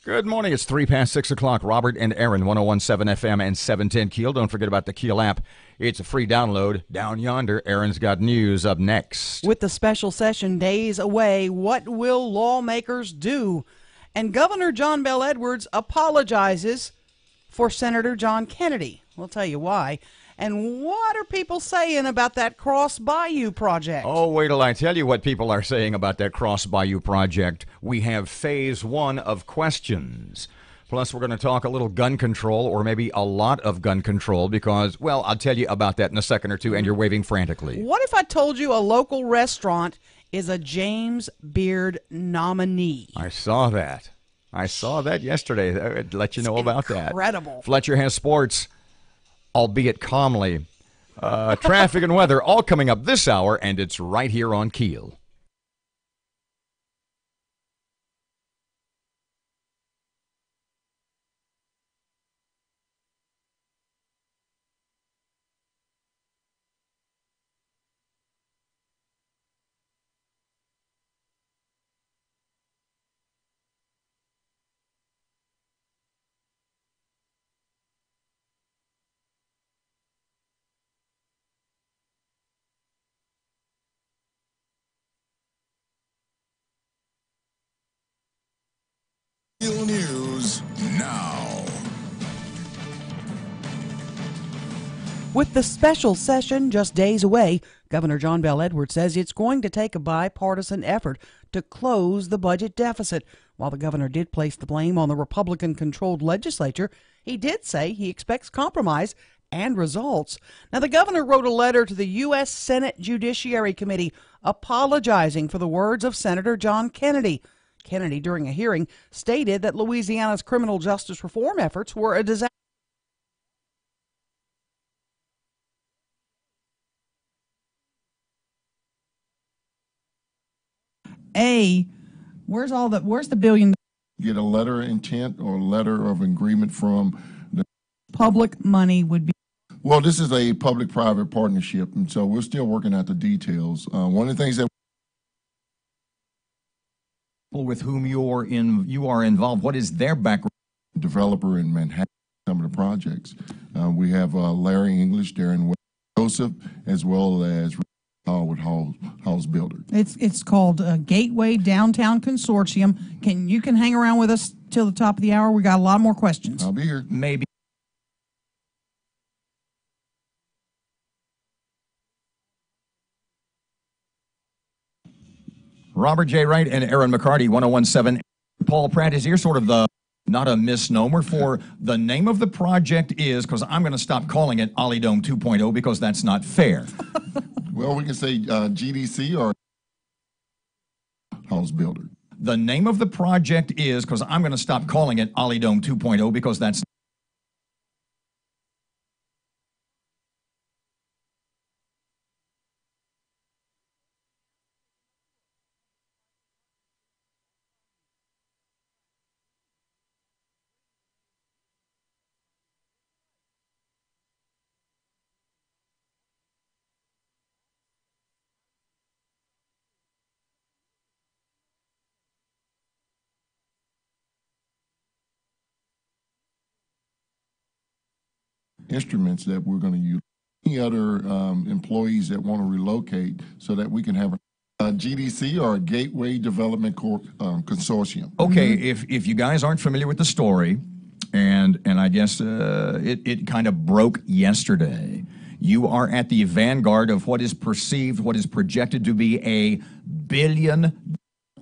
Good morning. It's 3 past 6 o'clock. Robert and Erin, 101.7 FM and 710 KEEL. Don't forget about the KEEL app. It's a free download. Down yonder, Erin's got news up next. With the special session days away, what will lawmakers do? And Governor John Bel Edwards apologizes for Senator John Kennedy. We'll tell you why. And what are people saying about that Cross Bayou project? Oh, wait till I tell you what people are saying about that Cross Bayou project. We have phase one of questions. Plus, we're going to talk a little gun control, or maybe a lot of gun control, because, well, I'll tell you about that in a second or two, and you're waving frantically. What if I told you a local restaurant is a James Beard nominee? I saw that. I saw that yesterday. I'd let you know about that. Incredible. Fletcher has sports, albeit calmly. Traffic and weather all coming up this hour, and it's right here on KEEL. KEEL News now. With the special session just days away, Governor John Bel Edwards says it's going to take a bipartisan effort to close the budget deficit. While the governor did place the blame on the Republican-controlled legislature, he did say he expects compromise and results. Now, the governor wrote a letter to the U.S. Senate Judiciary Committee apologizing for the words of Senator John Kennedy. Kennedy, during a hearing, stated that Louisiana's criminal justice reform efforts were a disaster. Where's the billion? Get a letter of intent or letter of agreement from the Public money would be. Well, this is a public-private partnership, and so we're still working out the details. One of the things that With whom you are involved, what is their background? developer in Manhattan, some of the projects. We have Larry English, Darren Joseph, as well as with House Builder. It's called Gateway Downtown Consortium. You can hang around with us till the top of the hour. We got a lot more questions. I'll be here. Maybe. Robert J. Wright and Erin McCarty, 101.7. Paul Pratt is here, sort of not a misnomer for the name of the project is, because I'm going to stop calling it Ollie Dome 2.0 because that's not fair. Well, we can say GDC or House Builder. The name of the project is, because I'm going to stop calling it Ollie Dome 2.0 because that's instruments that we're going to use. Any other employees that want to relocate so that we can have a GDC or a Gateway Development Consortium. okay. If you guys aren't familiar with the story, and I guess it kind of broke yesterday, you are at the vanguard of what is projected to be $1 billion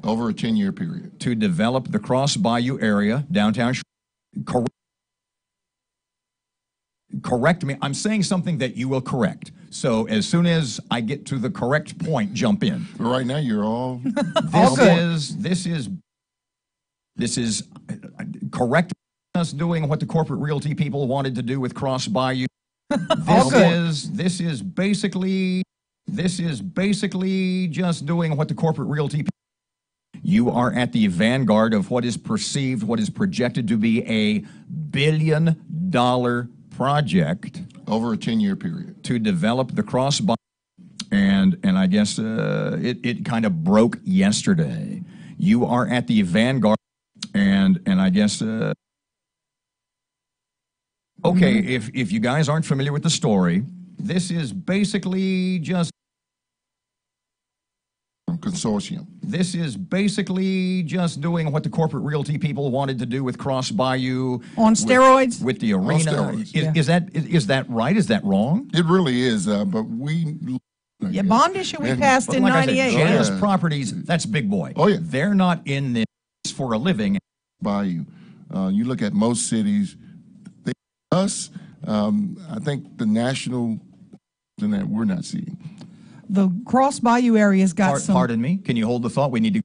Over a 10-year period. to develop the Cross Bayou area, downtown. Correct me. I'm saying something that you will correct. So as soon as I get to the correct point, jump in. But right now, you're all... This is correct us doing what the corporate realty people wanted to do with Cross Bayou. This is basically just doing what the corporate realty people. You are at the vanguard of what is projected to be $1 billion project over a 10-year period to develop the Cross Bayou. And I guess it kind of broke yesterday. You are at the vanguard And I guess okay, if you guys aren't familiar with the story, this is basically just consortium. This is basically just doing what the corporate realty people wanted to do with Cross Bayou on steroids with the arena. Steroids, Is that right? Is that wrong? It really is, but we. Yeah, bond issue we passed in like '98. Jazz Properties, that's big boy. Oh, yeah. They're not in this for a living. Bayou. You look at most cities, I think the national that we're not seeing. The Cross Bayou area's got some. Pardon me? Can you hold the thought? We need to.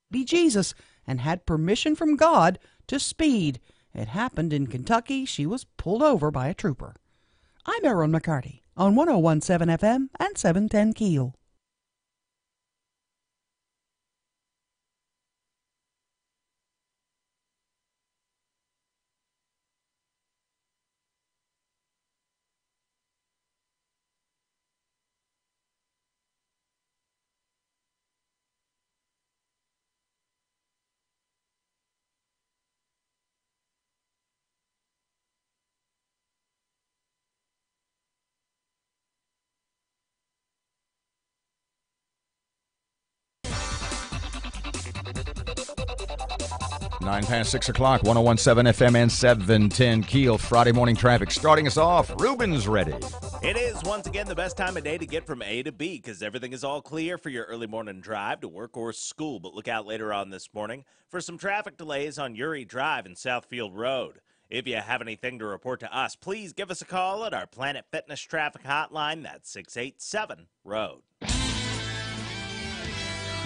Be Jesus and had permission from God to speed. It happened in Kentucky. She was pulled over by a trooper. I'm Erin McCarty on 101.7 FM and 710 KEEL. Nine past 6 o'clock, 101.7 FM and 710 KEEL. Friday morning traffic. Starting us off, Ruben's ready. It is once again the best time of day to get from A to B because everything is all clear for your early morning drive to work or school. But look out later on this morning for some traffic delays on Uri Drive and Southfield Road. If you have anything to report to us, please give us a call at our Planet Fitness traffic hotline. That's 687-ROAD.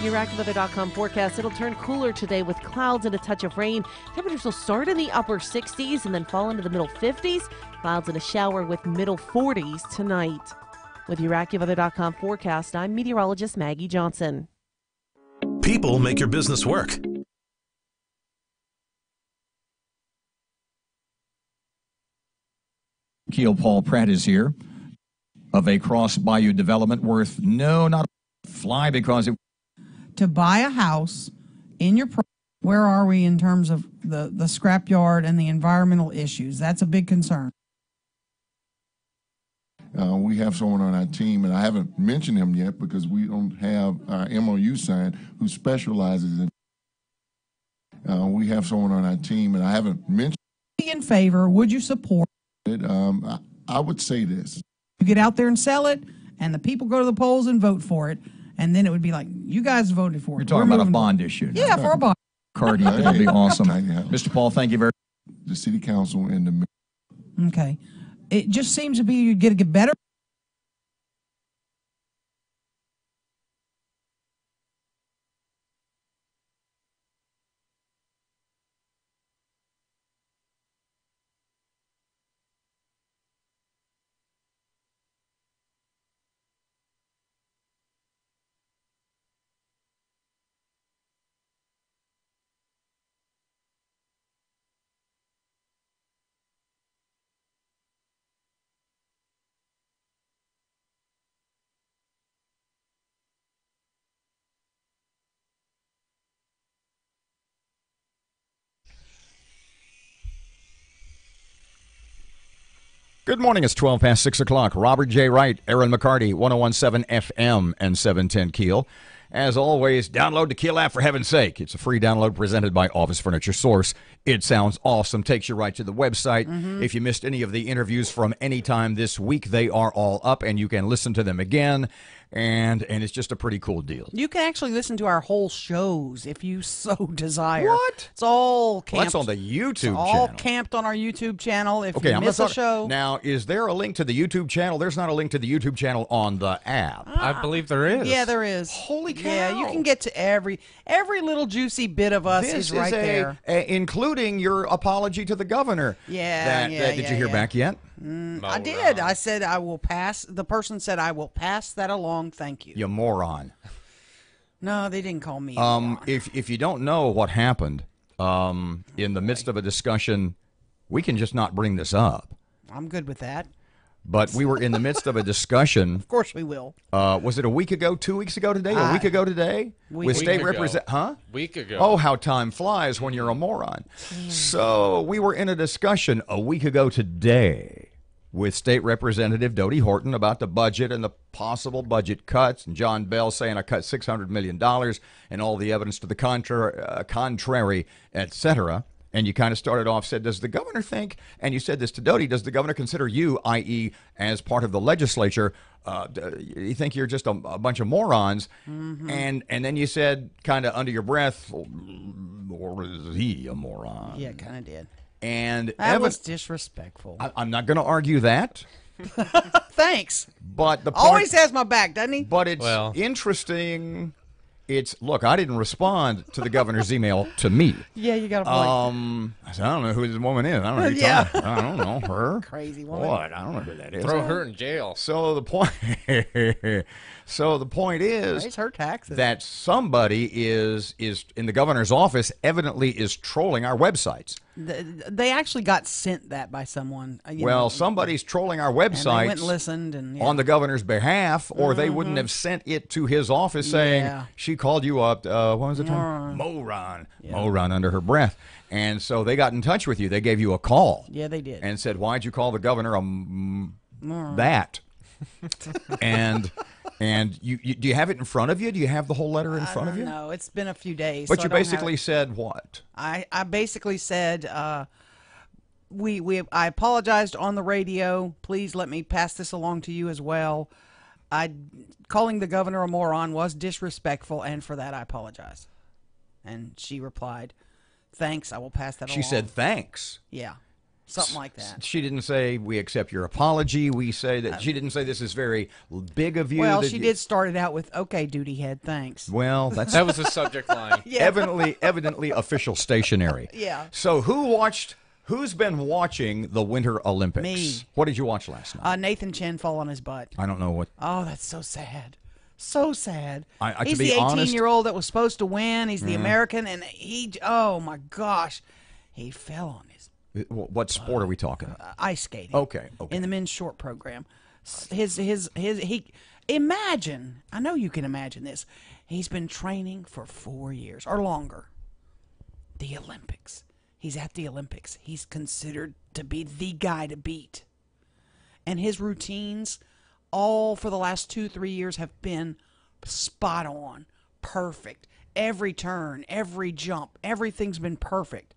Your AccuWeather.com forecast, it'll turn cooler today with clouds and a touch of rain. Temperatures will start in the upper 60s and then fall into the middle 50s. Clouds and a shower with middle 40s tonight. With your AccuWeather.com forecast, I'm meteorologist Maggie Johnson. People make your business work. KEEL Paul Pratt is here of a Cross Bayou development worth not a fly because it. To buy a house in your where are we in terms of the scrapyard and the environmental issues? That's a big concern. We have someone on our team, and I haven't mentioned him yet because we don't have our MOU signed, who specializes in. We have someone on our team, and I haven't mentioned. In favor, would you support it? I would say this. You get out there and sell it, and the people go to the polls and vote for it. And then it would be like, you guys voted for it. You're talking about a bond issue. Yeah, for a bond. Cardi, that would be awesome. Mr. Paul, thank you very much. The city council and the. Okay. It just seems to be you get better. Good morning. It's 12 past 6 o'clock. Robert J. Wright, Erin McCarty, 101.7 FM and 710 KEEL. As always, download the KEEL app for heaven's sake. It's a free download presented by Office Furniture Source. It sounds awesome. Takes you right to the website. If you missed any of the interviews from any time this week, they are all up, and you can listen to them again. And it's just a pretty cool deal. You can actually listen to our whole shows if you so desire. What? It's all camped. Well, that's on the YouTube channel. All camped on our YouTube channel. If you miss a show. Now, is there a link to the YouTube channel? There's not a link to the YouTube channel on the app. I believe there is. Yeah, there is. Holy cow. Yeah, you can get to every little juicy bit of us This is right there. Including your apology to the governor. Did you hear back yet? I did. I said I will pass. The person said I will pass that along. Thank you. You moron. No, they didn't call me. A moron. If you don't know what happened, in the midst of a discussion. We can just not bring this up. I'm good with that. But we were in the midst of a discussion. Of course we will. Was it a week ago, 2 weeks ago today, a week ago today? With state represent, huh? Week ago. Oh, how time flies when you're a moron. So we were in a discussion a week ago today with State Representative Dodie Horton about the budget and the possible budget cuts, and John Bell saying I cut $600 million and all the evidence to the contrary, et cetera. And you kind of started off, said, does the governor think, and you said this to Dodie, does the governor consider you, i.e., as part of the legislature, you think you're just a bunch of morons? And then you said, kind of under your breath, or is he a moron? Yeah, kind of did. And that was disrespectful. I'm not going to argue that. Thanks. But the point, always has my back, doesn't he? But it's interesting. Look, I didn't respond to the governor's email to me. Yeah, you got a point. I said, I don't know who this woman is. I don't know who Yeah. I don't know her. Crazy woman. What? I don't know who that is. Throw her in jail. So the point is Raise her taxes. that somebody is in the governor's office evidently is trolling our websites. They actually got sent that by someone. Somebody's trolling our and websites. they went and listened and on the governor's behalf, or they wouldn't have sent it to his office saying she called you up. What was the term? Moron. Moron under her breath. And so they got in touch with you. They gave you a call. Yeah, they did. And said, why'd you call the governor that? and you do you have it in front of you? Do you have the whole letter in front of you? No, it's been a few days. But so you I don't have basically it. said what? I basically said I apologized on the radio. Please let me pass this along to you as well. Calling the governor a moron was disrespectful, and for that I apologize. And she replied, "Thanks, I will pass that along." She said thanks. Yeah, something like that. She didn't say we accept your apology. We say that she didn't say this is very big of you. Well, that she did start it out with, "Okay, duty head, thanks." Well, that's That was the subject line. Yeah. evidently official stationery. Yeah. So who's been watching the Winter Olympics? Me. What did you watch last night? Nathan Chen fall on his butt. I don't know what. Oh, that's so sad. So sad. To He's be the honest- 18-year-old that was supposed to win. He's the American, and oh my gosh, he fell on his What sport are we talking about? ice skating. Okay. In the men's short program. He imagine, I know you can imagine this. He's been training for 4 years or longer. The Olympics. He's at the Olympics. He's considered to be the guy to beat. And his routines all for the last 2-3 years have been spot on, perfect. Every turn, every jump, everything's been perfect.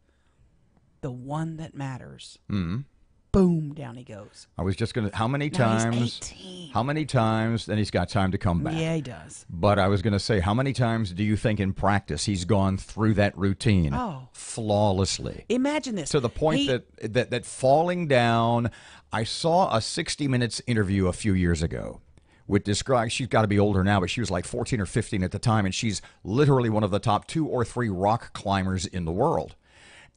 The one that matters, boom, down he goes. I was just going to. How many Now he's times? 18. How many times? Then he's got time to come back. Yeah, he does. But I was going to say, how many times do you think in practice he's gone through that routine flawlessly? Imagine this. To the point that falling down. I saw a 60 Minutes interview a few years ago with this guy. She's got to be older now, but she was like 14 or 15 at the time, and she's literally one of the top 2 or 3 rock climbers in the world.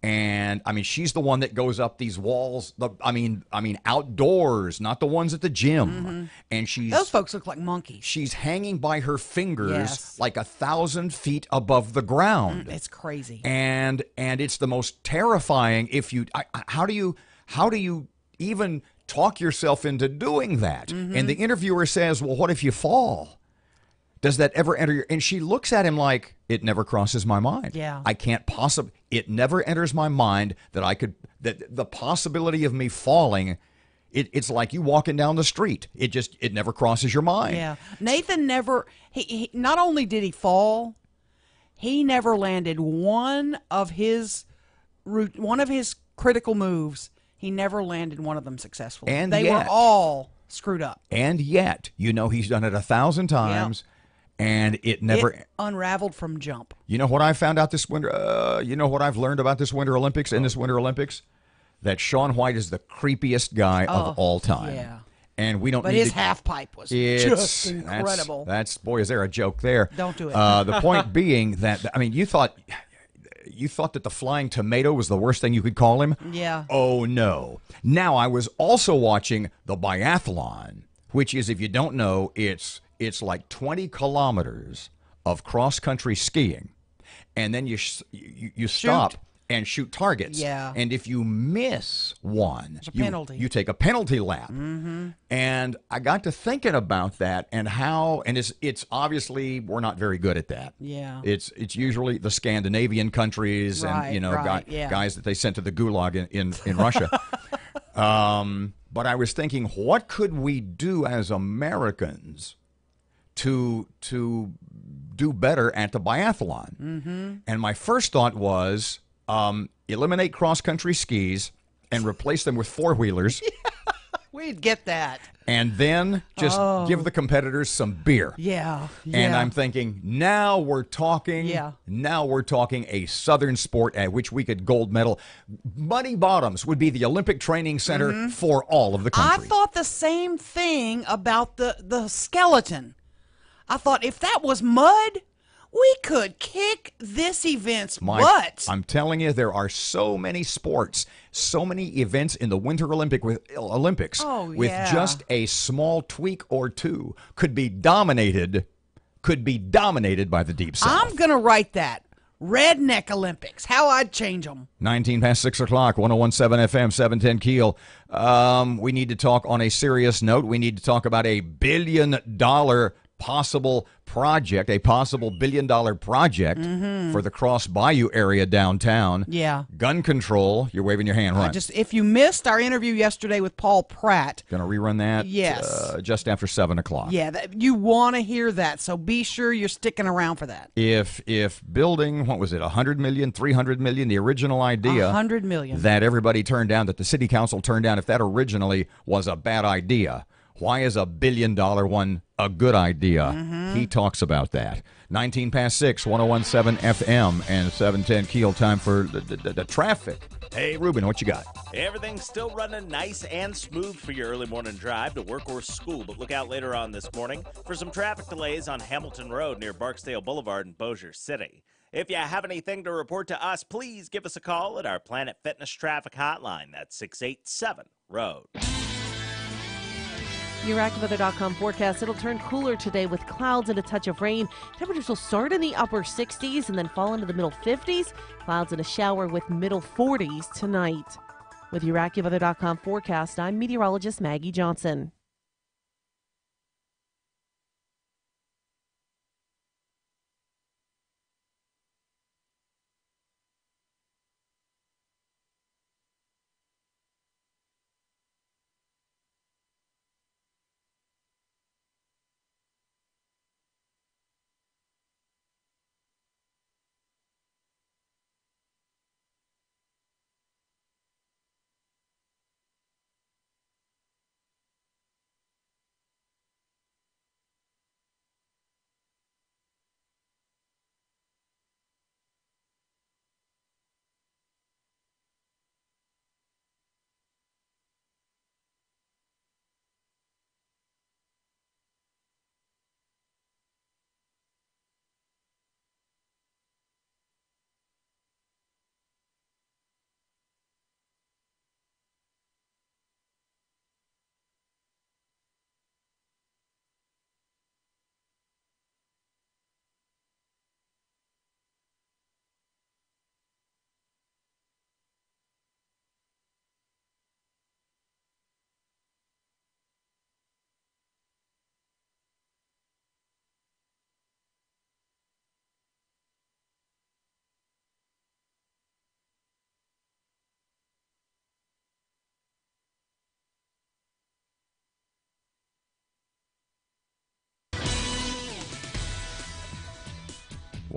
And I mean, she's the one that goes up these walls. I mean, outdoors, not the ones at the gym. And those folks look like monkeys. She's hanging by her fingers Yes. like 1,000 feet above the ground. It's crazy. And it's the most terrifying. If you, how do you even talk yourself into doing that? And the interviewer says, "Well, what if you fall? Does that ever enter your?" And she looks at him like, "It never crosses my mind. Yeah. I can't possibly. It never enters my mind that that the possibility of me falling. It's like you walking down the street. It never crosses your mind." Yeah. Nathan never, he not only did he fall, he never landed one of his critical moves. He never landed one of them successfully. And they were yet- all screwed up. And yet, he's done it 1,000 times, and it never. It unraveled from jump. You know what I found out this winter? You know what I've learned about this Winter Olympics, in this Winter Olympics? That Shaun White is the creepiest guy of all time. Yeah. And we don't But need his to, half pipe was it's, just incredible. That's boy, is there a joke there? Don't do it. The point being that, I mean, you thought that the flying tomato was the worst thing you could call him? Yeah. Oh, no. Now, I was also watching the biathlon, which is, if you don't know, it's like 20 kilometers of cross-country skiing. And then you stop. and shoot targets. Yeah. And if you miss one, There's a penalty. You take a penalty lap. Mm-hmm. And I got to thinking about that and how, and it's obviously we're not very good at that. Yeah. It's usually the Scandinavian countries Right, and yeah. guys that they sent to the gulag in Russia. But I was thinking, what could we do as Americans to do better at the biathlon? Mm-hmm. And my first thought was eliminate cross-country skis and replace them with four-wheelers. We'd get that. And then just give the competitors some beer. Yeah. And I'm thinking, now we're talking. Yeah. Now we're talking a Southern sport at which we could gold medal. Muddy Bottoms would be the Olympic training center for all of the country. I thought the same thing about the skeleton. I thought if that was mud, we could kick this event's butt. I'm telling you, there are so many sports, so many events in the Winter Olympics with just a small tweak or two could be dominated by the Deep South. I'm going to write that. Redneck Olympics. How I'd change them. 19 past 6 o'clock, 101.7 FM, 710 Keel. We need to talk on a serious note. We need to talk about a $1 billion possible project, a possible $1 billion project for the Cross Bayou area downtown. Yeah. Gun control. You're waving your hand, right? If you missed our interview yesterday with Paul Pratt. Going to rerun that? Yes. Just after 7 o'clock. Yeah, you want to hear that, so be sure you're sticking around for that. If building, what was it, 100 million, 300 million, the original idea. 100 million. That everybody turned down, that the city council turned down, if that originally was a bad idea, why is a $1 billion one a good idea? He talks about that. 19 past 6, 101.7 FM and 710 Keel. Time for the traffic. Hey, Ruben, what you got? Everything's still running nice and smooth for your early morning drive to work or school, but look out later on this morning for some traffic delays on Hamilton Road near Barksdale Boulevard in Bossier City. If you have anything to report to us, please give us a call at our Planet Fitness traffic hotline. That's 687-ROAD. Your AccuWeather.com forecast, it'll turn cooler today with clouds and a touch of rain. Temperatures will start in the upper 60s and then fall into the middle 50s. Clouds and a shower with middle 40s tonight. With your AccuWeather.com forecast, I'm meteorologist Maggie Johnson.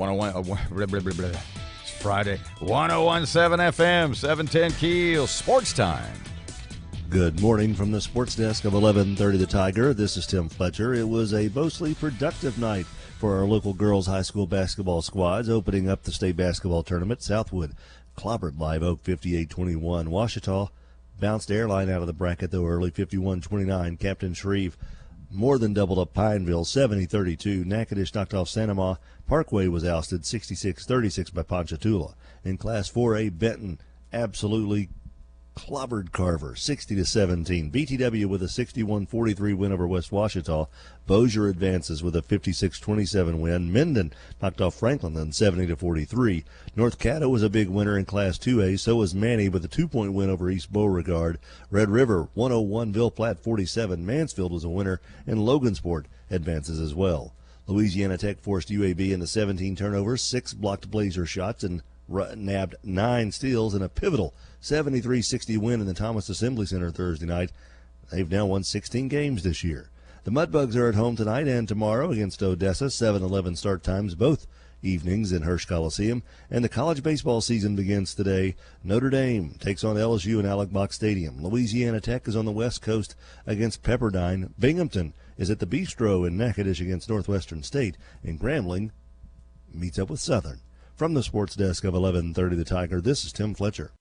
It's Friday. 101.7 FM, 710 Keel. Sports time. Good morning from the sports desk of 1130 The Tiger. This is Tim Fletcher. It was a mostly productive night for our local girls high school basketball squads opening up the state basketball tournament. Southwood clobbered Live Oak 58-21. Ouachita bounced Airline out of the bracket, though, early 51-29. Captain Shreve more than doubled up Pineville 70-32. Natchitoches knocked off Sanama. Parkway was ousted 66-36 by Ponchatoula. In Class 4A, Benton absolutely clobbered Carver 60-17. BTW with a 61-43 win over West Washita. Bossier advances with a 56-27 win. Minden knocked off Franklin then 70-43. North Caddo was a big winner in Class 2A. So was Manny with a 2-point win over East Beauregard. Red River 101, Ville Platte 47. Mansfield was a winner, and Logansport advances as well. Louisiana Tech forced UAB into 17 turnovers, 6 blocked Blazer shots, and nabbed 9 steals in a pivotal 73-60 win in the Thomas Assembly Center Thursday night. They've now won 16 games this year. The Mudbugs are at home tonight and tomorrow against Odessa, 7-11 start times, both evenings in Hirsch Coliseum. And the college baseball season begins today. Notre Dame takes on LSU in Alex Box Stadium. Louisiana Tech is on the West Coast against Pepperdine. Binghamton is at the Bistro in Natchitoches against Northwestern State. And Grambling meets up with Southern. From the sports desk of 1130 The Tiger, this is Tim Fletcher.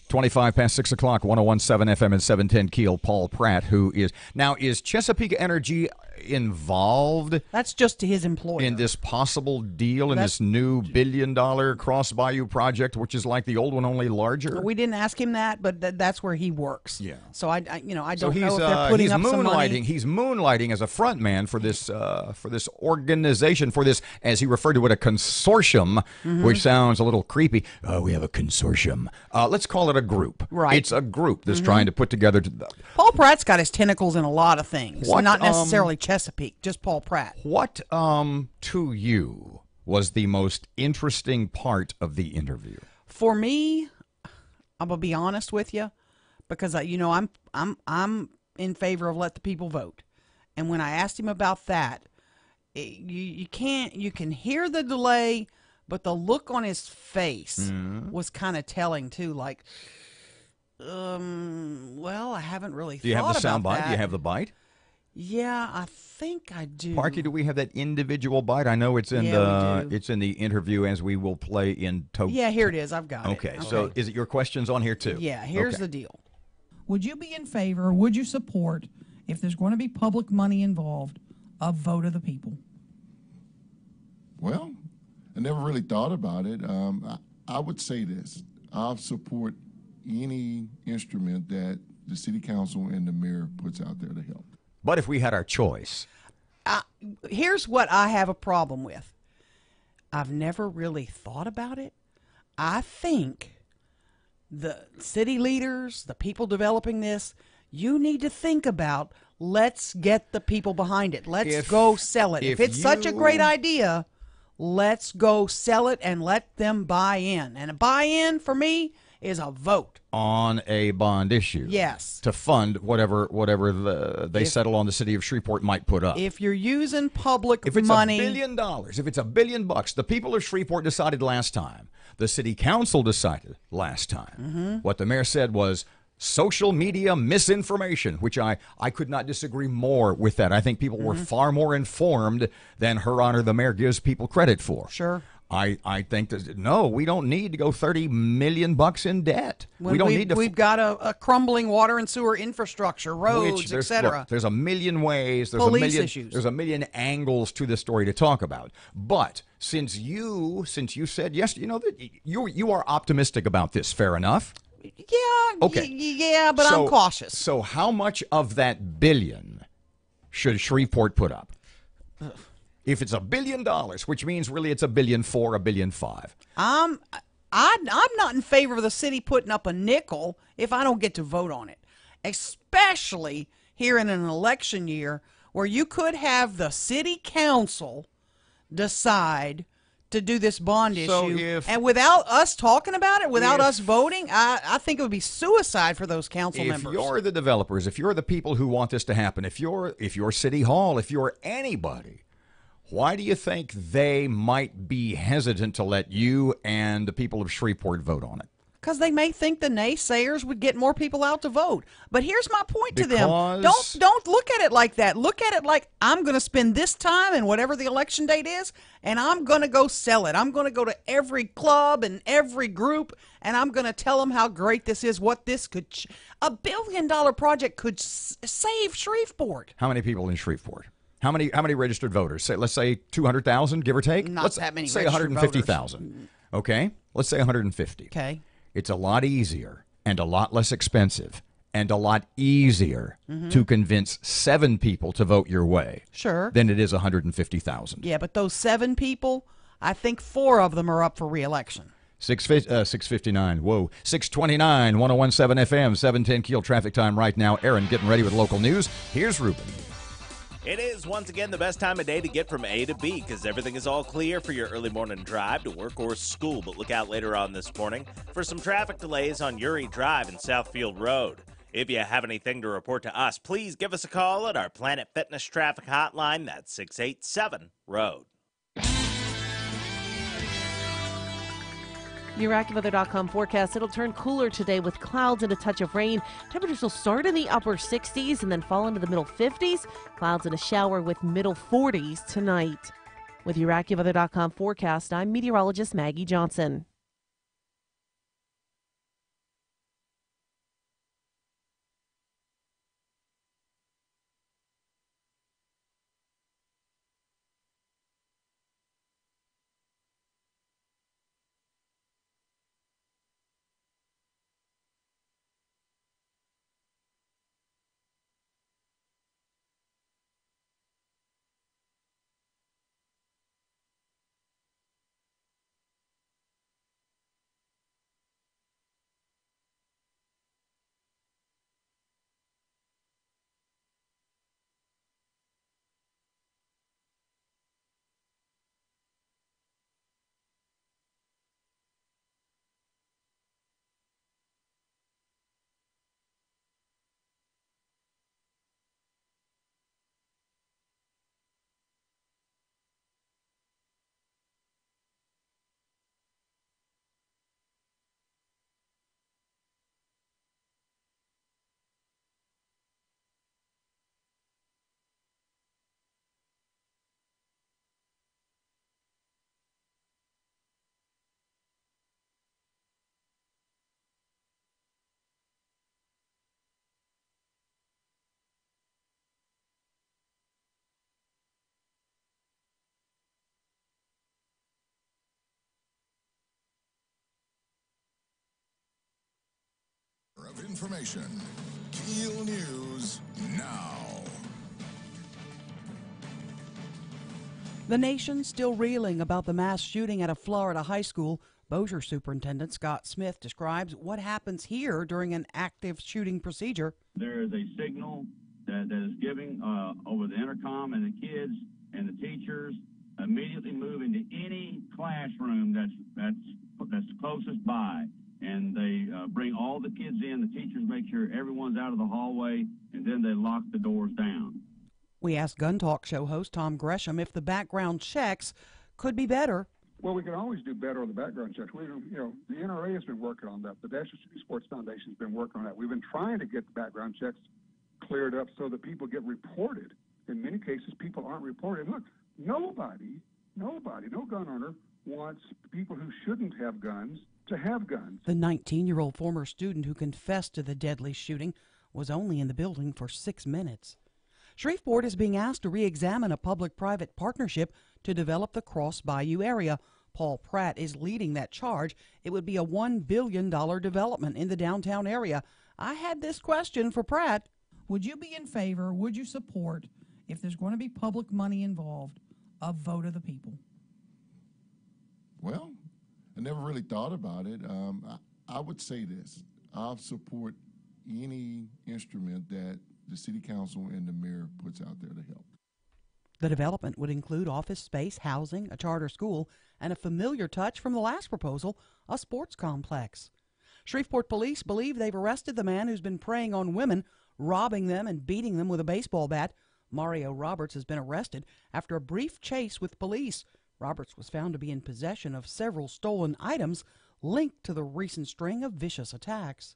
Twenty-five past 6 o'clock, 101.7 FM and 710 Keel. Paul Pratt, who is Chesapeake Energy involved? That's just his employer. In this possible deal, in this new $1 billion Cross Bayou project, which is like the old one, only larger? We didn't ask him that, but that's where he works. Yeah. So I don't know if they're he's putting up some money. He's moonlighting as a front man for this organization, for this, as he referred to it, a consortium, which sounds a little creepy. We have a consortium. Let's call it a group. Right. It's a group that's trying to put together. Paul Pratt's got his tentacles in a lot of things. What, not necessarily Chesapeake, just Paul Pratt. What to you was the most interesting part of the interview? For me, I'm gonna be honest with you, because I'm in favor of let the people vote. And when I asked him about that, you can hear the delay, but the look on his face was kind of telling too. Like, well, I haven't really. Do you have the sound bite? That. Do you have the bite? Yeah, I think I do. Parky, do we have that individual bite? I know it's in it's in the interview, as we will play in total. Yeah, here it is. I've got it. Okay, so is it your questions on here too? Yeah, here's okay. the deal. Would you be in favor, would you support, if there's going to be public money involved, a vote of the people? Well, I never really thought about it. I would say this. I'll support any instrument that the city council and the mayor puts out there to help. But if we had our choice. Here's what I have a problem with. I've never really thought about it. I think the city leaders, the people developing this, you need to think about, let's get the people behind it. Let's go sell it. If it's such a great idea, let's go sell it and let them buy in. And a buy-in, for me, is a vote on a bond issue. Yes. To fund whatever they settle on the city of Shreveport might put up. If you're using public if it's money, $1 billion, if it's $1 billion, the people of Shreveport decided last time. The city council decided last time. What the mayor said was, social media misinformation, which I could not disagree more with that. I think people were far more informed than Her Honor the Mayor gives people credit for. Sure. I think that, no, we don't need to go $30 million in debt. When we don't need to. We've got a crumbling water and sewer infrastructure, roads, etc. There's a million ways. Police issues. There's a million angles to this story to talk about. But since you said yes, that you are optimistic about this. Fair enough. Yeah. Okay. Yeah, but I'm cautious. So how much of that billion should Shreveport put up? If it's $1 billion, which means really it's $1.4 billion, $1.5 billion. I'm not in favor of the city putting up a nickel if I don't get to vote on it, especially here in an election year where you could have the city council decide to do this bond issue, and without us talking about it, without us voting, I think it would be suicide for those council members. If you're the developers, if you're the people who want this to happen, if you're City Hall, if you're anybody, why do you think they might be hesitant to let you and the people of Shreveport vote on it? Because they may think the naysayers would get more people out to vote. But here's my point to them. Don't look at it like that. Look at it like I'm going to spend this time and whatever the election date is, and I'm going to go sell it. I'm going to go to every club and every group, and I'm going to tell them how great this is, what this could $1 billion project could save Shreveport. How many people in Shreveport? How many registered voters? Let's say 200,000, give or take. Let's that many. Say 150,000. Okay, let's say 150. Okay, it's a lot easier and a lot less expensive and a lot easier to convince 7 people to vote your way. Sure. Than it is 150,000. Yeah, but those 7 people, I think 4 of them are up for re-election. 659. Whoa. 629, 101.7 FM, 710 Keel traffic time right now. Erin getting ready with local news. Here's Ruben. It is, once again, the best time of day to get from A to B because everything is all clear for your early morning drive to work or school. But look out later on this morning for some traffic delays on Uri Drive and Southfield Road. If you have anything to report to us, please give us a call at our Planet Fitness traffic hotline. That's 687-ROAD. Your AccuWeather.com forecast, it'll turn cooler today with clouds and a touch of rain. Temperatures will start in the upper 60s and then fall into the middle 50s. Clouds and a shower with middle 40s tonight. With your AccuWeather.com forecast, I'm meteorologist Maggie Johnson. Of information. KEEL News now. The nation's still reeling about the mass shooting at a Florida high school. Bossier Superintendent Scott Smith describes what happens here during an active shooting procedure. There is a signal that is giving over the intercom, and the kids and the teachers immediately move into any classroom that's closest by. And they bring all the kids in. The teachers make sure everyone's out of the hallway, and then they lock the doors down. We asked Gun Talk show host Tom Gresham if the background checks could be better. Well, we can always do better on the background checks. The NRA has been working on that. The National Sports Foundation has been working on that. We've been trying to get the background checks cleared up so that people get reported. In many cases, people aren't reported. Look, nobody, no gun owner wants people who shouldn't have guns to have guns. The 19-year-old former student who confessed to the deadly shooting was only in the building for 6 minutes. Shreveport is being asked to re-examine a public-private partnership to develop the Cross Bayou area. Paul Pratt is leading that charge. It would be a $1 billion development in the downtown area. I had this question for Pratt. Would you be in favor, would you support, if there's going to be public money involved, a vote of the people? Well, I never really thought about it. I would say this. I'll support any instrument that the city council and the mayor puts out there to help. The development would include office space, housing, a charter school, and a familiar touch from the last proposal, a sports complex. Shreveport police believe they've arrested the man who's been preying on women, robbing them and beating them with a baseball bat. Mario Roberts has been arrested after a brief chase with police. Roberts was found to be in possession of several stolen items linked to the recent string of vicious attacks.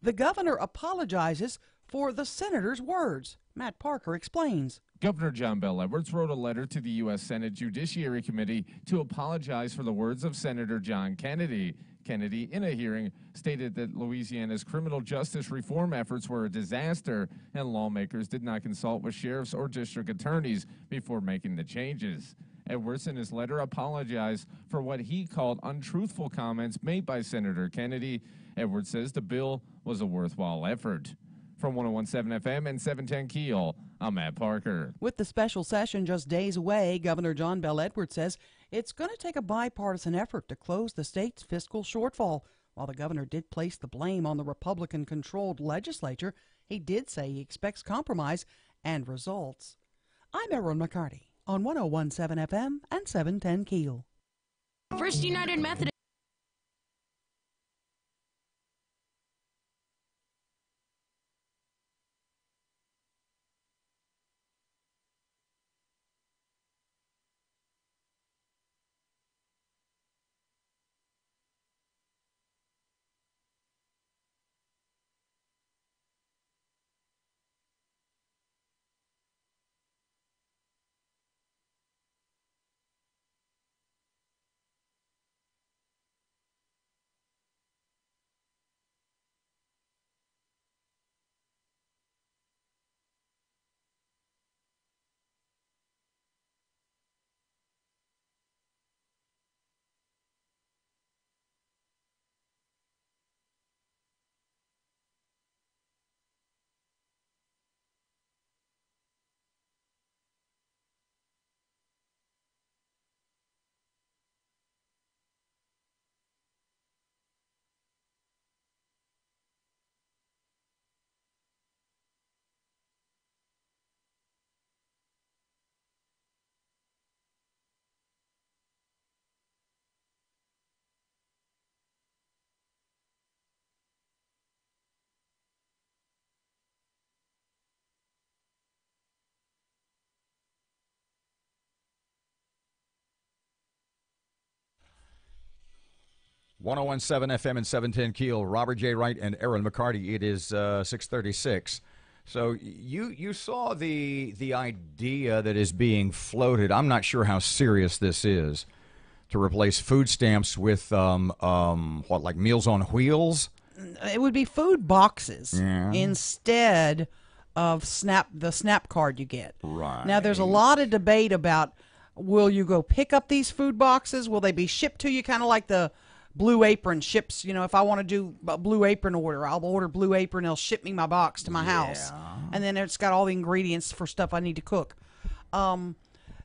The governor apologizes for the senator's words. Matt Parker explains. Governor John Bel Edwards wrote a letter to the U.S. Senate Judiciary Committee to apologize for the words of Senator John Kennedy. Kennedy, in a hearing, stated that Louisiana's criminal justice reform efforts were a disaster and lawmakers did not consult with sheriffs or district attorneys before making the changes. Edwards, in his letter, apologized for what he called untruthful comments made by Senator Kennedy. Edwards says the bill was a worthwhile effort. From 101.7 FM and 710 KEEL, I'm Matt Parker. With the special session just days away, Governor John Bel Edwards says it's going to take a bipartisan effort to close the state's fiscal shortfall. While the governor did place the blame on the Republican-controlled legislature, he did say he expects compromise and results. I'm Erin McCarty on 101.7 FM and 710 KEEL. First United Methodist. .101.7 FM and 710 KEEL. Robert J. Wright and Erin McCarty. It is 6:36. So you saw the idea that is being floated. I'm not sure how serious this is, to replace food stamps with like Meals on Wheels. It would be food boxes Yeah. instead of the SNAP card you get. Right. Now, there's a lot of debate about, will you go pick up these food boxes? Will they be shipped to you, kind of like the Blue Apron ships? If I want to do a Blue Apron order, I'll order Blue Apron, they'll ship me my box to my house. And then it's got all the ingredients for stuff I need to cook.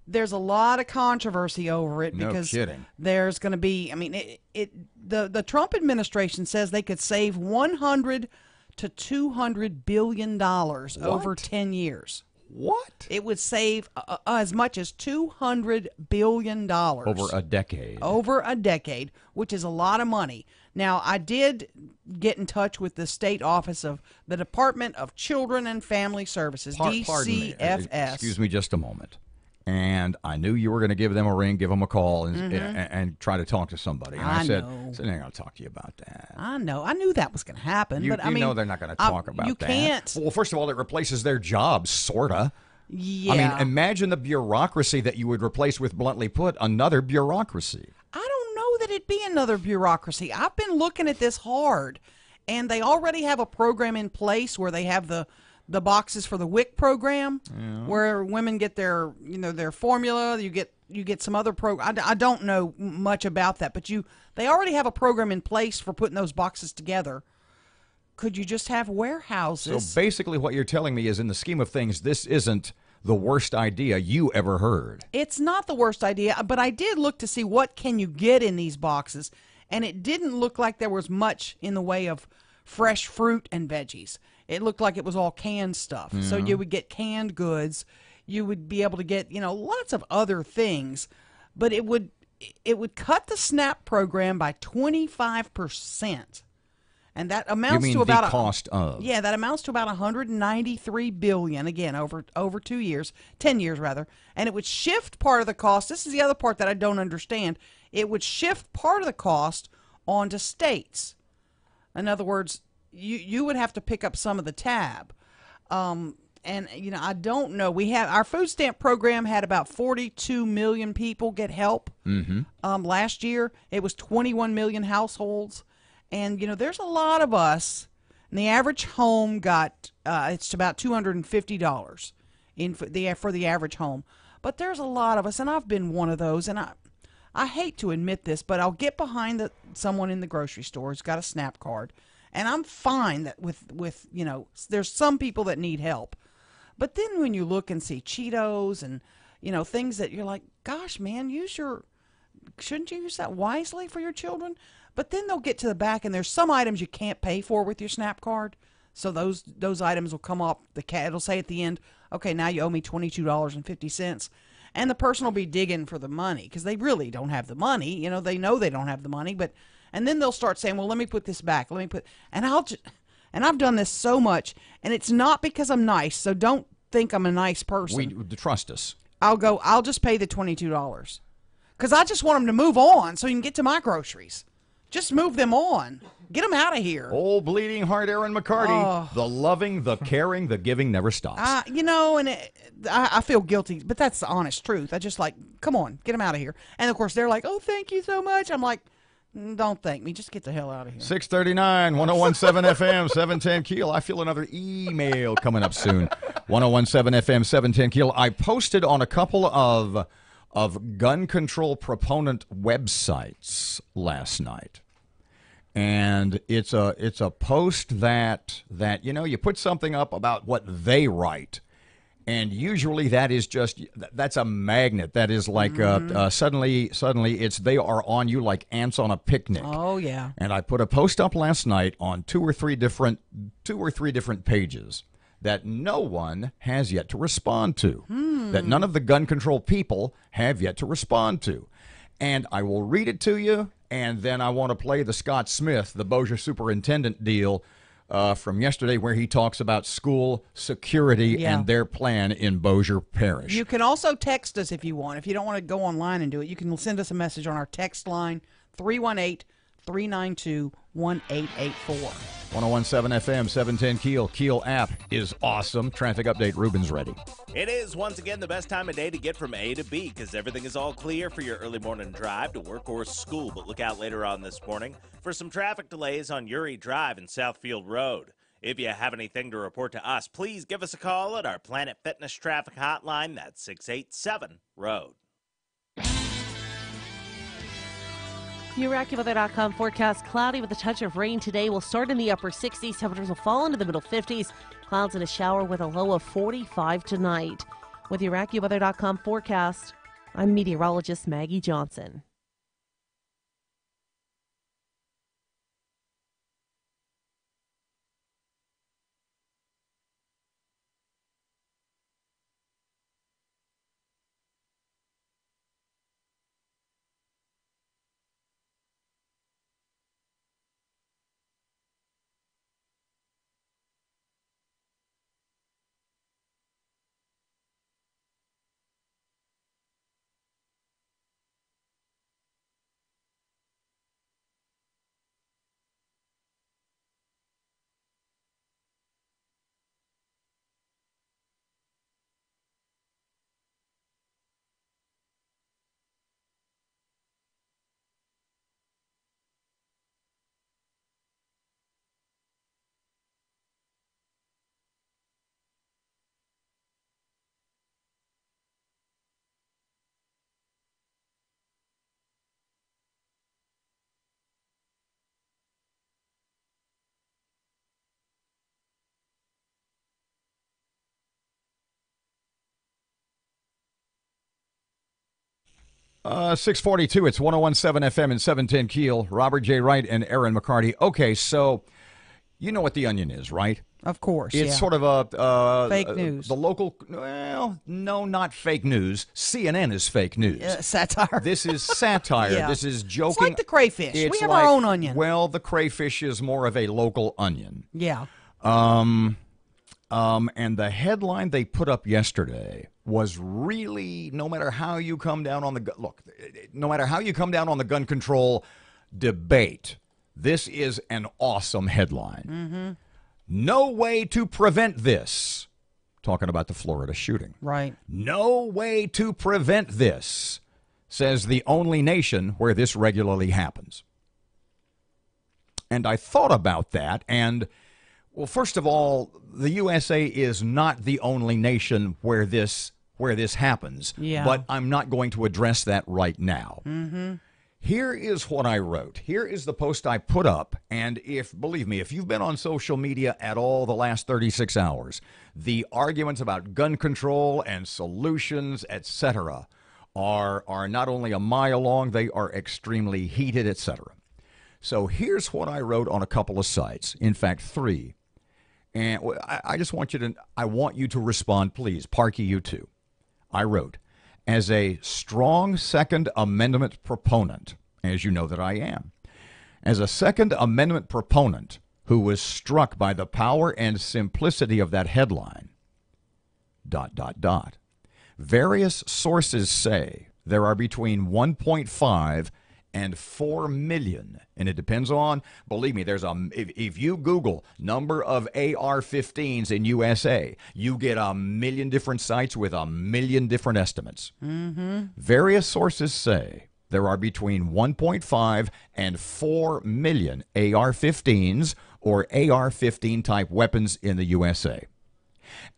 There's a lot of controversy over it because there's going to be, the Trump administration says they could save $100 to $200 billion over 10 years. What? It would save as much as $200 billion. Over a decade. Over a decade, which is a lot of money. Now, I did get in touch with the state office of the Department of Children and Family Services, Pardon me. DCFS. Excuse me just a moment. And I knew you were going to give them a ring, give them a call, and try to talk to somebody. And I said, they're not going to talk to you about that. I know. I knew that was going to happen. You, but I you mean, know they're not going to talk about you that. Can't. Well, first of all, it replaces their jobs, sort of. Yeah. I mean, imagine the bureaucracy that you would replace with, bluntly put, another bureaucracy. I don't know that it'd be another bureaucracy. I've been looking at this hard, and they already have a program in place where they have the boxes for the WIC program, where women get their their formula. You get some other program. I don't know much about that, but they already have a program in place for putting those boxes together. Could you just have warehouses? So basically what you're telling me is, in the scheme of things, this isn't the worst idea you ever heard. It's not the worst idea, but I did look to see what can you get in these boxes, and it didn't look like there was much in the way of fresh fruit and veggies. It looked like it was all canned stuff. So you would get canned goods. You would be able to get, lots of other things, but it would cut the SNAP program by 25%. And that amounts to about the cost of. Yeah, that amounts to about $193 billion, again, over 2 years, 10 years rather. And it would shift part of the cost. This is the other part that I don't understand. It would shift part of the cost onto states. In other words, you would have to pick up some of the tab. And I don't know. Our food stamp program had about 42 million people get help. Last year, it was 21 million households. And, there's a lot of us, and the average home got, it's about $250 for the average home. But there's a lot of us, and I've been one of those, and I hate to admit this, but I'll get behind someone in the grocery store who's got a SNAP card, and I'm fine that with there's some people that need help. But then when you look and see Cheetos and, things that you're like, gosh, man, shouldn't you use that wisely for your children? But then they'll get to the back, and there's some items you can't pay for with your SNAP card. So those items will come up. It'll say at the end, okay, now you owe me $22.50. And the person will be digging for the money because they really don't have the money. They know they don't have the money. And then they'll start saying, well, let me put this back. And I've done this so much, and it's not because I'm nice. So don't think I'm a nice person. Trust us. I'll just pay the $22 because I just want them to move on so you can get to my groceries. Just move them on. Get them out of here. Old bleeding heart Erin McCarty. The loving, the caring, the giving never stops. I feel guilty, but that's the honest truth. I just come on, get them out of here. And, of course, they're like, oh, thank you so much. I'm like, don't thank me. Just get the hell out of here. 639, 1017 FM, 710 KEEL. I feel another email coming up soon. 1017 FM, 710 KEEL. I posted on a couple of gun control proponent websites last night. And it's a post that you put something up about what they write, and usually that's a magnet. That is like suddenly it's they are on you like ants on a picnic. Oh yeah. And I put a post up last night on two or three different pages that no one has yet to respond to, that none of the gun control people have yet to respond to. And I will read it to you, and then I want to play the Scott Smith, the Bossier superintendent deal from yesterday, where he talks about school security and their plan in Bossier Parish. You can also text us if you want. If you don't want to go online and do it, you can send us a message on our text line, 318-392-1884. 1017 FM, 710 KEEL. KEEL app is awesome. Traffic update, Ruben's ready. It is once again the best time of day to get from A to B because everything is all clear for your early morning drive to work or school. But look out later on this morning for some traffic delays on Uri Drive and Southfield Road. If you have anything to report to us, please give us a call at our Planet Fitness traffic hotline. That's 687-ROAD. Your AccuWeather.com forecast: cloudy with a touch of rain today. Will start in the upper 60s. Temperatures will fall into the middle 50s. Clouds and a shower with a low of 45 tonight. With your AccuWeather.com forecast, I'm meteorologist Maggie Johnson. 642, it's 101.7 FM and 710 Keel. Robert J. Wright and Erin McCarty. Okay, so you know what the Onion is, right? Of course, It's yeah. sort of a fake news. The local, well, no, not fake news. CNN is fake news. Satire. This is satire. Yeah. This is joking. It's like the crayfish. We It's have like, our own Onion. Well, the crayfish is more of a local Onion. Yeah. And the headline they put up yesterday was really, no matter how you come down on the no matter how you come down on the gun control debate, this is an awesome headline. Mm-hmm. No way to prevent this. Talking about the Florida shooting. Right. No way to prevent this, says the only nation where this regularly happens. And I thought about that, and, well, first of all, the USA is not the only nation where this happens. Yeah. But I'm not going to address that right now. Mm-hmm. Here is what I wrote. Here is the post I put up. And believe me, if you've been on social media at all the last 36 hours, the arguments about gun control and solutions, etc., are not only a mile long, they are extremely heated, etc. So here's what I wrote on a couple of sites. In fact, 3. And I just want you to respond, please. Parky, you too. I wrote, as a strong Second Amendment proponent, as you know that I am, as a Second Amendment proponent who was struck by the power and simplicity of that headline, ... Various sources say there are between 1.5 and 4 million, and it depends on, believe me, if you Google number of AR-15s in USA, you get 1 million different sites with 1 million different estimates. Mm-hmm. Various sources say there are between 1.5 and 4 million AR-15s or AR-15 type weapons in the USA.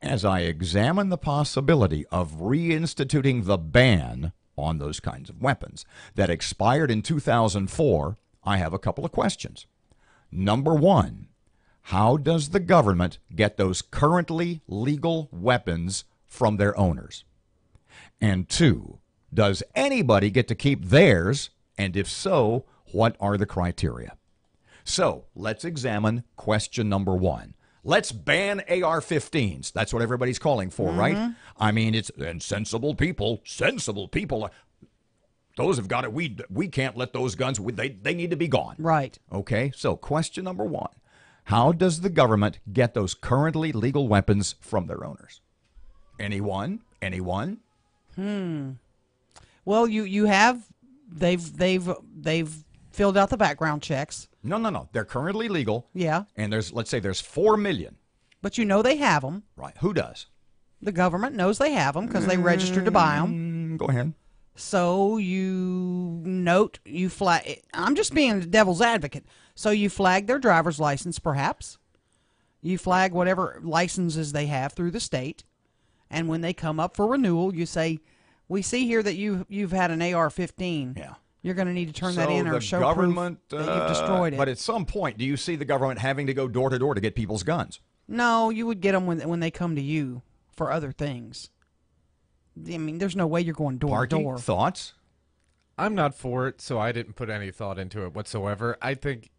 As I examine the possibility of reinstituting the ban on those kinds of weapons that expired in 2004, I have a couple of questions. Number 1, how does the government get those currently legal weapons from their owners? And 2, does anybody get to keep theirs? And if so, what are the criteria? So let's examine question number 1. Let's ban AR-15s. That's what everybody's calling for, right? I mean, and sensible people, those have got it. We can't let those guns, they need to be gone. Right. Okay, so question number 1. How does the government get those currently legal weapons from their owners? Anyone? Well, you have, they've filled out the background checks. No. They're currently legal. Yeah. And let's say there's 4 million. But you know they have them. Right. Who does? The government knows they have them because they registered to buy them. Go ahead. So you flag. I'm just being the devil's advocate. So you flag their driver's license, perhaps. You flag whatever licenses they have through the state. And when they come up for renewal, you say, we see here that you've had an AR-15. Yeah. You're going to need to turn that in or show government, proof that you've destroyed it. But at some point, do you see the government having to go door to door to get people's guns? No, you would get them when they come to you for other things. I mean, there's no way you're going door to door. Thoughts? I'm not for it, so I didn't put any thought into it whatsoever. I think,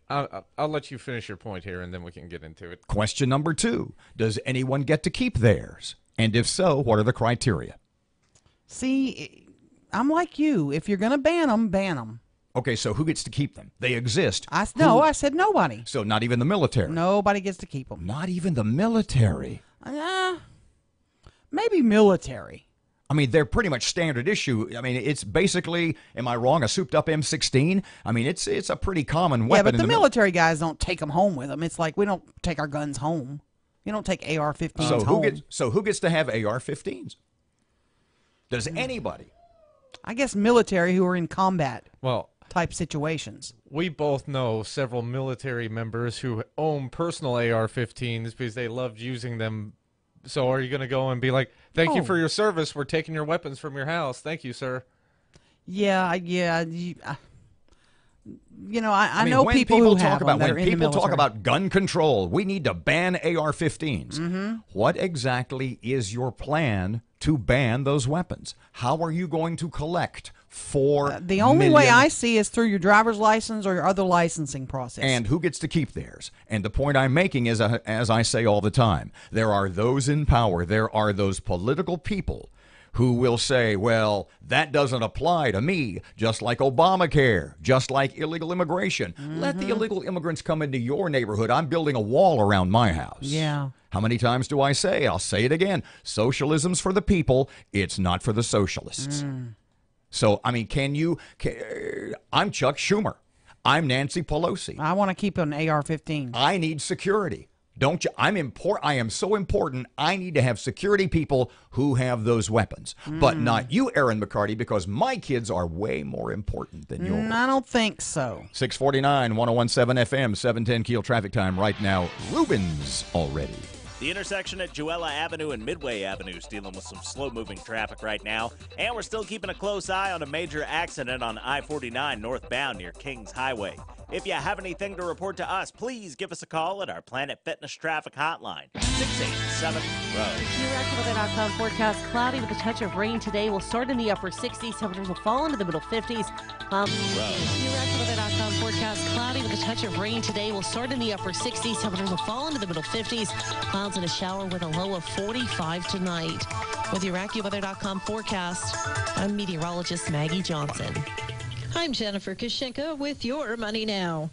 I'll let you finish your point here, and then we can get into it. Question number 2. Does anyone get to keep theirs? And if so, what are the criteria? See, I'm like you. If you're going to ban them, ban them. Okay, so who gets to keep them? They exist. I said nobody. So not even the military? Nobody gets to keep them. Not even the military? Maybe military. I mean, they're pretty much standard issue. I mean, it's basically, am I wrong, a souped-up M16? I mean, it's a pretty common weapon. Yeah, but the military guys don't take them home with them. It's like we don't take our guns home. You don't take AR-15s home. So who gets to have AR-15s? Does anybody? I guess military who are in combat type situations. We both know several military members who own personal AR-15s because they loved using them. So are you going to go and be like, thank you for your service. We're taking your weapons from your house. Thank you, sir. Yeah. I mean, know people who have them that are in the military. When people talk about gun control, we need to ban AR-15s. Mm-hmm. What exactly is your plan to ban those weapons. How are you going to collect the only way I see is through your driver's license or your other licensing process. And who gets to keep theirs? And the point I'm making is, as I say all the time, there are those in power, there are those political people who will say, well, that doesn't apply to me, just like Obamacare, just like illegal immigration. Let the illegal immigrants come into your neighborhood. I'm building a wall around my house. Yeah. How many times do I say? I'll say it again. Socialism's for the people. It's not for the socialists. So, I mean, I'm Chuck Schumer. I'm Nancy Pelosi. I want to keep an AR-15. I need security. Don't you? I am so important. I need to have security people who have those weapons, but not you, Erin McCarty, because my kids are way more important than yours. I don't think so. 649, 1017 FM, 710 Keel traffic time right now. Rubens already. The intersection at Juella Avenue and Midway Avenue is dealing with some slow-moving traffic right now. And we're still keeping a close eye on a major accident on I-49 northbound near Kings Highway. If you have anything to report to us, please give us a call at our Planet Fitness Traffic Hotline, 687-ROAD. Your AccuWeather.com forecast, cloudy with a touch of rain today. Will start in the upper 60s. Temperatures will fall into the middle 50s. Your AccuWeather.com forecast, cloudy with a touch of rain today. Will start in the upper 60s. Temperatures will fall into the middle 50s. Clouds and a shower with a low of 45 tonight. With your AccuWeather.com forecast, I'm meteorologist Maggie Johnson. I'm Jennifer Kashenka with your Money Now.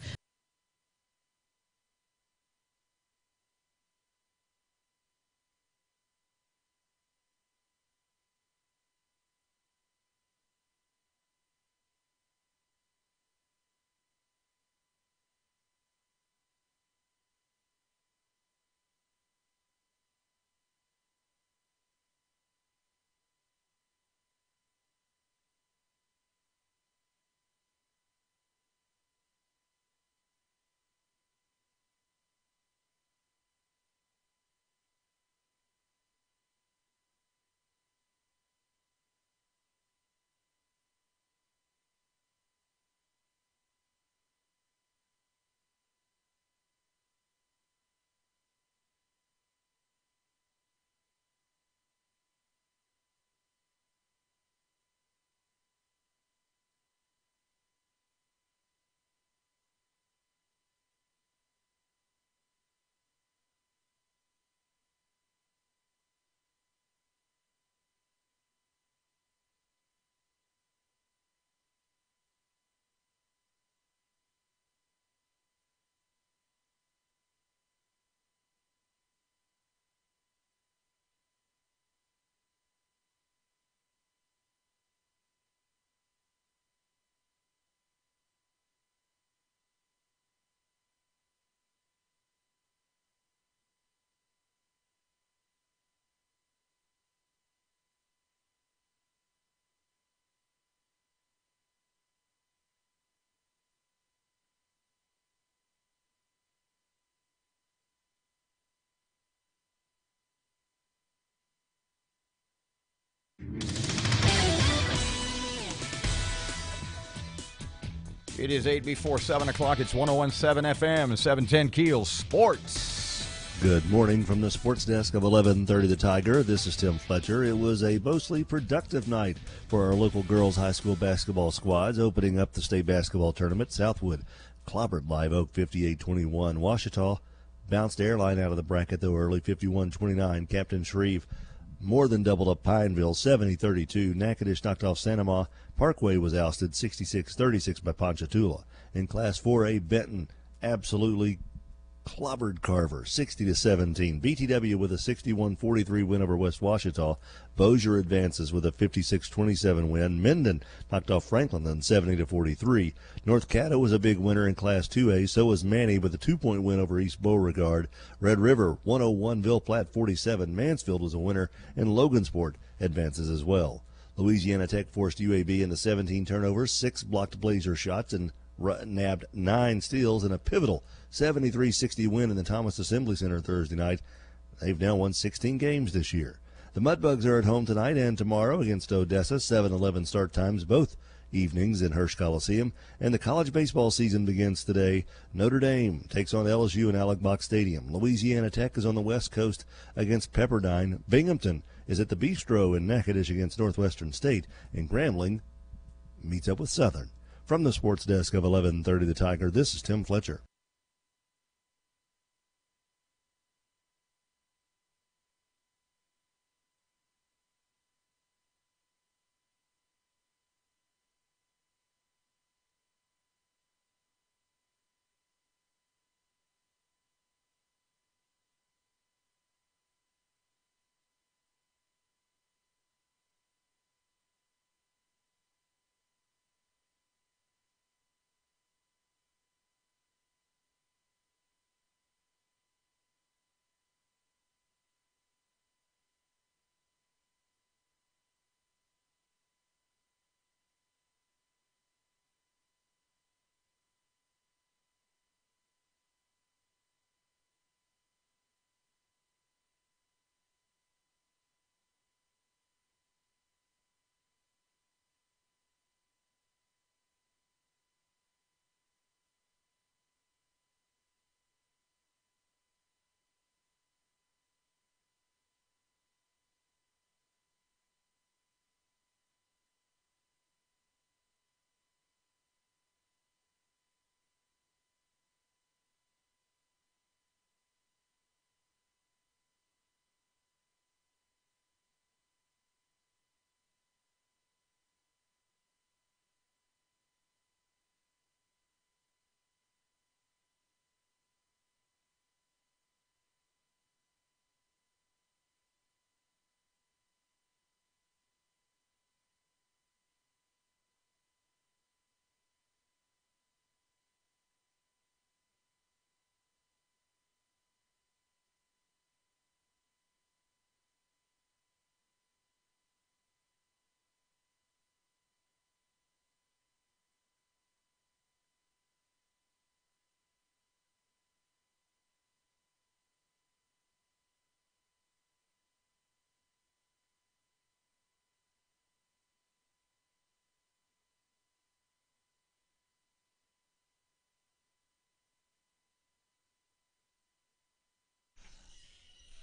It is 8 before 7 o'clock. It's 1017 FM, 710 Keel Sports. Good morning from the sports desk of 1130 The Tiger. This is Tim Fletcher. It was a mostly productive night for our local girls high school basketball squads, opening up the state basketball tournament. Southwood clobbered Live Oak 58-21. Ouachita bounced Airline out of the bracket, though, early 51-29. Captain Shreve more than doubled up Pineville 70-32. Natchitoches knocked off Sanama. Parkway was ousted 66-36 by Ponchatoula. In Class 4A, Benton absolutely clobbered Carver 60-17. BTW with a 61-43 win over West Ouachita. Bossier advances with a 56-27 win. Minden knocked off Franklin then 70-43. North Caddo was a big winner in Class 2A. So was Manny with a 2-point win over East Beauregard. Red River 101, Ville Platte 47. Mansfield was a winner, and Logansport advances as well. Louisiana Tech forced UAB into 17 turnovers, 6 blocked Blazer shots, and nabbed 9 steals in a pivotal 73-60 win in the Thomas Assembly Center Thursday night. They've now won 16 games this year. The Mudbugs are at home tonight and tomorrow against Odessa, 7-11 start times. Both evenings in Hirsch Coliseum. And the college baseball season begins today. Notre Dame takes on LSU in Alex Box Stadium. Louisiana Tech is on the West Coast against Pepperdine. Binghamton is at the Bistro in Natchitoches against Northwestern State. And Grambling meets up with Southern. From the sports desk of 1130 The Tiger, this is Tim Fletcher.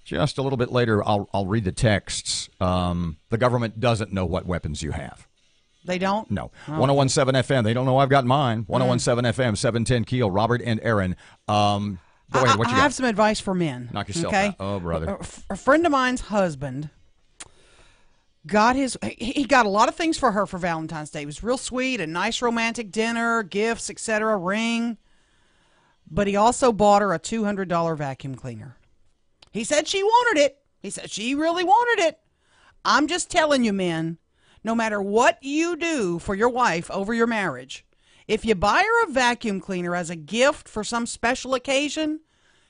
Just a little bit later, I'll read the texts. The government doesn't know what weapons you have. They don't? No. Oh. 101.7 FM. They don't know I've got mine. 101.7 FM, 710 Keel. Robert and Erin. Go ahead. What you I got? have some advice for men. Knock yourself okay? out. Oh, brother. A friend of mine's husband got he got a lot of things for her for Valentine's Day. It was real sweet, a nice romantic dinner, gifts, etc., ring. But he also bought her a $200 vacuum cleaner. He said she wanted it. He said she really wanted it. I'm just telling you, men, no matter what you do for your wife over your marriage, if you buy her a vacuum cleaner as a gift for some special occasion,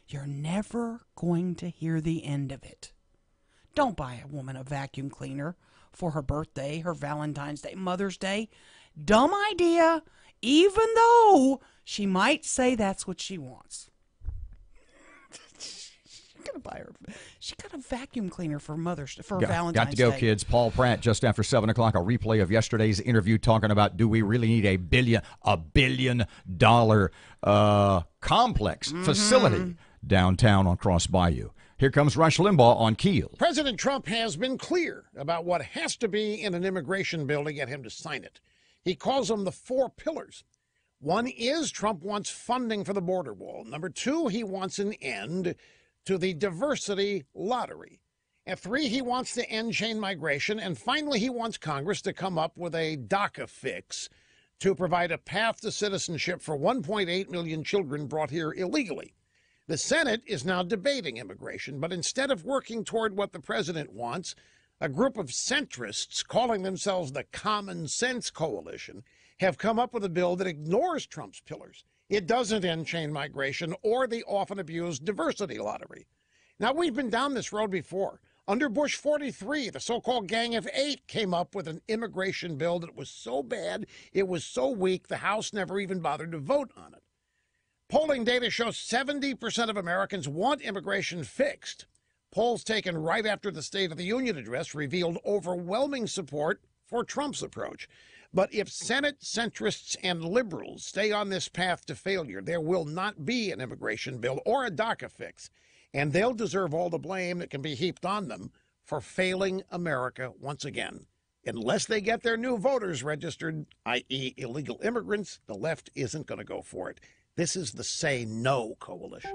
you're never going to hear the end of it. Don't buy a woman a vacuum cleaner for her birthday, her Valentine's Day, Mother's Day. Dumb idea, even though she might say that's what she wants. She got a vacuum cleaner for Valentine's Day. Got to go, kids. Paul Pratt just after 7 o'clock. A replay of yesterday's interview talking about, do we really need a billion dollar complex facility downtown on Cross Bayou? Here comes Rush Limbaugh on KEEL. President Trump has been clear about what has to be in an immigration bill to get him to sign it. He calls them the 4 pillars. One is Trump wants funding for the border wall. Number 2, he wants an end to the diversity lottery. At 3, he wants to end chain migration. And finally, he wants Congress to come up with a DACA fix to provide a path to citizenship for 1.8 million children brought here illegally. The Senate is now debating immigration, but instead of working toward what the president wants, a group of centrists calling themselves the Common Sense Coalition have come up with a bill that ignores Trump's pillars. It doesn't end chain migration or the often abused diversity lottery. Now, we've been down this road before. Under Bush 43, the so-called Gang of 8 came up with an immigration bill that was so bad, it was so weak, the House never even bothered to vote on it. Polling data shows 70% of Americans want immigration fixed. Polls taken right after the State of the Union address revealed overwhelming support for Trump's approach. But if Senate centrists and liberals stay on this path to failure, there will not be an immigration bill or a DACA fix. And they'll deserve all the blame that can be heaped on them for failing America once again. Unless they get their new voters registered, i.e. illegal immigrants, the left isn't going to go for it. This is the Say No coalition.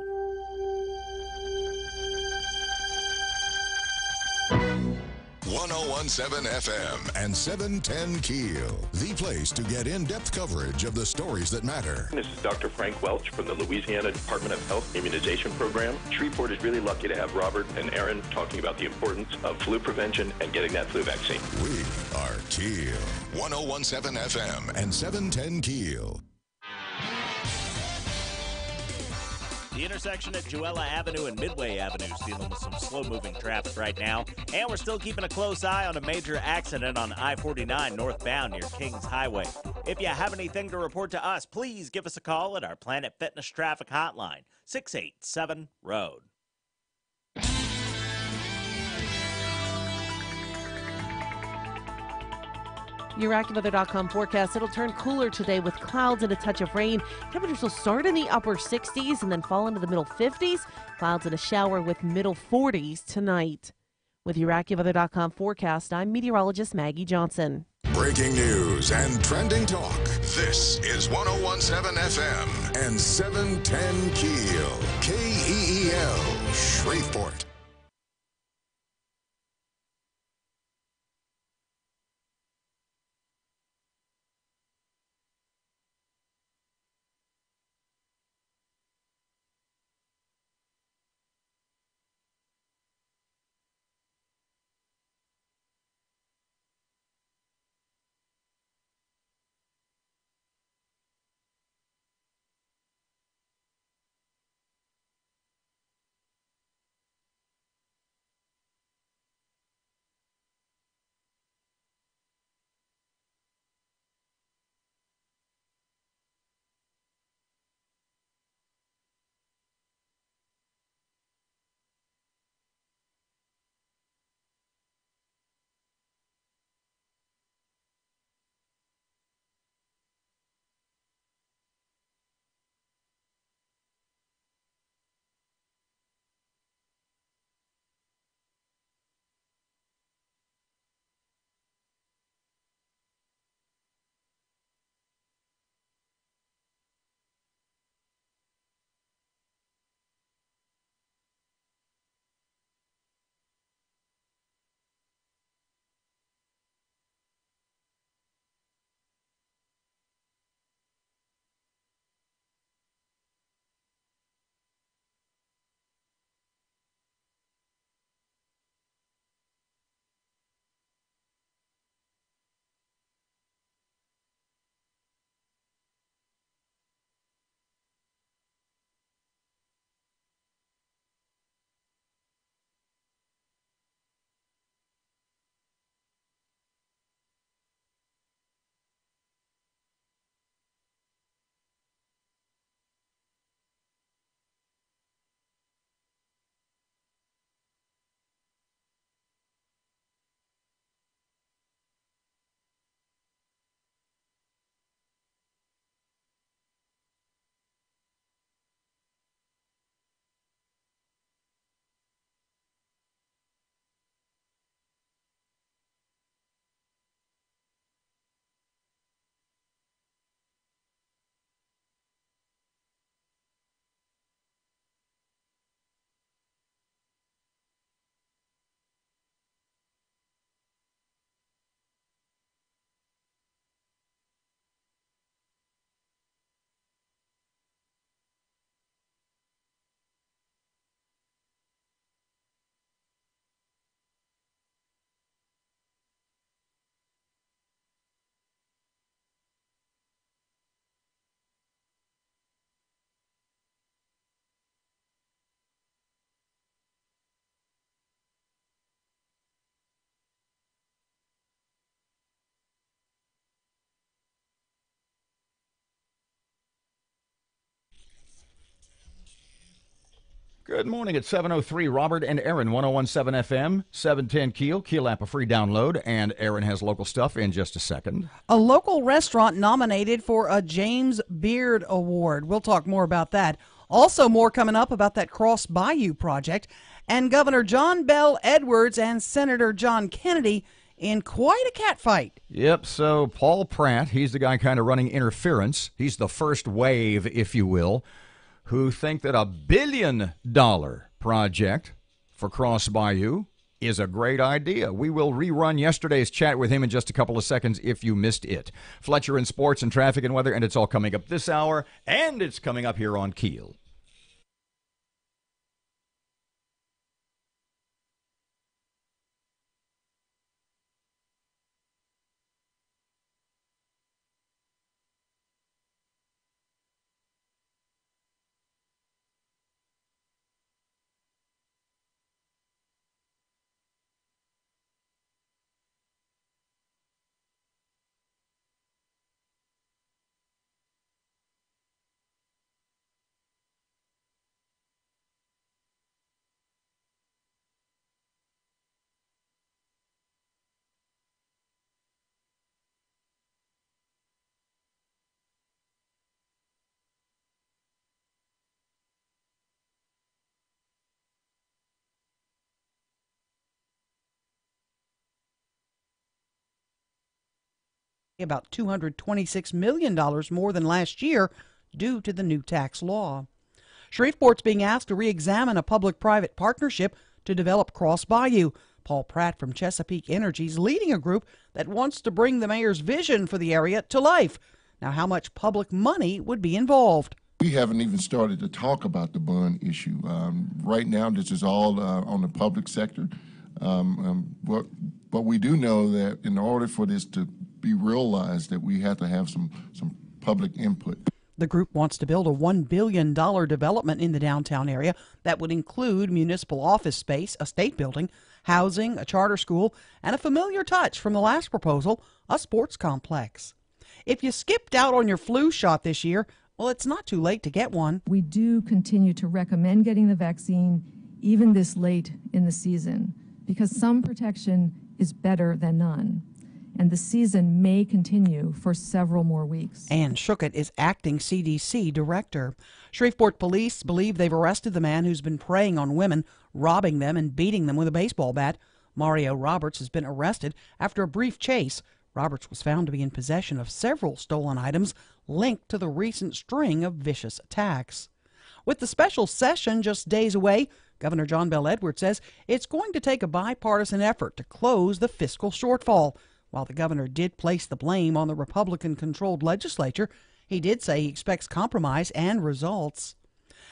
1017 FM and 710 KEEL, the place to get in-depth coverage of the stories that matter. This is Dr. Frank Welch from the Louisiana Department of Health Immunization Program. Shreveport is really lucky to have Robert and Erin talking about the importance of flu prevention and getting that flu vaccine. We are KEEL. 1017 FM and 710 KEEL. The intersection at Juella Avenue and Midway Avenue is dealing with some slow-moving traffic right now. And we're still keeping a close eye on a major accident on I-49 northbound near Kings Highway. If you have anything to report to us, please give us a call at our Planet Fitness Traffic Hotline, 687-ROAD. Your AccuWeather.com forecast, it'll turn cooler today with clouds and a touch of rain. Temperatures will start in the upper 60s and then fall into the middle 50s. Clouds and a shower with middle 40s tonight. With your AccuWeather.com forecast, I'm meteorologist Maggie Johnson. Breaking news and trending talk. This is 1017 FM and 710 KEEL. KEEL, Shreveport. Good morning. It's 7:03. Robert and Erin, 101.7 FM, 710 KEEL. KEEL app, a free download, and Erin has local stuff in just a second. A local restaurant nominated for a James Beard Award. We'll talk more about that. Also, more coming up about that Cross Bayou project. And Governor John Bell Edwards and Senator John Kennedy in quite a catfight. Yep, so Paul Pratt, he's the guy kind of running interference. He's the first wave, if you will, who think that $1 billion project for Cross Bayou is a great idea. We will rerun yesterday's chat with him in just a couple of seconds if you missed it. Fletcher in sports and traffic and weather, and it's all coming up this hour, and it's coming up here on KEEL. About $226 million more than last year due to the new tax law. Shreveport's being asked to re-examine a public-private partnership to develop Cross Bayou. Paul Pratt from Chesapeake Energy's leading a group that wants to bring the mayor's vision for the area to life. Now, how much public money would be involved? We haven't even started to talk about the bond issue. Right now, this is all on the public sector. But we do know that in order for this to be realized, that we have to have some public input. The group wants to build a $1 billion development in the downtown area that would include municipal office space, a state building, housing, a charter school, and a familiar touch from the last proposal, a sports complex. If you skipped out on your flu shot this year, well, it's not too late to get one. We do continue to recommend getting the vaccine even this late in the season because some protection is better than none. And the season may continue for several more weeks. Ann Schuckett is acting CDC director. Shreveport police believe they've arrested the man who's been preying on women, robbing them and beating them with a baseball bat. Mario Roberts has been arrested after a brief chase. Roberts was found to be in possession of several stolen items linked to the recent string of vicious attacks. With the special session just days away, Governor John Bell Edwards says it's going to take a bipartisan effort to close the fiscal shortfall. While the governor did place the blame on the Republican-controlled legislature, he did say he expects compromise and results.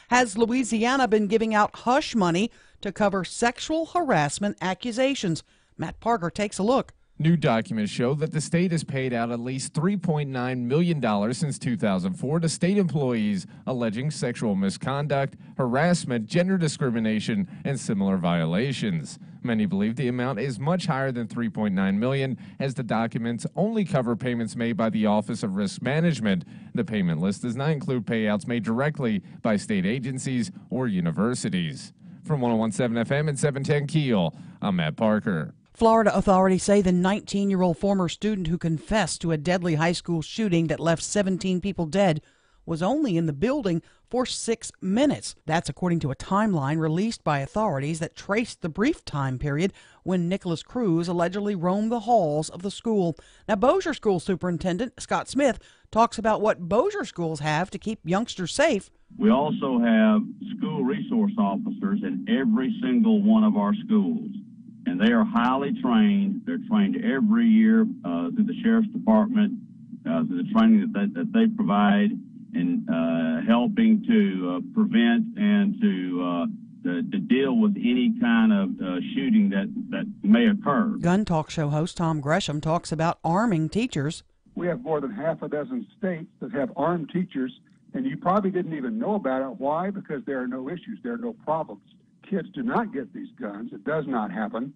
Has Louisiana been giving out hush money to cover sexual harassment accusations? Matt Parker takes a look. New documents show that the state has paid out at least $3.9 million since 2004 to state employees alleging sexual misconduct, harassment, gender discrimination, and similar violations. Many believe the amount is much higher than $3.9 million, as the documents only cover payments made by the Office of Risk Management. The payment list does not include payouts made directly by state agencies or universities. From 101.7 FM and 710 KEEL, I'm Matt Parker. Florida authorities say the 19-year-old former student who confessed to a deadly high school shooting that left 17 people dead was only in the building for 6 minutes. That's according to a timeline released by authorities that traced the brief time period when Nicholas Cruz allegedly roamed the halls of the school. Now, Bossier School Superintendent Scott Smith talks about what Bossier schools have to keep youngsters safe. We also have school resource officers in every single one of our schools. And they are highly trained. They're trained every year through the Sheriff's Department, through the training that they provide in helping to prevent and to deal with any kind of shooting that may occur. Gun Talk Show host Tom Gresham talks about arming teachers. We have more than half a dozen states that have armed teachers, and you probably didn't even know about it. Why? Because there are no issues. There are no problems. Kids do not get these guns. It does not happen.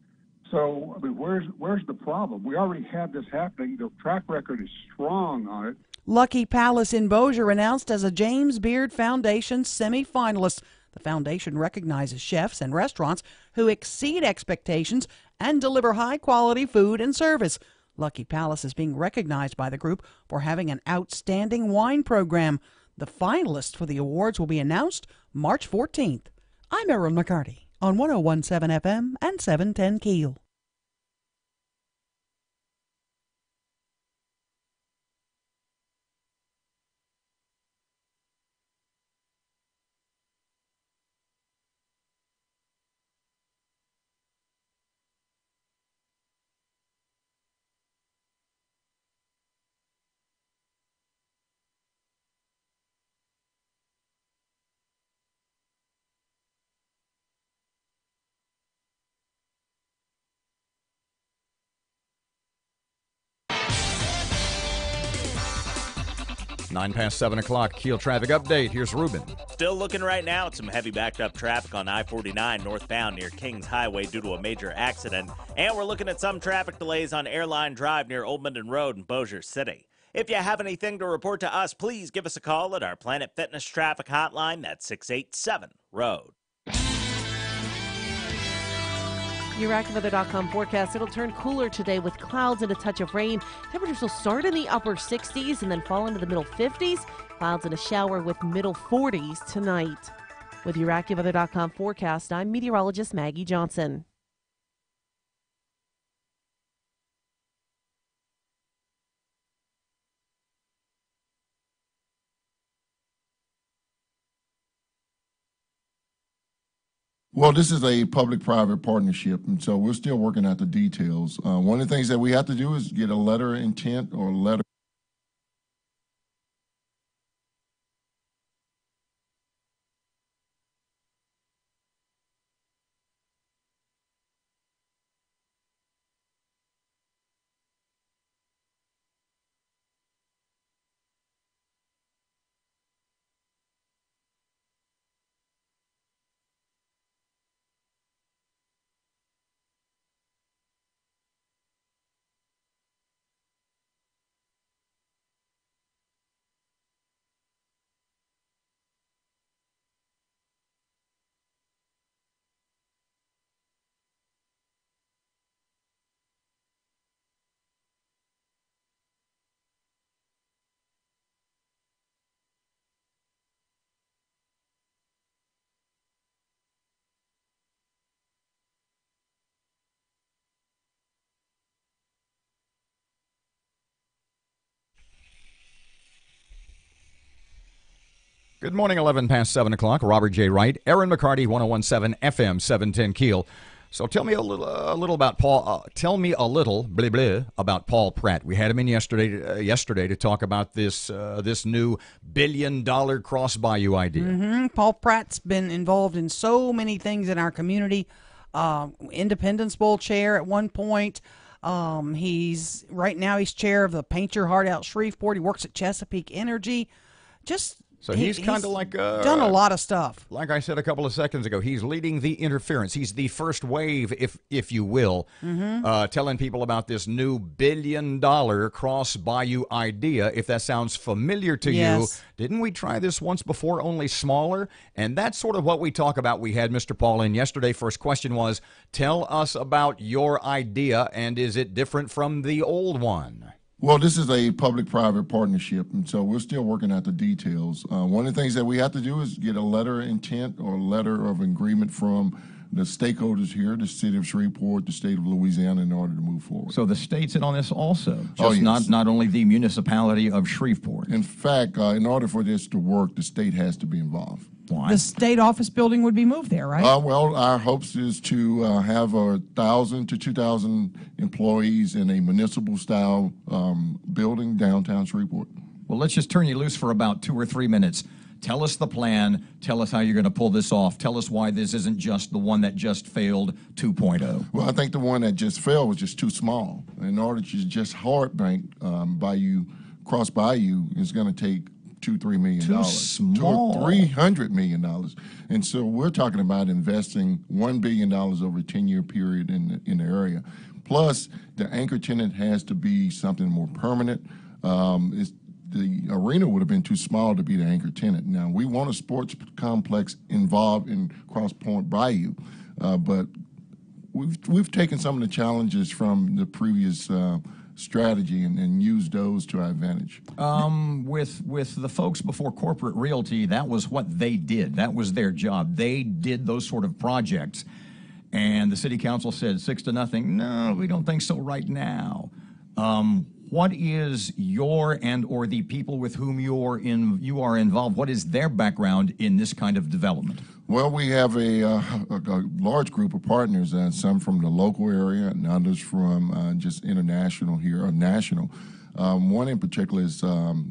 So, I mean, where's the problem? We already have this happening. The track record is strong on it. Lucky Palace in Bossier announced as a James Beard Foundation semifinalist. The foundation recognizes chefs and restaurants who exceed expectations and deliver high-quality food and service. Lucky Palace is being recognized by the group for having an outstanding wine program. The finalists for the awards will be announced March 14th. I'm Erin McCarty on 101.7 FM and 710 KEEL. Nine past 7 o'clock, KEEL traffic update. Here's Ruben. Still looking right now at some heavy backed up traffic on I-49 northbound near Kings Highway due to a major accident. And we're looking at some traffic delays on Airline Drive near Old Minden Road in Bossier City. If you have anything to report to us, please give us a call at our Planet Fitness traffic hotline. That's 687-ROAD. Your AccuWeather.com forecast, it'll turn cooler today with clouds and a touch of rain. Temperatures will start in the upper 60s and then fall into the middle 50s. Clouds and a shower with middle 40s tonight. With your AccuWeather.com forecast, I'm meteorologist Maggie Johnson. Well, this is a public-private partnership, and so we're still working out the details. One of the things that we have to do is get a letter of intent or a letter. Good morning, 11 past 7 o'clock. Robert J. Wright, Erin McCarty, 101.7 FM, 710 KEEL. So tell me a little about Paul. Tell me a little about Paul Pratt. We had him in yesterday to talk about this new $1 billion cross bayou idea. Paul Pratt's been involved in so many things in our community. Independence Bowl chair at one point. He's chair of the Paint Your Heart Out Shreveport. He works at Chesapeake Energy. So he's kind of like done a lot of stuff. Like I said a couple of seconds ago, he's leading the interference. He's the first wave, if you will, telling people about this new $1 billion cross bayou idea. If that sounds familiar to you, didn't we try this once before, only smaller? And that's sort of what we talk about. We had Mr. Paul in yesterday. First question was, tell us about your idea, and is it different from the old one? Well, this is a public-private partnership, and so we're still working out the details. One of the things that we have to do is get a letter of intent or a letter of agreement from the stakeholders here, the city of Shreveport, the state of Louisiana, in order to move forward. So the state's in on this also, just not only the municipality of Shreveport. In fact, in order for this to work, the state has to be involved. Why? The state office building would be moved there, right? Well, our hopes is to have 1,000 to 2,000 employees in a municipal-style building downtown Shreveport. Well, let's just turn you loose for about 2 or 3 minutes. Tell us the plan. Tell us how you're going to pull this off. Tell us why this isn't just the one that just failed 2.0. Well, I think the one that just failed was just too small. In order to just hard bank cross bayou is going to take $2-3 million. Too small. $300 million. And so we're talking about investing $1 billion over a 10-year period in the area. Plus, the anchor tenant has to be something more permanent. the arena would have been too small to be the anchor tenant. Now, we want a sports complex involved in Cross Point Bayou, but we've taken some of the challenges from the previous strategy and used those to our advantage. With the folks before Corporate Realty, that was what they did. That was their job. They did those sort of projects. And the city council said 6-0. No, we don't think so right now. What is your or the people with whom you are involved? What is their background in this kind of development? Well, we have a large group of partners, some from the local area and others from just international here or national. One in particular is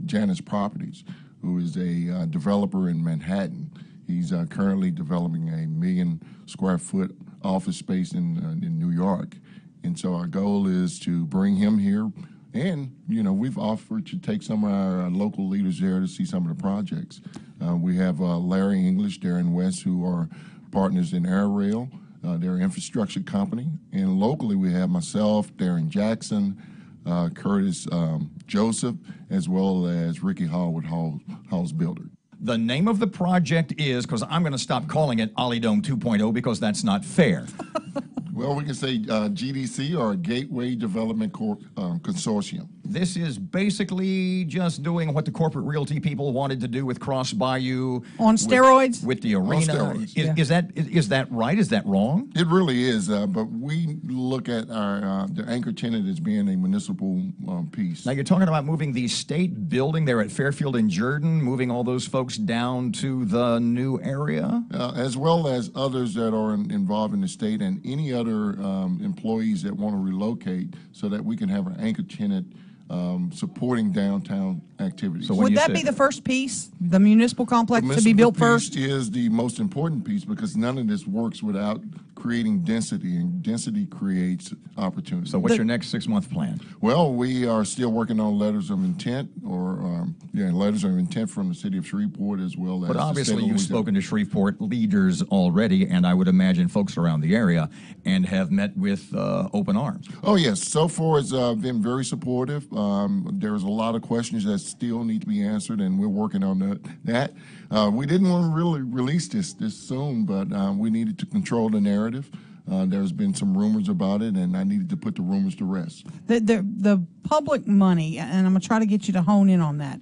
Janus Properties, who is a developer in Manhattan. He's currently developing a 1 million square foot office space in New York. And so our goal is to bring him here. And, we've offered to take some of our local leaders there to see some of the projects. We have Larry English, Darren West, who are partners in Air Rail, their infrastructure company. And locally, we have myself, Darren Jackson, Curtis Joseph, as well as Ricky Hall with Hall's Builder. The name of the project is, because I'm going to stop calling it Ollie Dome 2.0 because that's not fair. Well, we can say GDC, or Gateway Development Consortium. This is basically just doing what the Corporate Realty people wanted to do with Cross Bayou. On steroids? With the arena. On steroids. Is that right? Is that wrong? It really is, but we look at our the anchor tenant as being a municipal piece. Now, you're talking about moving the state building there at Fairfield and Jordan, moving all those folks down to the new area? As well as others that are involved in the state and any other employees that want to relocate so that we can have an anchor tenant supporting downtown activities. So would that be the first piece, the municipal complex to be built first? The municipal piece is the most important piece because none of this works without creating density, and density creates opportunity. So what's your next 6-month plan? Well, we are still working on letters of intent, letters of intent from the city of Shreveport as well as. But obviously, you've spoken to Shreveport leaders already, and I would imagine folks around the area, and have met with open arms. Oh yes, so far it's been very supportive. There's a lot of questions that still need to be answered, and we're working on that. We didn't want to really release this soon, but we needed to control the narrative. There's been some rumors about it, and I needed to put the rumors to rest. The public money, and I'm going to try to get you to hone in on that.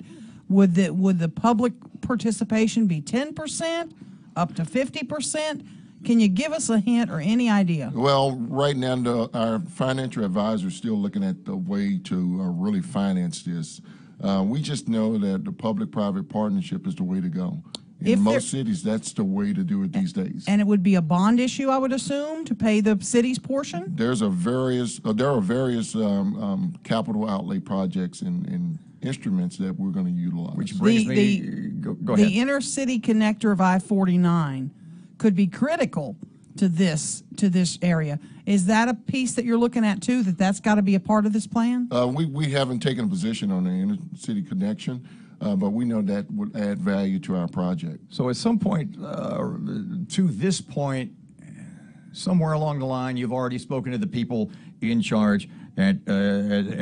Would the public participation be 10%, up to 50%? Can you give us a hint or any idea? Well, right now, our financial advisor is still looking at the way to really finance this. We just know that the public-private partnership is the way to go. In most cities, that's the way to do it these days. And it would be a bond issue, I would assume, to pay the city's portion? There are various capital outlay projects and instruments that we're going to utilize. Which brings me, go ahead. The inner-city connector of I-49 could be critical to this area. Is that a piece that you're looking at, too, that's got to be a part of this plan? We haven't taken a position on the inner-city connection. But we know that would add value to our project. So at some point, to this point, somewhere along the line, you've already spoken to the people in charge at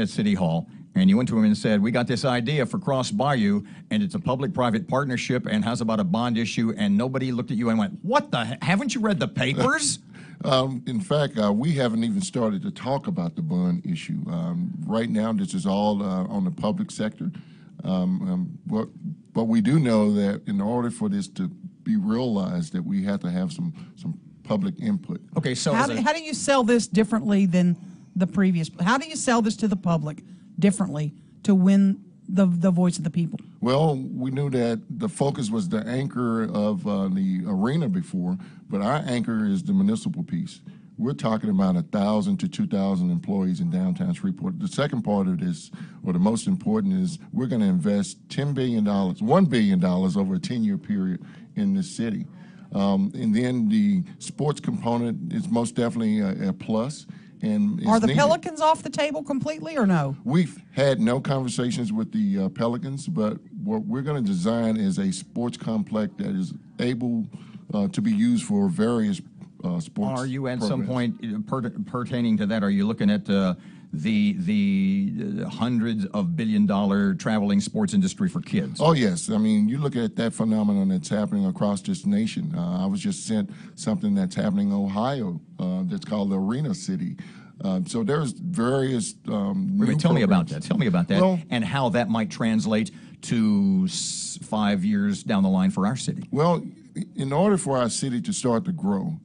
City Hall, and you went to them and said, we got this idea for Cross Bayou, and it's a public-private partnership, and how's about a bond issue? And nobody looked at you and went, what the haven't you read the papers? In fact, we haven't even started to talk about the bond issue. Right now, this is all on the public sector. But we do know that in order for this to be realized, that we have to have some public input. Okay, so how do you sell this differently than the previous? How do you sell this to the public differently to win the voice of the people? Well, we knew that the focus was the anchor of the arena before, but our anchor is the municipal piece. We're talking about 1,000 to 2,000 employees in downtown Shreveport. The second part of this, or the most important, is we're going to invest $1 billion over a 10-year period in this city. And then the sports component is most definitely a plus. And are the Pelicans off the table completely or no? We've had no conversations with the Pelicans, but what we're going to design is a sports complex that is able to be used for various sports Are you at programs. some point pertaining to that? Are you looking at the hundreds of billion-dollar traveling sports industry for kids. Oh, yes. I mean, you look at that phenomenon that's happening across this nation. I was just sent something that's happening in Ohio that's called the Arena City. So there's various Tell me about that. Tell me about that, well, and how that might translate to 5 years down the line for our city. Well, in order for our city to start to grow,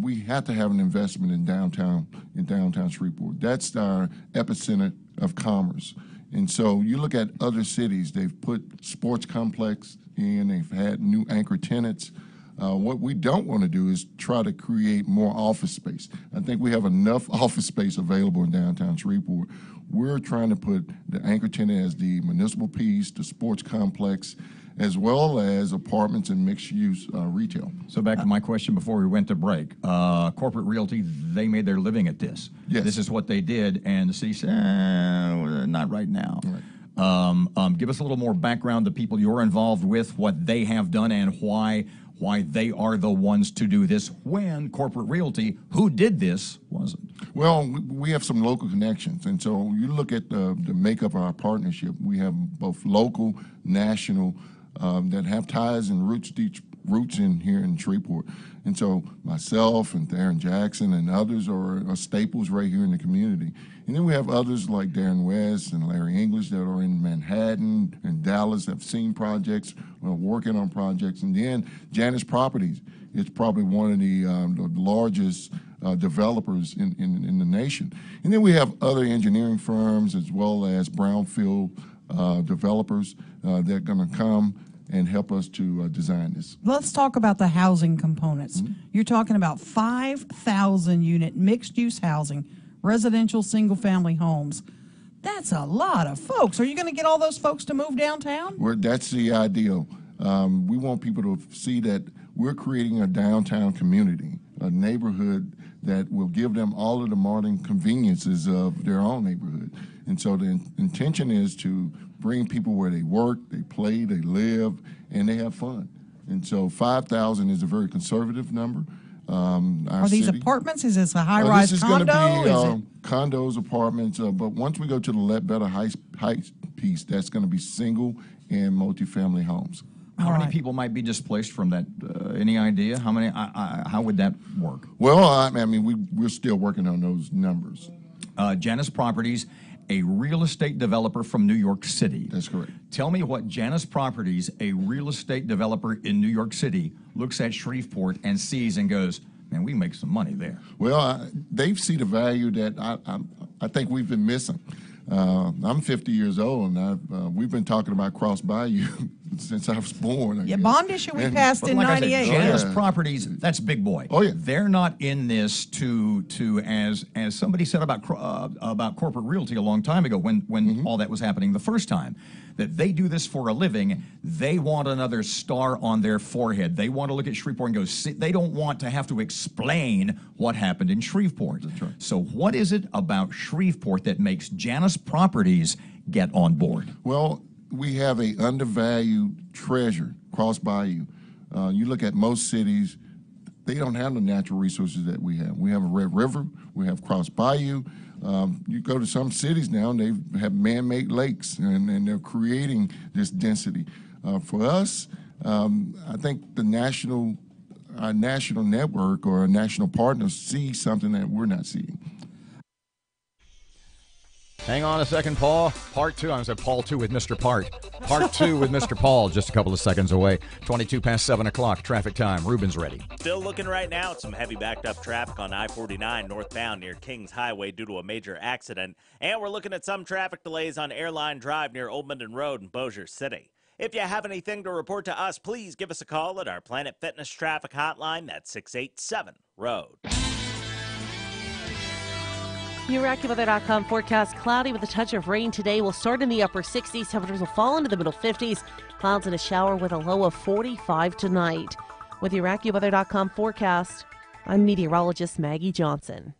we have to have an investment in downtown Shreveport. That's our epicenter of commerce. And so you look at other cities, they've put sports complex in, they've had new anchor tenants. What we don't want to do is try to create more office space. I think we have enough office space available in downtown Shreveport. We're trying to put the anchor tenant as the municipal piece, the sports complex, as well as apartments and mixed-use retail. So back to my question before we went to break. Corporate Realty, they made their living at this. Yes. This is what they did, and the city said, not right now. Right. Give us a little more background, the people you're involved with, what they have done, and why they are the ones to do this when Corporate Realty, who did this, wasn't. Well, we have some local connections, and so you look at the makeup of our partnership. We have both local, national, that have ties and roots in here in Shreveport. And so myself and Erin Jackson and others are staples right here in the community. And then we have others like Darren West and Larry English that are in Manhattan and Dallas, have seen projects, are working on projects. And then Janus Properties is probably one of the largest developers in the nation. And then we have other engineering firms as well as brownfield developers that are going to come and help us to design this. Let's talk about the housing components. Mm-hmm. You're talking about 5,000 unit mixed-use housing, residential single-family homes. That's a lot of folks. Are you going to get all those folks to move downtown? That's the ideal. We want people to see that we're creating a downtown community, a neighborhood that will give them all of the modern conveniences of their own neighborhood. And so the intention is to bring people where they work, they play, they live, and they have fun. And so 5,000 is a very conservative number. Are these apartments? Is this a high-rise condo? This is going to be condos, apartments. But once we go to the better height piece, that's going to be single and multifamily homes. How many people might be displaced from that? Any idea? How many? How would that work? Well, I mean, we're still working on those numbers. Janus Properties, a real estate developer from New York City. That's correct. Tell me what Janus Properties, a real estate developer in New York City, looks at Shreveport and sees and goes, man, we make some money there. Well, they see the value that I think we've been missing. I'm 50 years old, and we've been talking about Cross Bayou since I was born. Yeah, bond issue we passed in '98. Janus Properties, that's big boy. Oh yeah, they're not in this to as somebody said about Corporate Realty a long time ago when all that was happening the first time, that they do this for a living. They want another star on their forehead. They want to look at Shreveport and go, see, they don't want to have to explain what happened in Shreveport. That's right. So what is it about Shreveport that makes Janus Properties get on board? Well, we have a undervalued treasure, Cross Bayou. You look at most cities, they don't have the natural resources that we have. We have a Red River, we have Cross Bayou. You go to some cities now, and they have man-made lakes, and they're creating this density. For us, I think our national network or our national partners see something that we're not seeing. Hang on a second, Paul. Part 2. I was at Paul 2 with Mr. Part 2 with Mr. Paul, just a couple of seconds away. 22 past 7 o'clock, traffic time. Ruben's ready. Still looking right now at some heavy backed up traffic on I-49 northbound near Kings Highway due to a major accident. And we're looking at some traffic delays on Airline Drive near Old Minden Road in Bossier City. If you have anything to report to us, please give us a call at our Planet Fitness traffic hotline. That's 687-ROAD. Your AccuWeather.com forecast: cloudy with a touch of rain today. Will start in the upper 60s. Temperatures will fall into the middle 50s. Clouds and a shower with a low of 45 tonight. With your AccuWeather.com forecast, I'm meteorologist Maggie Johnson.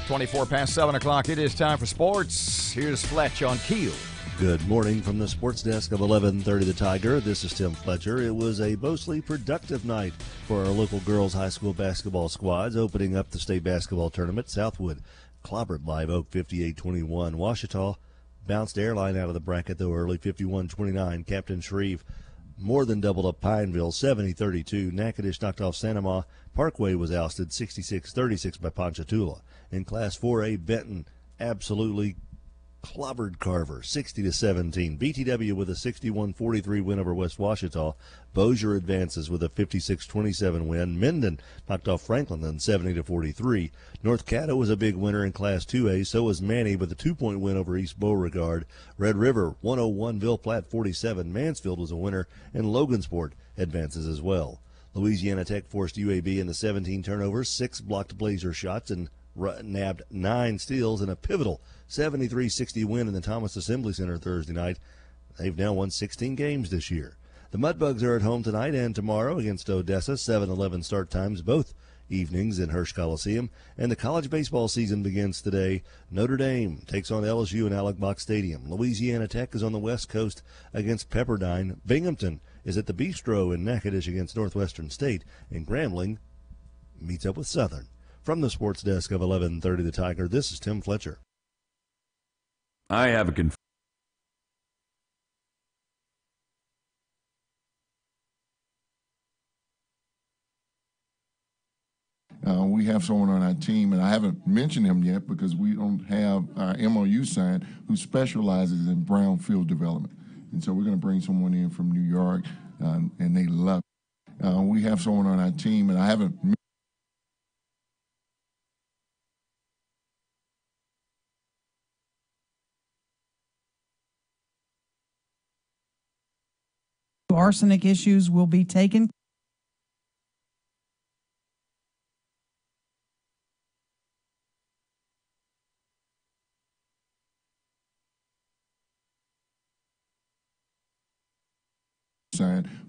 24 past 7 o'clock. It is time for sports. Here's Fletch on KEEL. Good morning from the sports desk of 1130 The Tiger. This is Tim Fletcher. It was a mostly productive night for our local girls high school basketball squads, opening up the state basketball tournament. Southwood clobbered Live Oak 58-21. Ouachita bounced Airline out of the bracket, though, early 51-29. Captain Shreve more than doubled up Pineville 70-32. Natchitoches knocked off Sanama. Parkway was ousted 66-36 by Ponchatoula. In Class 4A, Benton absolutely clobbered Carver 60-17. BTW with a 61-43 win over West Ouachita. Bossier advances with a 56-27 win. Minden knocked off Franklin 70-43. North Caddo was a big winner in Class 2A. So was Manny with a 2-point win over East Beauregard. Red River 101, Ville Platte 47. Mansfield was a winner, and Logansport advances as well. Louisiana Tech forced UAB into 17 turnovers, 6 blocked Blazer shots, and nabbed 9 steals in a pivotal 73-60 win in the Thomas Assembly Center Thursday night. They've now won 16 games this year. The Mudbugs are at home tonight and tomorrow against Odessa, 7-11 start times, both evenings in Hirsch Coliseum. And the college baseball season begins today. Notre Dame takes on LSU in Alex Box Stadium. Louisiana Tech is on the West Coast against Pepperdine. Binghamton is at the Bistro in Natchitoches against Northwestern State. And Grambling meets up with Southern. From the sports desk of 1130 The Tiger, this is Tim Fletcher. I have a we have someone on our team, and I haven't mentioned him yet because we don't have our MOU signed, who specializes in brownfield development. And so we're going to bring someone in from New York, and they love it. We have someone on our team, and I haven't arsenic issues will be taken.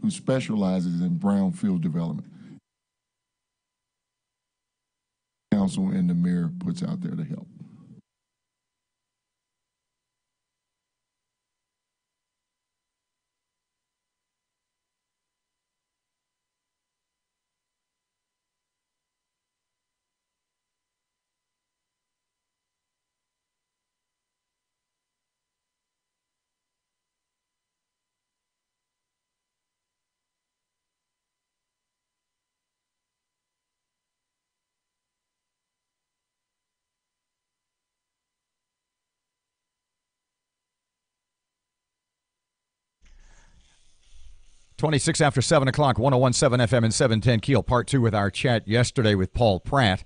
Who specializes in brownfield development. Council and the mayor puts out there to help. Twenty-six after 7 o'clock, 101.7 FM and 710 KEEL. Part 2 with our chat yesterday with Paul Pratt.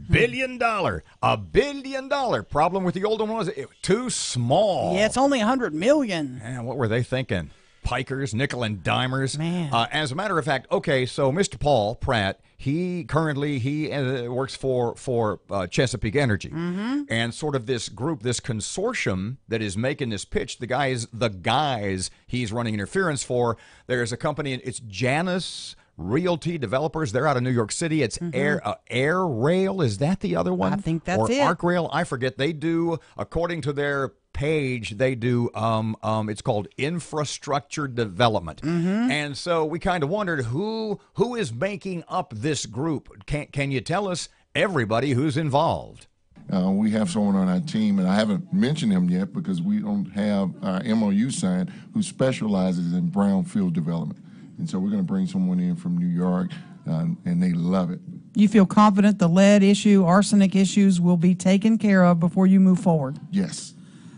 $1 billion. $1 billion. Problem with the old one was it was too small. Yeah, it's only $100 million. Man, what were they thinking? Pikers, nickel and dimers. Man. As a matter of fact, okay, so Mr. Paul Pratt, he currently works for Chesapeake Energy, and sort of this group, this consortium that is making this pitch. The guys he's running interference for. There's a company, it's Janus Realty Developers. They're out of New York City. It's Air Rail. Is that the other one? I think that's it. Or Arc Rail. I forget. They do, according to their page, they do it's called infrastructure development. And so we kind of wondered who is making up this group. Can you tell us everybody who's involved? We have someone on our team, and I haven't mentioned him yet because we don't have our MOU signed, who specializes in brownfield development. And so we're going to bring someone in from New York, and they love it. You feel confident the lead issue, arsenic issues will be taken care of before you move forward? Yes.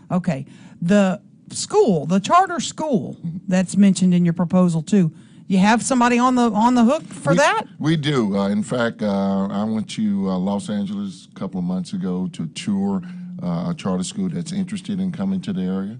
Okay. The school, the charter school that's mentioned in your proposal too, you have somebody on the hook for that? We do. In fact, I went to Los Angeles a couple of months ago to tour a charter school that's interested in coming to the area.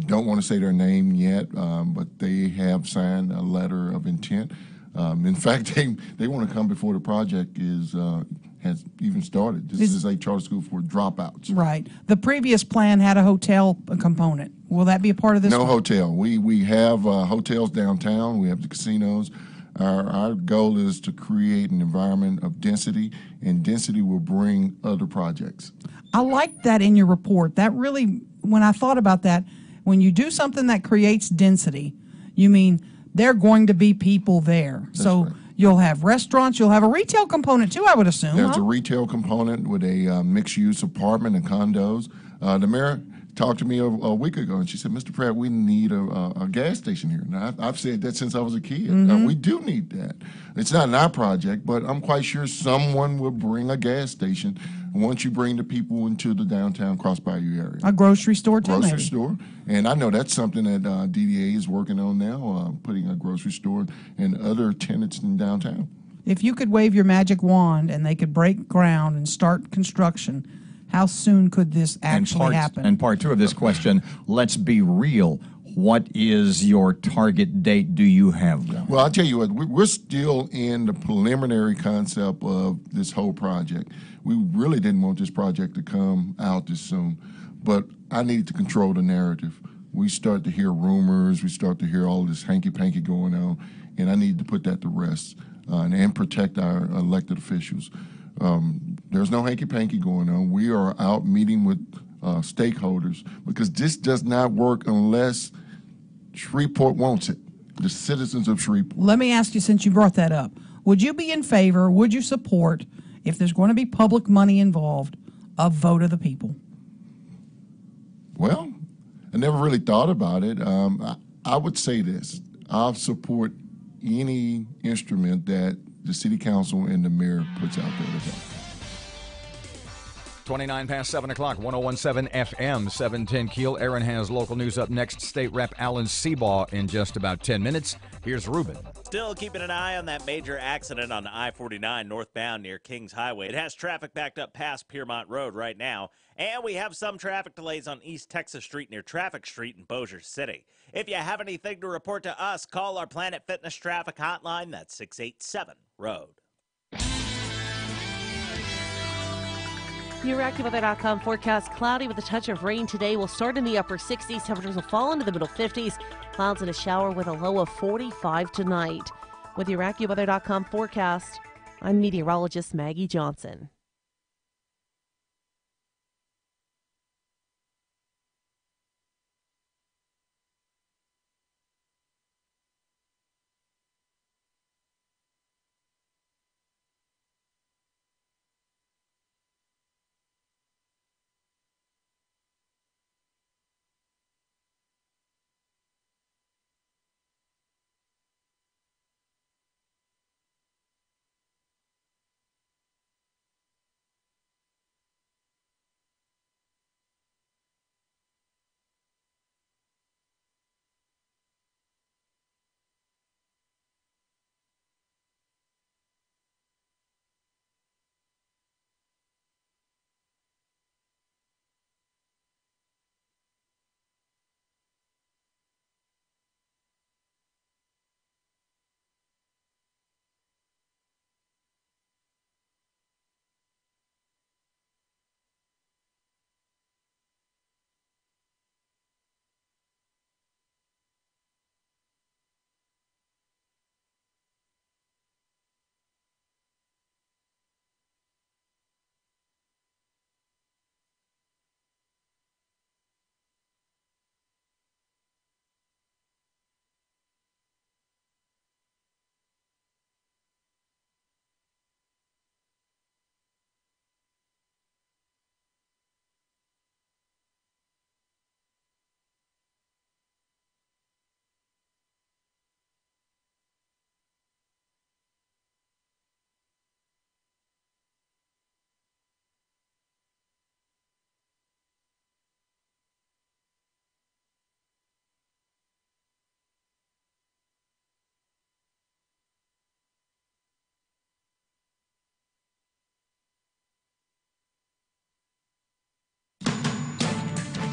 Don't want to say their name yet, but they have signed a letter of intent. In fact, they want to come before the project has even started. This is a charter school for dropouts. Right. The previous plan had a hotel component. Will that be a part of this? No hotel. We have hotels downtown. We have the casinos. Our goal is to create an environment of density, and density will bring other projects. I like that in your report. That really, when I thought about that, when you do something that creates density, you mean there are going to be people there. That's so right. You'll have restaurants. You'll have a retail component too, I would assume. There's a retail component with a mixed-use apartment and condos. The mayor talked to me a week ago, and she said, Mr. Pratt, we need a gas station here. Now, I've said that since I was a kid. We do need that. It's not an our project, but I'm quite sure someone will bring a gas station once you bring the people into the downtown Cross Bayou area. A grocery store too, Grocery maybe. store. And I know that's something that DDA is working on now, putting a grocery store and other tenants in downtown. If you could wave your magic wand and they could break ground and start construction, how soon could this actually happen? And part two of this question, let's be real. What is your target date? Do you have? Well, I'll tell you what, we're still in the preliminary concept of this whole project. We really didn't want this project to come out this soon, but I needed to control the narrative. We start to hear rumors, we start to hear all this hanky-panky going on, and I needed to put that to rest and protect our elected officials. There's no hanky-panky going on. We are out meeting with stakeholders because this does not work unless Shreveport wants it, the citizens of Shreveport. Let me ask you, since you brought that up, would you be in favor, would you support, if there's going to be public money involved, a vote of the people? Well, I never really thought about it. I would say this. I'll support any instrument that the city council and the mayor puts out there today. 29 past 7 o'clock, 1017 FM, 710 Keel. Erin has local news up next. State Rep Alan Seabaugh in just about 10 minutes. Here's Ruben. Still keeping an eye on that major accident on I-49 northbound near Kings Highway. It has traffic backed up past Piermont Road right now. And we have some traffic delays on East Texas Street near Traffic Street in Bossier City. If you have anything to report to us, call our Planet Fitness traffic hotline. That's 687-ROAD. Your AccuWeather.com forecast, cloudy with a touch of rain today. Will start in the upper 60s. Temperatures will fall into the middle 50s. Clouds and a shower with a low of 45 tonight. With your AccuWeather.com forecast, I'm meteorologist Maggie Johnson.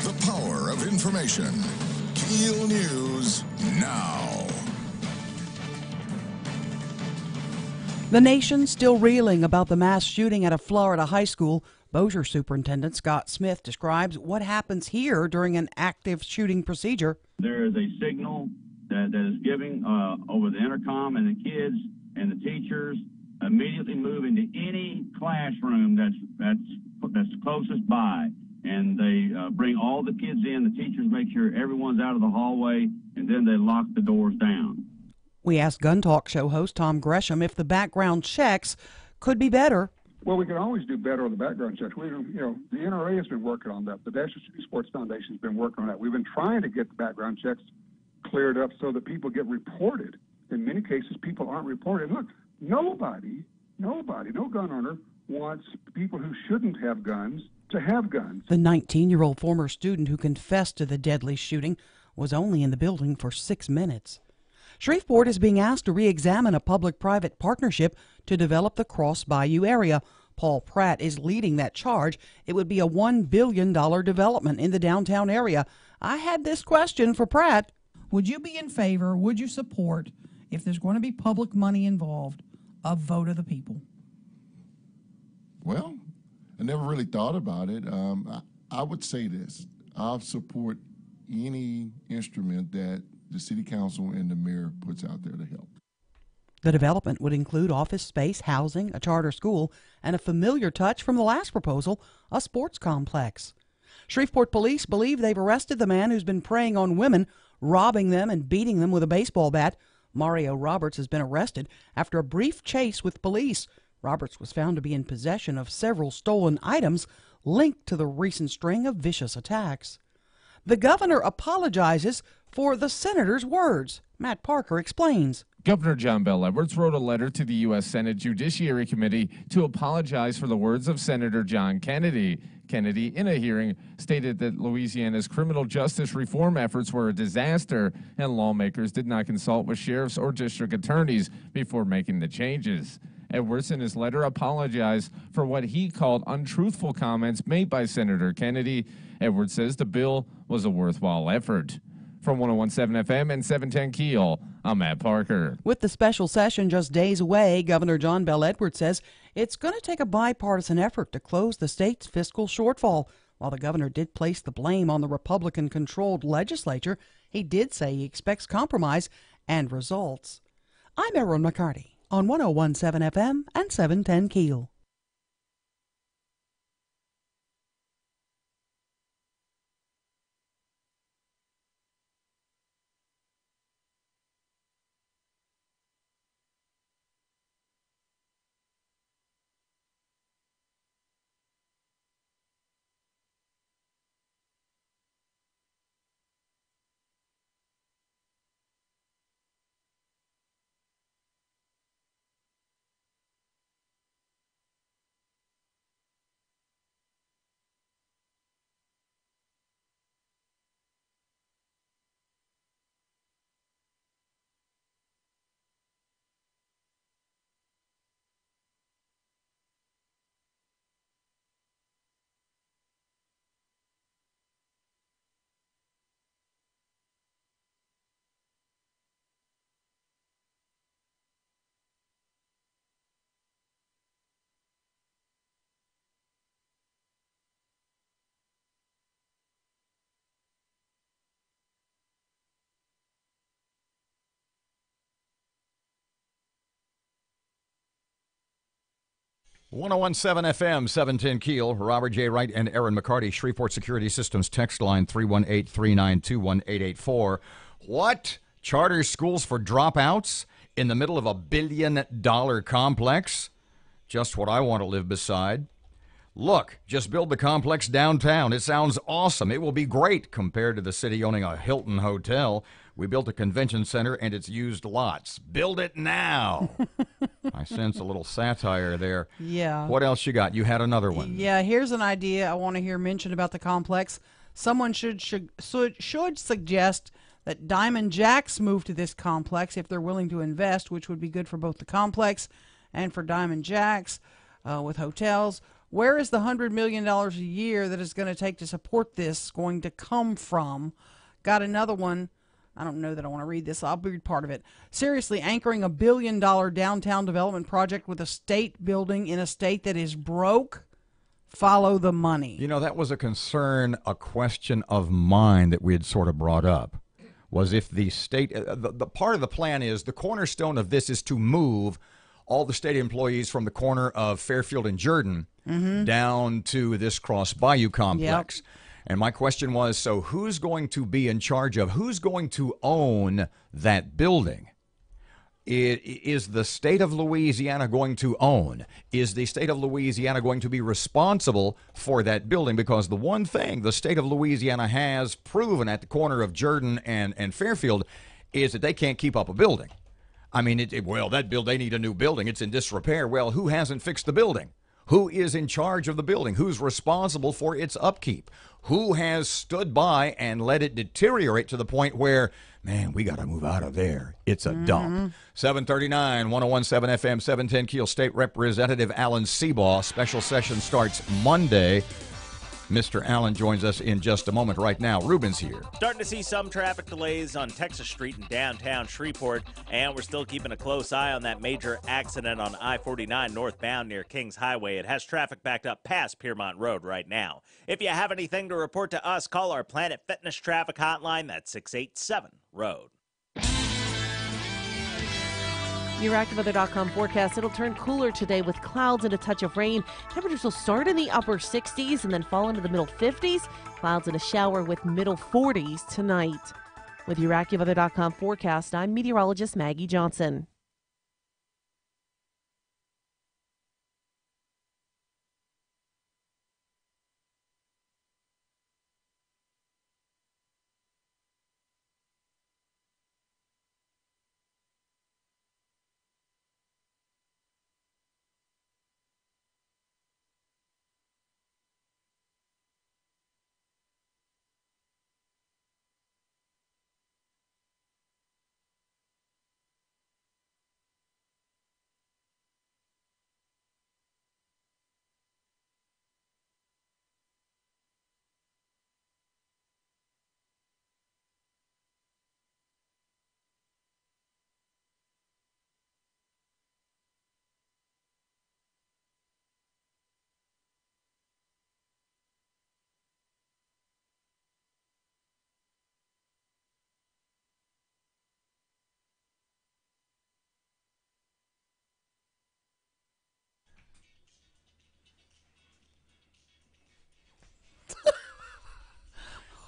The power of information. KEEL News now. The nation's still reeling about the mass shooting at a Florida high school. Bossier Superintendent Scott Smith describes what happens here during an active shooting procedure. There is a signal that that is giving over the intercom, and the kids and the teachers immediately move into any classroom that's closest by, and they bring all the kids in. The teachers make sure everyone's out of the hallway, and then they lock the doors down. We asked Gun Talk show host Tom Gresham if the background checks could be better. Well, we can always do better on the background checks. The NRA has been working on that. The National Shooting Sports Foundation has been working on that. We've been trying to get the background checks cleared up so that people get reported. In many cases, people aren't reported. Look, nobody, no gun owner wants people who shouldn't have guns to have guns. The 19-year-old former student who confessed to the deadly shooting was only in the building for 6 minutes. Shreveport is being asked to re-examine a public-private partnership to develop the Cross Bayou area. Paul Pratt is leading that charge. It would be a $1 billion development in the downtown area. I had this question for Pratt. Would you be in favor, would you support, if there's going to be public money involved, a vote of the people? Well, I never really thought about it. I would say this. I'll support any instrument that the city council and the mayor puts out there to help. The development would include office space, housing, a charter school, and a familiar touch from the last proposal, a sports complex. Shreveport police believe they've arrested the man who's been preying on women, robbing them and beating them with a baseball bat. Mario Roberts has been arrested after a brief chase with police. Roberts was found to be in possession of several stolen items linked to the recent string of vicious attacks. The governor apologizes for the senator's words. Matt Parker explains. Governor John Bel Edwards wrote a letter to the U.S. Senate Judiciary Committee to apologize for the words of Senator John Kennedy. Kennedy, in a hearing, stated that Louisiana's criminal justice reform efforts were a disaster and lawmakers did not consult with sheriffs or district attorneys before making the changes. Edwards, in his letter, apologized for what he called untruthful comments made by Senator Kennedy. Edwards says the bill was a worthwhile effort. From 101.7 FM and 710 KEEL, I'm Matt Parker. With the special session just days away, Governor John Bel Edwards says it's going to take a bipartisan effort to close the state's fiscal shortfall. While the governor did place the blame on the Republican-controlled legislature, he did say he expects compromise and results. I'm Erin McCarty on 101.7 FM and 710 KEEL. .101.7 FM, 710 KEEL. Robert J. Wright and Erin McCarty. Shreveport Security Systems text line 318-392-1884. What? Charter schools for dropouts in the middle of a $1 billion complex? Just what I want to live beside. Look, just build the complex downtown. It sounds awesome. It will be great compared to the city owning a Hilton hotel. We built a convention center and it's used lots. Build it now. I sense a little satire there. Yeah. What else you got? You had another one. Yeah, here's an idea I want to hear mentioned about the complex. Someone should suggest that Diamond Jacks move to this complex if they're willing to invest, which would be good for both the complex and for Diamond Jacks with hotels. Where is the $100 million a year that is going to take to support this going to come from? Got another one. I don't know that I want to read this. I'll read part of it. Seriously, anchoring a $1 billion downtown development project with a state building in a state that is broke? Follow the money. You know, that was a concern, a question of mine that we had sort of brought up. was if the state, the part of the plan is, the cornerstone of this is to move all the state employees from the corner of Fairfield and Jordan down to this Cross Bayou complex. Yep. And my question was, so who's going to be in charge of, who's going to own that building? Is the state of Louisiana going to own? Is the state of Louisiana going to be responsible for that building? Because the one thing the state of Louisiana has proven at the corner of Jordan and Fairfield is that they can't keep up a building. I mean, they need a new building. It's in disrepair. Well, who hasn't fixed the building? Who is in charge of the building? Who's responsible for its upkeep? Who has stood by and let it deteriorate to the point where, man, we got to move out of there. It's a dump. 739, 1017 FM, 710 KEEL. State Representative Alan Seabaugh. Special session starts Monday. Mr. Allen joins us in just a moment. Right now, Ruben's here. Starting to see some traffic delays on Texas Street in downtown Shreveport, and we're still keeping a close eye on that major accident on I-49 northbound near Kings Highway. It has traffic backed up past Piermont Road right now. If you have anything to report to us, call our Planet Fitness traffic hotline. That's 687-ROAD. Your AccuWeather.com forecast, it'll turn cooler today with clouds and a touch of rain. Temperatures will start in the upper 60s and then fall into the middle 50s. Clouds and a shower with middle 40s tonight. With your AccuWeather.com forecast, I'm meteorologist Maggie Johnson.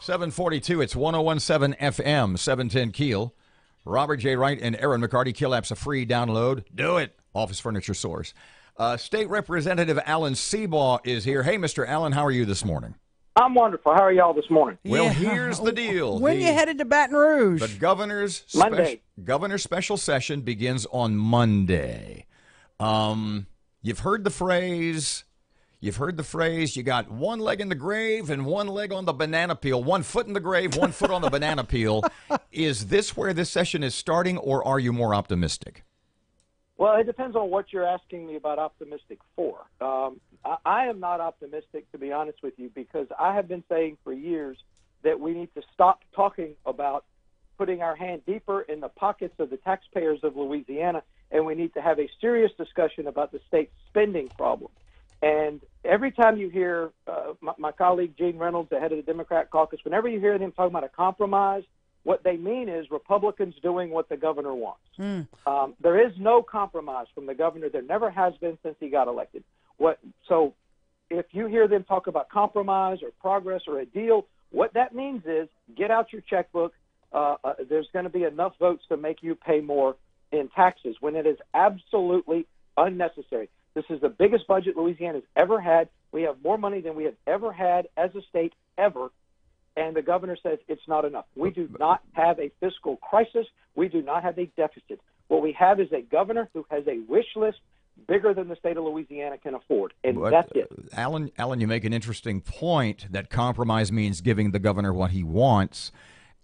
.742, it's 1017 FM, 710 KEEL. Robert J. Wright and Erin McCarty. KEEL app's a free download. Do it. Office Furniture Source. State Representative Alan Seabaugh is here. Hey, Mr. Allen, how are you this morning? I'm wonderful. How are y'all this morning? Well, here's the deal. When you headed to Baton Rouge? The governor's special session begins on Monday. You've heard the phrase. You got one leg in the grave and one leg on the banana peel. 1 foot in the grave, 1 foot on the banana peel. Is this where this session is starting, or are you more optimistic? Well, it depends on what you're asking me about optimistic for. I am not optimistic, to be honest with you, because I have been saying for years that we need to stop talking about putting our hand deeper in the pockets of the taxpayers of Louisiana, and we need to have a serious discussion about the state's spending problem. And every time you hear my colleague Gene Reynolds, the head of the Democrat caucus, whenever you hear them talking about a compromise, what they mean is Republicans doing what the governor wants. There is no compromise from the governor. There never has been since he got elected. So if you hear them talk about compromise or progress or a deal, what that means is get out your checkbook. There's going to be enough votes to make you pay more in taxes when it is absolutely unnecessary. This is the biggest budget Louisiana's ever had. We have more money than we have ever had as a state ever, and the governor says it's not enough. We do not have a fiscal crisis. We do not have a deficit. What we have is a governor who has a wish list bigger than the state of Louisiana can afford, and that's it. Alan, you make an interesting point that compromise means giving the governor what he wants,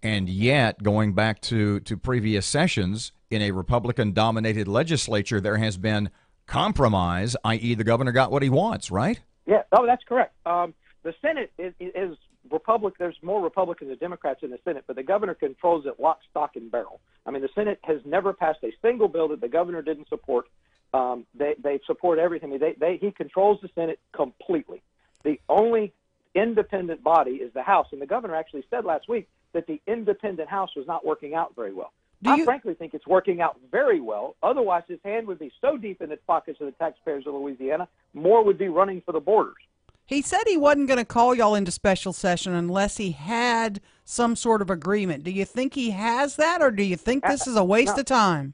and yet, going back to previous sessions, in a Republican-dominated legislature, there has been compromise, i.e. the governor got what he wants, right? Yeah, that's correct. The Senate is Republican. There's more Republicans than Democrats in the Senate, but the governor controls it lock, stock, and barrel. I mean, the Senate has never passed a single bill that the governor didn't support. They support everything. He controls the Senate completely. The only independent body is the House, and the governor actually said last week that the independent House was not working out very well. I frankly think it's working out very well. Otherwise, his hand would be so deep in the pockets of the taxpayers of Louisiana, more would be running for the borders. He said he wasn't going to call y'all into special session unless he had some sort of agreement. Do you think he has that, or do you think this is a waste of time?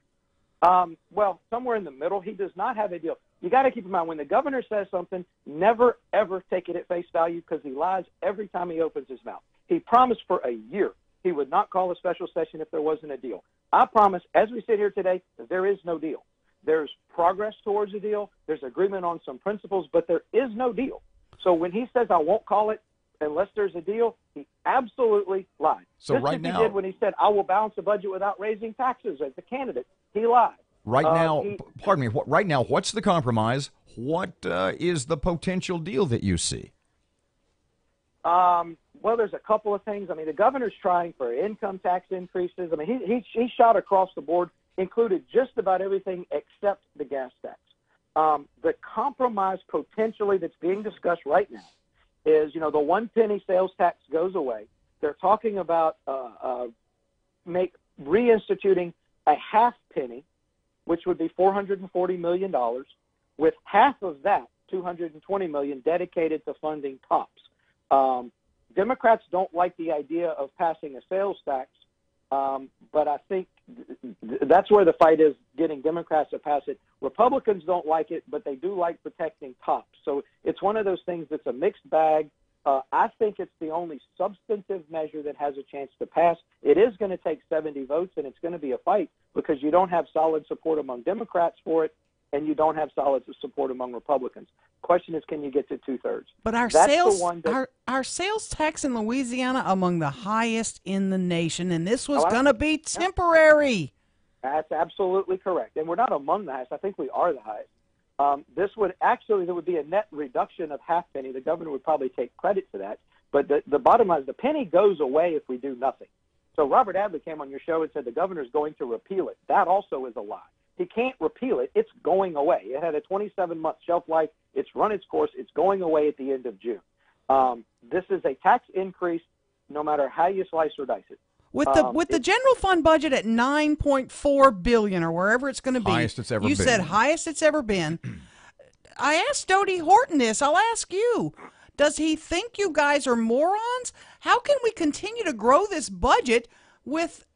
Well, somewhere in the middle. He does not have a deal. You got to keep in mind, when the governor says something, never, ever take it at face value, because he lies every time he opens his mouth. He promised for a year he would not call a special session if there wasn't a deal. I promise, as we sit here today, there is no deal. There's progress towards a deal. There's agreement on some principles, but there is no deal. So when he says, I won't call it unless there's a deal, he absolutely lied. So Just right as now, he did when he said, I will balance the budget without raising taxes as a candidate, he lied. Right now, pardon me, right now, what's the compromise? What is the potential deal that you see? Well, there's a couple of things. I mean, the governor's trying for income tax increases. I mean, he shot across the board, included just about everything except the gas tax. The compromise potentially that's being discussed right now is, the 1 penny sales tax goes away. They're talking about reinstituting a half penny, which would be $440 million, with half of that, $220 million, dedicated to funding TOPS. Democrats don't like the idea of passing a sales tax, but I think that's where the fight is, getting Democrats to pass it. Republicans don't like it, but they do like protecting TOPS. So it's one of those things that's a mixed bag. I think it's the only substantive measure that has a chance to pass. It is going to take 70 votes, and it's going to be a fight because you don't have solid support among Democrats for it, and you don't have solid support among Republicans. Question is, can you get to 2/3? But our sales tax in Louisiana among the highest in the nation, and this was going to be temporary. That's absolutely correct, and we're not among the highest. I think we are the highest. There would be a net reduction of half penny. The governor would probably take credit for that. But the bottom line is the penny goes away if we do nothing. So Robert Adler came on your show and said the governor's going to repeal it. That also is a lie. He can't repeal it. It's going away. It had a 27-month shelf life. It's run its course. It's going away at the end of June. This is a tax increase no matter how you slice or dice it. With the general fund budget at $9.4 billion or wherever it's going to be, highest it's ever been. You said highest it's ever been. I asked Dodie Horton this. I'll ask you. Does he think you guys are morons? How can we continue to grow this budget with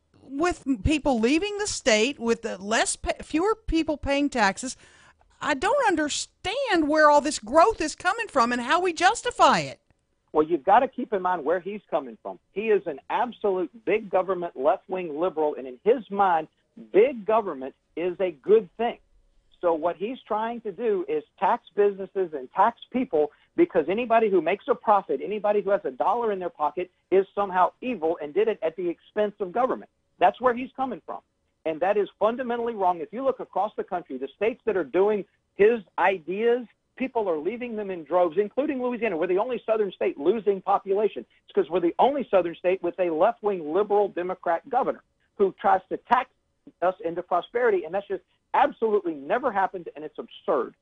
people leaving the state, with fewer people paying taxes? I don't understand where all this growth is coming from and how we justify it. Well, you've got to keep in mind where he's coming from. He is an absolute big government, left-wing liberal, and in his mind, big government is a good thing. So what he's trying to do is tax businesses and tax people, because anybody who makes a profit, anybody who has a dollar in their pocket is somehow evil and did it at the expense of government. That's where he's coming from. And that is fundamentally wrong. If you look across the country, the states that are doing his ideas, people are leaving them in droves, including Louisiana. We're the only southern state losing population. It's because we're the only southern state with a left-wing liberal Democrat governor who tries to tax us into prosperity, and that's just absolutely never happened, and it's absurd.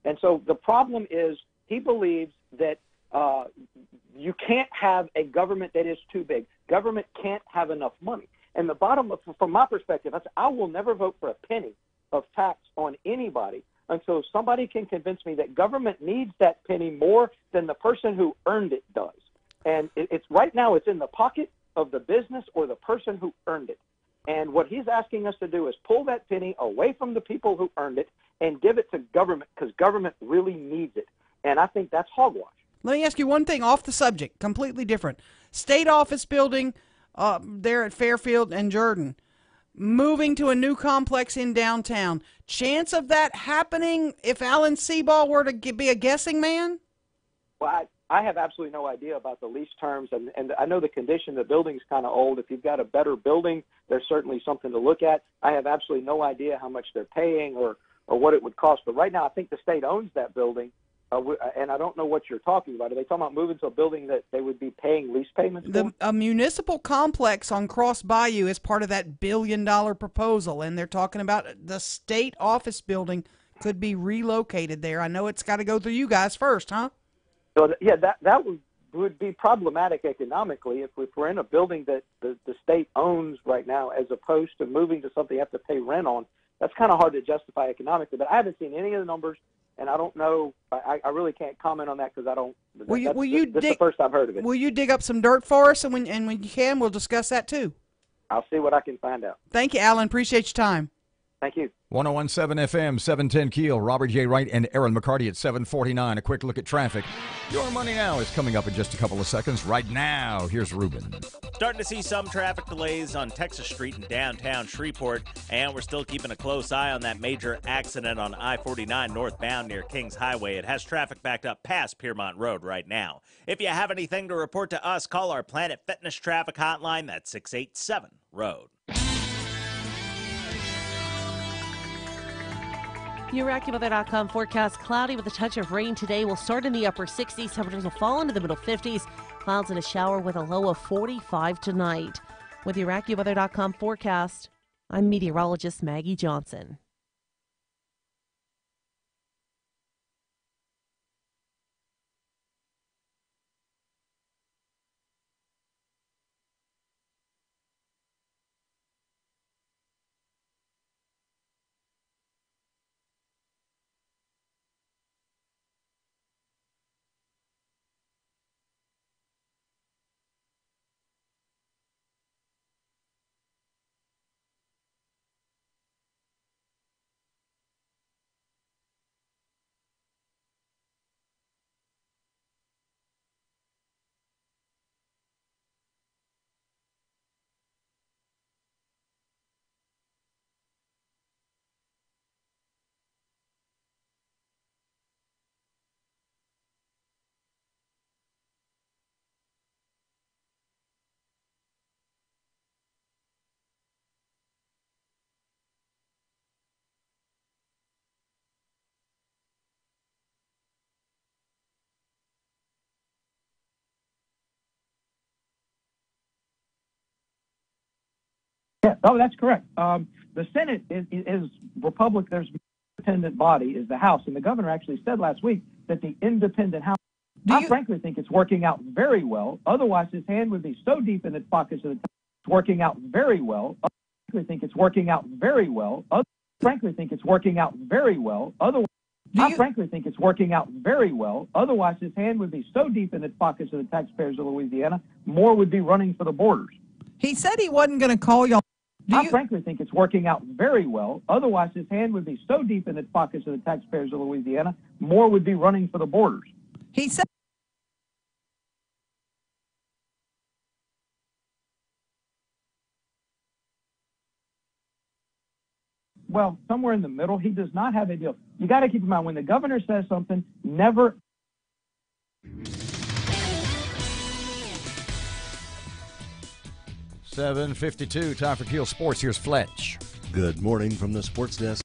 And so the problem is he believes that you can't have a government that is too big. Government can't have enough money. And the bottom, from my perspective, I will never vote for a penny of tax on anybody until somebody can convince me that government needs that penny more than the person who earned it does. And it's right now it's in the pocket of the business or the person who earned it. And what he's asking us to do is pull that penny away from the people who earned it and give it to government, because government really needs it. And I think that's hogwash. Let me ask you one thing off the subject, completely different. State office building there at Fairfield and Jordan, moving to a new complex in downtown. Chance of that happening if Alan Seaball were to be a guessing man? Well, I have absolutely no idea about the lease terms, and I know the condition. The building's kind of old. If you've got a better building, there's certainly something to look at. I have absolutely no idea how much they're paying or what it would cost. But right now, I think the state owns that building, and I don't know what you're talking about. Are they talking about moving to a building that they would be paying lease payments for? A municipal complex on Cross Bayou is part of that $1 billion proposal, and they're talking about the state office building could be relocated there. I know it's got to go through you guys first, huh? So yeah, that would would be problematic economically if we're in a building that the state owns right now, as opposed to moving to something you have to pay rent on. That's kind of hard to justify economically. But I haven't seen any of the numbers, and I don't know. I really can't comment on that because I don't. This is the first I've heard of it. Will you dig up some dirt for us, and when you can, we'll discuss that too. I'll see what I can find out. Thank you, Alan. Appreciate your time. Thank you. 1017 FM, 710 Keel. Robert J. Wright and Erin McCarty at 749. A quick look at traffic. Your Money Now is coming up in just a couple of seconds. Right now, here's Ruben. Starting to see some traffic delays on Texas Street in downtown Shreveport, and we're still keeping a close eye on that major accident on I-49 northbound near Kings Highway. It has traffic backed up past Piermont Road right now. If you have anything to report to us, call our Planet Fitness traffic hotline. That's 687-ROAD. Your AccuWeather.com forecast: cloudy with a touch of rain today. Will start in the upper 60s. Temperatures will fall into the middle 50s. Clouds and a shower with a low of 45 tonight. With your AccuWeather.com forecast, I'm meteorologist Maggie Johnson. Yeah, oh, that's correct. The Senate is Republic. There's an independent body is the House, and the governor actually said last week that the independent House. I frankly think it's working out very well. Otherwise, his hand would be so deep in the pockets of the. It's working out very well. I frankly think it's working out very well. Frankly think it's working out very well. Otherwise. I frankly think it's working out very well. Otherwise, his hand would be so deep in the pockets of the taxpayers of Louisiana, more would be running for the borders. He said he wasn't going to call y'all. I frankly think it's working out very well. Otherwise, his hand would be so deep in the pockets of the taxpayers of Louisiana, more would be running for the borders. He said. Well, somewhere in the middle. He does not have a deal. You got to keep in mind, when the governor says something, never. 7:52, time for Keel Sports. Here's Fletch. Good morning from the sports desk.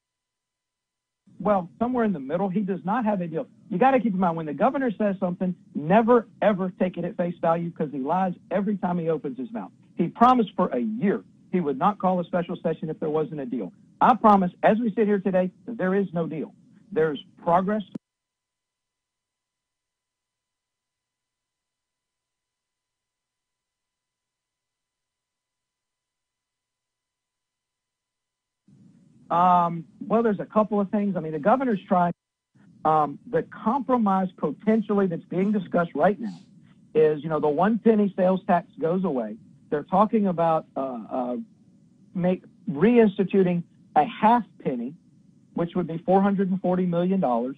Well, somewhere in the middle. He does not have a deal. You got to keep in mind, when the governor says something, never, ever take it at face value, because he lies every time he opens his mouth. He promised for a year he would not call a special session if there wasn't a deal. I promise, as we sit here today, that there is no deal. There's progress. Well, there's a couple of things. I mean, the governor's trying. The compromise potentially that's being discussed right now is, the 1 penny sales tax goes away. They're talking about reinstituting a half penny, which would be $440 million,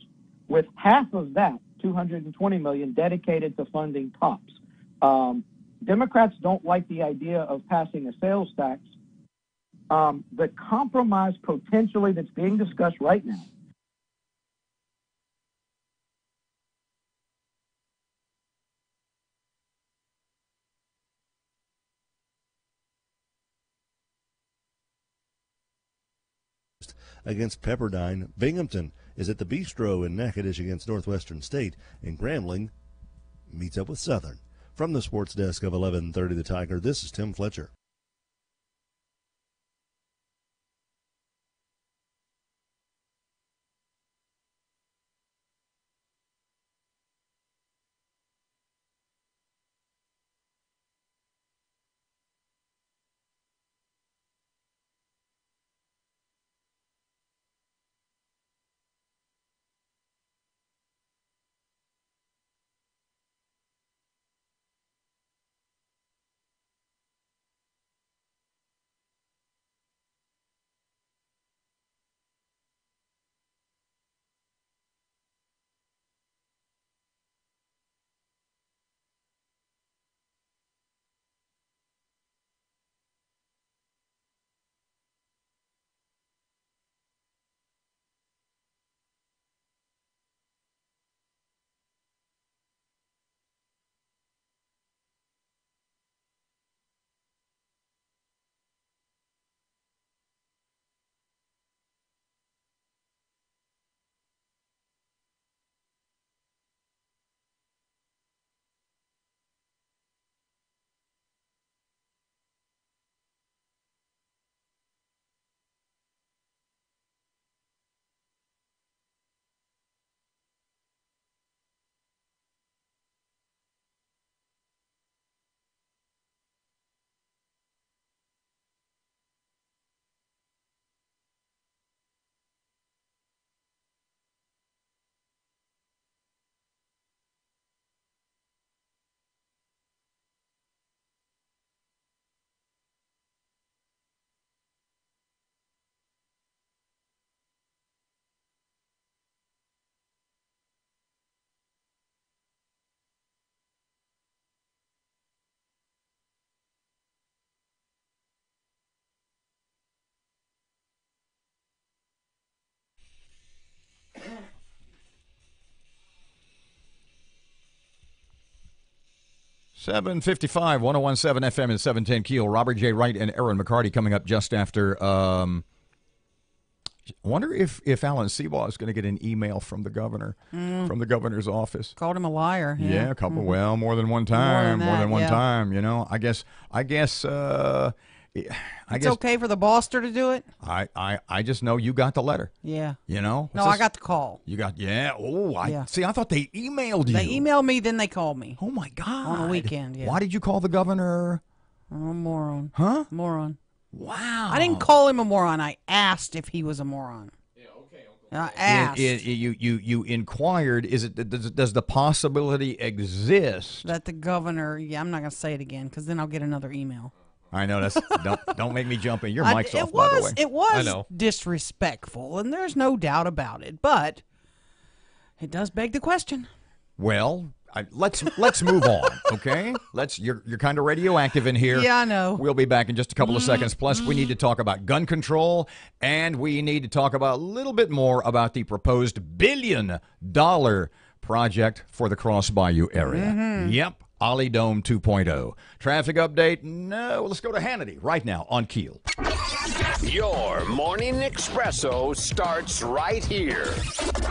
with half of that, $220 million, dedicated to funding TOPS. Democrats don't like the idea of passing a sales tax. The compromise potentially that's being discussed right now against Pepperdine. Binghamton is at the Bistro in Natchitoches against Northwestern State, and Grambling meets up with Southern. From the sports desk of 1130 The Tiger, this is Tim Fletcher. 7:55, 101.7 FM and 710 Keel. Robert J. Wright and Erin McCarty coming up just after. I wonder if Alan Seabaugh is going to get an email from the governor, from the governor's office. Called him a liar. Yeah, a couple. Well, more than one time. More than one time. You know, I guess. It's okay for the bosster to do it. I just know you got the letter. Yeah. You know. No, I got the call. You got see. I thought they emailed you. They emailed me, then they called me. Oh my God. On the weekend. Yeah. Why did you call the governor? Oh, moron. Huh? Moron. Wow. I didn't call him a moron. I asked if he was a moron. Yeah, okay. I asked. You inquired, does the possibility exist that the governor, I'm not going to say it again because then I'll get another email. I know, don't make me jump in. Your mic's off, by the way. It was disrespectful, and there's no doubt about it, but it does beg the question. Well, let's move on, okay? You're kind of radioactive in here. Yeah, I know. We'll be back in just a couple of seconds. Plus, we need to talk about gun control, and we need to talk about a little bit more about the proposed $1 billion project for the Cross Bayou area. Mm-hmm. Yep. Ollie Dome 2.0. Traffic update? No. Let's go to Hannity right now on Keel. Your morning espresso starts right here.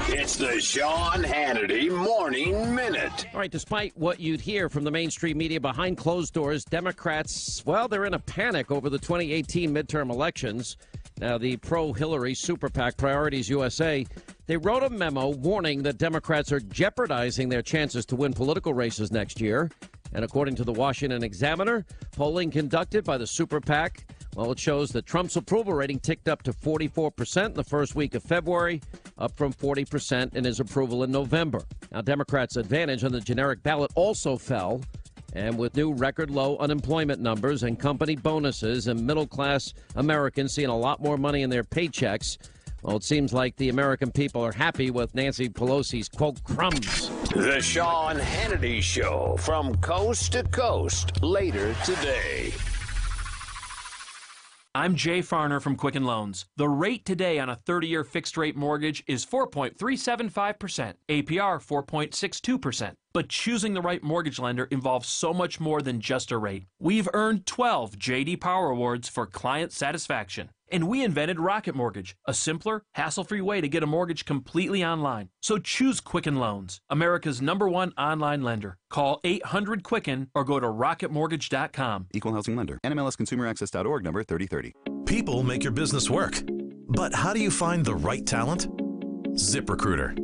It's the Sean Hannity Morning Minute. All right, despite what you'd hear from the mainstream media behind closed doors, Democrats, they're in a panic over the 2018 midterm elections. Now, the pro-Hillary super PAC Priorities USA, they wrote a memo warning that Democrats are jeopardizing their chances to win political races next year. And according to the Washington Examiner, polling conducted by the super PAC, it shows that Trump's approval rating ticked up to 44% in the first week of February, up from 40% in his approval in November. Now, Democrats' advantage on the generic ballot also fell. And with new record low unemployment numbers and company bonuses and middle-class Americans seeing a lot more money in their paychecks, it seems like the American people are happy with Nancy Pelosi's, quote, crumbs. The Sean Hannity Show from coast to coast later today. I'm Jay Farner from Quicken Loans. The rate today on a 30-year fixed-rate mortgage is 4.375%, APR 4.62%. But choosing the right mortgage lender involves so much more than just a rate. We've earned 12 J.D. Power Awards for client satisfaction. And we invented Rocket Mortgage, a simpler, hassle-free way to get a mortgage completely online. So choose Quicken Loans, America's #1 online lender. Call 800-QUICKEN or go to rocketmortgage.com. Equal housing lender. NMLSconsumeraccess.org number 3030. People make your business work. But how do you find the right talent? ZipRecruiter.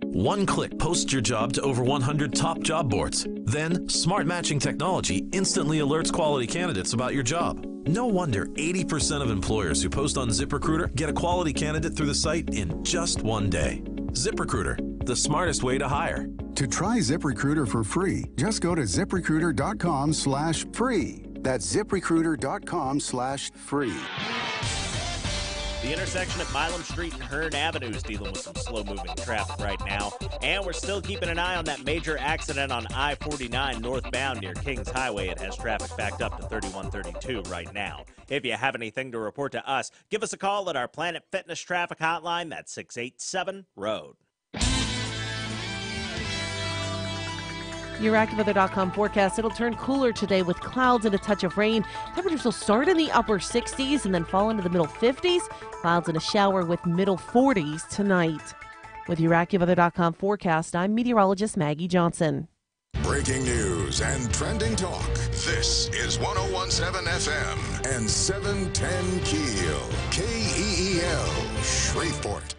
One click posts your job to over 100 top job boards. Then, smart matching technology instantly alerts quality candidates about your job. No wonder 80% of employers who post on ZipRecruiter get a quality candidate through the site in just one day. ZipRecruiter, the smartest way to hire. To try ZipRecruiter for free, just go to ZipRecruiter.com/free. That's ZipRecruiter.com/free. The intersection at Milam Street and Hearn Avenue is dealing with some slow-moving traffic right now. And we're still keeping an eye on that major accident on I-49 northbound near Kings Highway. It has traffic backed up to 3132 right now. If you have anything to report to us, give us a call at our Planet Fitness traffic hotline. That's 687-ROAD. Your AccuWeather.com forecast, it'll turn cooler today with clouds and a touch of rain. Temperatures will start in the upper 60s and then fall into the middle 50s. Clouds and a shower with middle 40s tonight. With your AccuWeather.com forecast, I'm meteorologist Maggie Johnson. Breaking news and trending talk. This is 101.7 FM and 710 Keel. KEEL, Shreveport.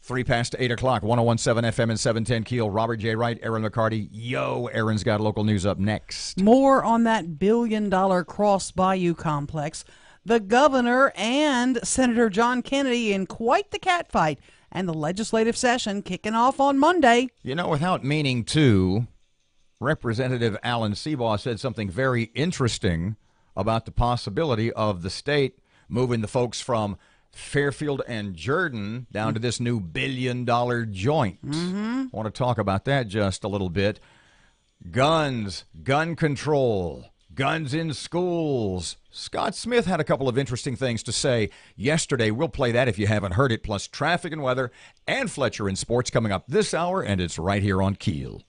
3 past 8 o'clock, 101.7 FM and 710 Keel. Robert J. Wright, Erin McCarty. Yo, Erin's got local news up next. More on that billion-dollar Cross Bayou complex. The governor and Senator John Kennedy in quite the catfight, and the legislative session kicking off on Monday. You know, without meaning to, Representative Alan Seabaugh said something very interesting about the possibility of the state moving the folks from Fairfield and Jordan down to this new billion-dollar joint. I want to talk about that just a little bit. Guns, gun control, guns in schools. Scott Smith had a couple of interesting things to say yesterday. We'll play that if you haven't heard it, plus traffic and weather and Fletcher in sports coming up this hour, and it's right here on Keel.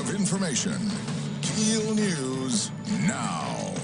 Information. Keel News now.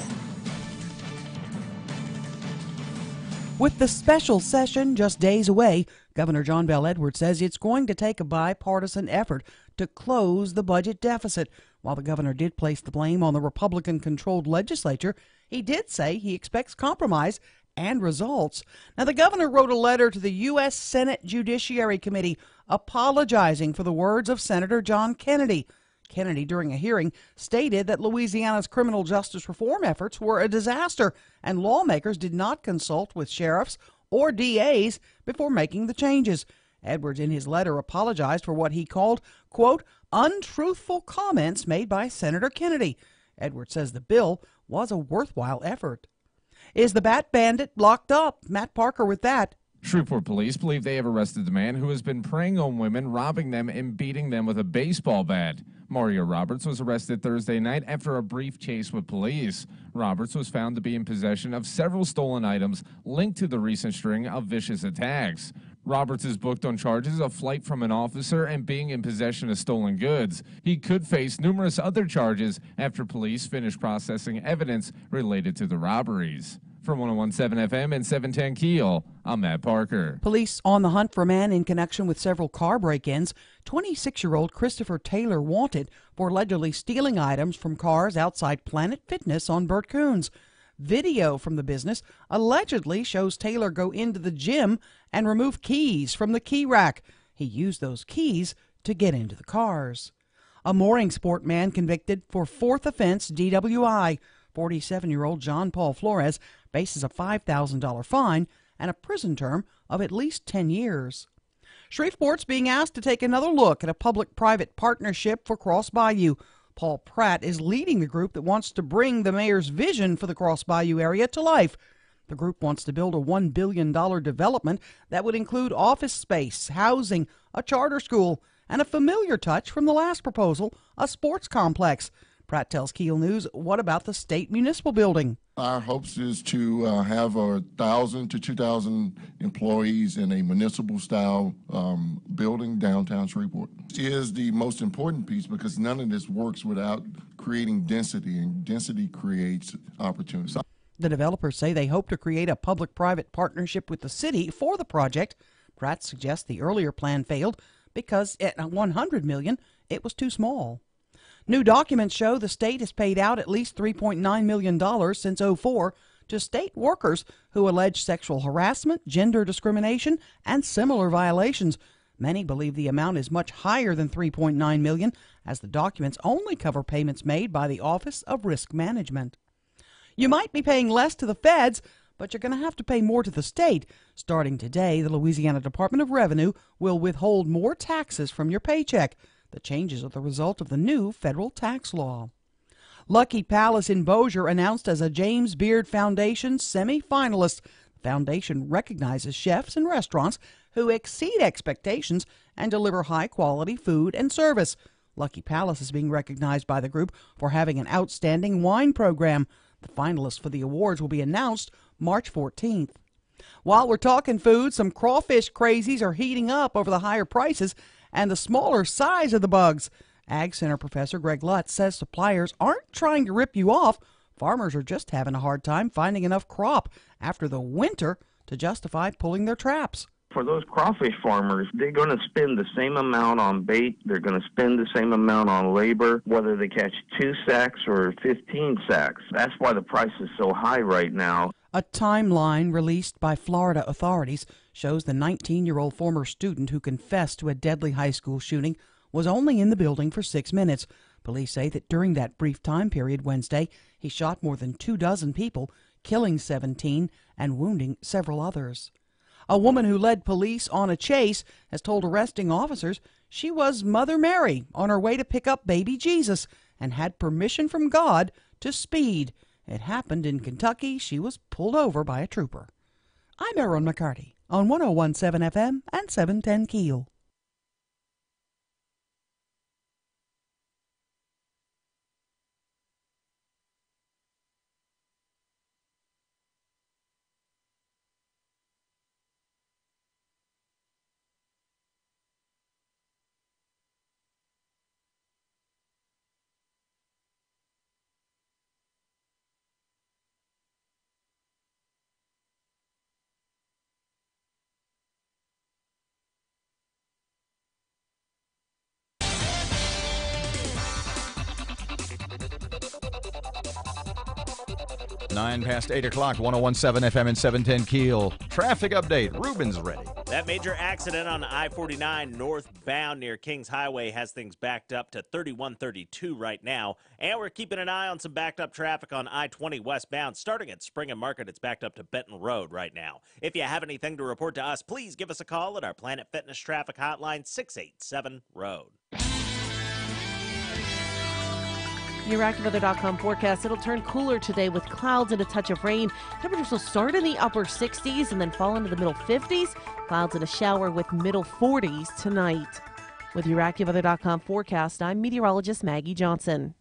With the special session just days away, Governor John Bel Edwards says it's going to take a bipartisan effort to close the budget deficit. While the governor did place the blame on the Republican-controlled legislature, he did say he expects compromise and results. Now, the governor wrote a letter to the U.S. Senate Judiciary Committee apologizing for the words of Senator John Kennedy. Kennedy, during a hearing, stated that Louisiana's criminal justice reform efforts were a disaster and lawmakers did not consult with sheriffs or DAs before making the changes. Edwards, in his letter, apologized for what he called, quote, untruthful comments made by Senator Kennedy. Edwards says the bill was a worthwhile effort. Is the Bat Bandit locked up? Matt Parker with that. Shreveport police believe they have arrested the man who has been preying on women, robbing them, and beating them with a baseball bat. Mario Roberts was arrested Thursday night after a brief chase with police. Roberts was found to be in possession of several stolen items linked to the recent string of vicious attacks. Roberts is booked on charges of flight from an officer and being in possession of stolen goods. He could face numerous other charges after police finish processing evidence related to the robberies. From 101.7 FM and 710 Keel, I'm Matt Parker. Police on the hunt for a man in connection with several car break-ins. 26-year-old Christopher Taylor wanted for allegedly stealing items from cars outside Planet Fitness on Burt Coons. Video from the business allegedly shows Taylor go into the gym and remove keys from the key rack. He used those keys to get into the cars. A mooring sport man convicted for fourth offense DWI. 47-year-old John Paul Flores faces a $5,000 fine and a prison term of at least 10 years. Shreveport's being asked to take another look at a public-private partnership for Cross Bayou. Paul Pratt is leading the group that wants to bring the mayor's vision for the Cross Bayou area to life. The group wants to build a $1 billion development that would include office space, housing, a charter school, and a familiar touch from the last proposal, a sports complex. Pratt tells Keel News, what about the state municipal building? Our hopes is to have 1,000 to 2,000 employees in a municipal-style building downtown Shreveport. It is the most important piece because none of this works without creating density, and density creates opportunities. The developers say they hope to create a public-private partnership with the city for the project. Pratt suggests the earlier plan failed because at $100 million, it was too small. New documents show the state has paid out at least $3.9 million since 2004 to state workers who allege sexual harassment, gender discrimination, and similar violations. Many believe the amount is much higher than $3.9 million, as the documents only cover payments made by the Office of Risk Management. You might be paying less to the feds, but you're going to have to pay more to the state. Starting today, the Louisiana Department of Revenue will withhold more taxes from your paycheck. The changes are the result of the new federal tax law. Lucky Palace in Bossier announced as a James Beard Foundation semi-finalist. The foundation recognizes chefs and restaurants who exceed expectations and deliver high-quality food and service. Lucky Palace is being recognized by the group for having an outstanding wine program. The finalists for the awards will be announced March 14th. While we're talking food, some crawfish crazies are heating up over the higher prices and the smaller size of the bugs. Ag Center professor Greg Lutz says suppliers aren't trying to rip you off. Farmers are just having a hard time finding enough crop after the winter to justify pulling their traps. For those crawfish farmers, they're going to spend the same amount on bait. They're going to spend the same amount on labor, whether they catch 2 sacks or 15 sacks. That's why the price is so high right now. A timeline released by Florida authorities shows the 19-year-old former student who confessed to a deadly high school shooting was only in the building for 6 minutes. Police say that during that brief time period Wednesday, he shot more than 24 people, killing 17 and wounding several others. A woman who led police on a chase has told arresting officers she was Mother Mary on her way to pick up baby Jesus and had permission from God to speed. It happened in Kentucky. She was pulled over by a trooper. I'm Erin McCarty on 101.7 FM and 710 KEEL. Nine past 8 o'clock, 101.7 FM and 710 KEEL. Traffic update. Ruben's ready. That major accident on I-49 northbound near Kings Highway has things backed up to 3132 right now. And we're keeping an eye on some backed up traffic on I-20 westbound. Starting at Spring and Market, it's backed up to Benton Road right now. If you have anything to report to us, please give us a call at our Planet Fitness Traffic Hotline, 687-ROAD. Your AccuWeather.com forecast, it'll turn cooler today with clouds and a touch of rain. Temperatures will start in the upper 60s and then fall into the middle 50s. Clouds and a shower with middle 40s tonight. With your AccuWeather.com forecast, I'm meteorologist Maggie Johnson.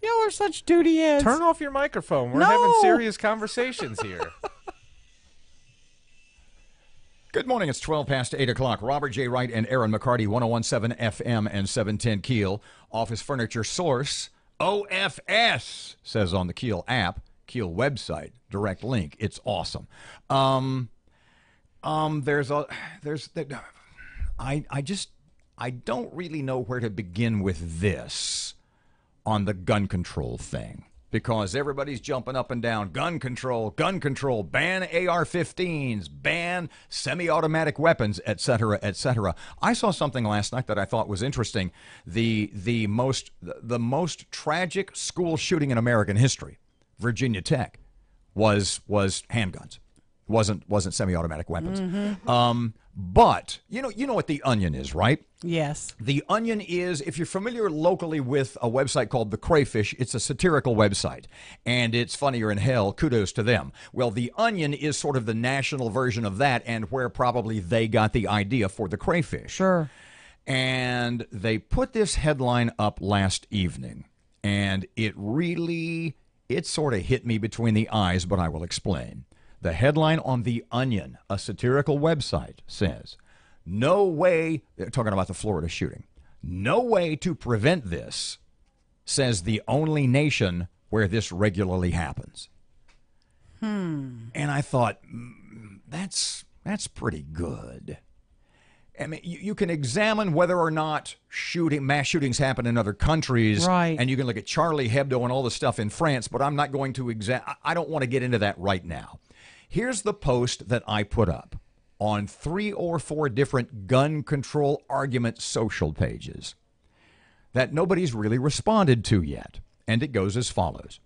Y'all are such duty heads. Turn off your microphone. We're having serious conversations here. Good morning. It's 12 past 8 o'clock. Robert J. Wright and Erin McCarty, 101.7 FM and 710 KEEL. Office Furniture Source, OFS, says on the KEEL app, KEEL website, direct link. It's awesome. I don't really know where to begin with this on the gun control thing. because everybody's jumping up and down. Gun control, ban AR-15s, ban semi-automatic weapons, etc., etc. I saw something last night that I thought was interesting. The most tragic school shooting in American history, Virginia Tech, was handguns. Wasn't semi-automatic weapons. Mm-hmm. But you know what The Onion is, right? Yes. The Onion is, if you're familiar locally with a website called The Crayfish, it's a satirical website, and it's funnier in hell. Kudos to them. Well, The Onion is sort of the national version of that, and where probably they got the idea for The Crayfish. Sure. And they put this headline up last evening, and it sort of hit me between the eyes, but I will explain. The headline on The Onion, a satirical website, says, "No way," they're talking about the Florida shooting, "no way to prevent this, says the only nation where this regularly happens." And I thought, that's pretty good. I mean, you can examine whether or not mass shootings happen in other countries, right? And you can look at Charlie Hebdo and all the stuff in France, but I'm not going to I don't want to get into that right now. Here's the post that I put up on 3 or 4 different gun control argument social pages that nobody's really responded to yet. And it goes as follows.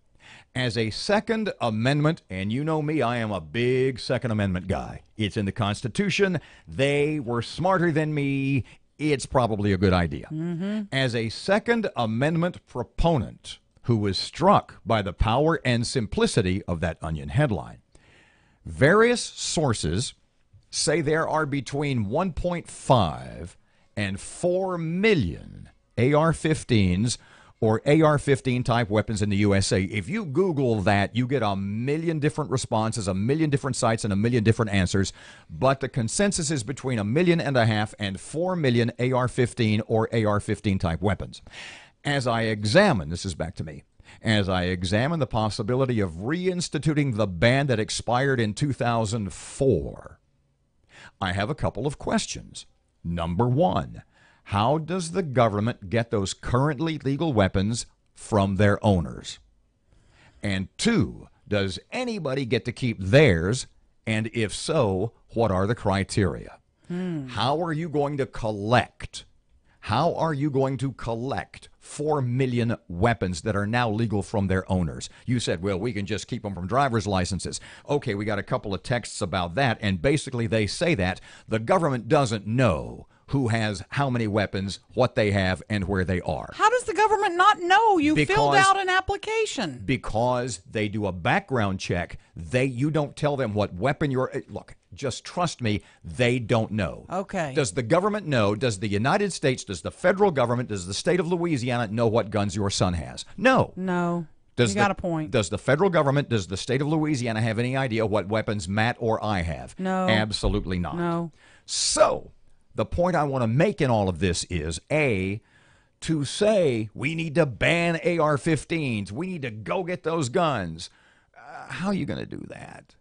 As a Second Amendment, and you know me, I am a big Second Amendment guy. It's in the Constitution. They were smarter than me. It's probably a good idea. Mm-hmm. As a Second Amendment proponent who was struck by the power and simplicity of that Onion headline, various sources say there are between 1.5 and 4 million AR-15s or AR-15 type weapons in the USA. If you Google that, you get 1 million different responses, 1 million different sites, and 1 million different answers. But the consensus is between 1.5 million and 4 million AR-15 or AR-15 type weapons. As I examine, this is back to me, as I examine the possibility of reinstituting the ban that expired in 2004, I have a couple of questions. Number one, how does the government get those currently legal weapons from their owners? And 2, does anybody get to keep theirs? And if so, what are the criteria? How are you going to collect? How are you going to collect 4 million weapons that are now legal from their owners? You said, well, we can just keep them from driver's licenses. Okay, we got a couple of texts about that, and basically they say that the government doesn't know who has how many weapons, what they have, and where they are. How does the government not know? You filled out an application. Because they do a background check. You don't tell them what weapon you're... Look, just trust me, they don't know. Okay. Does the government know? Does the United States, does the federal government, does the state of Louisiana know what guns your son has? No. No. You got a point. Does the federal government, does the state of Louisiana have any idea what weapons Matt or I have? No. Absolutely not. No. So, the point I want to make in all of this is, A, to say we need to ban AR-15s, we need to go get those guns. How are you going to do that?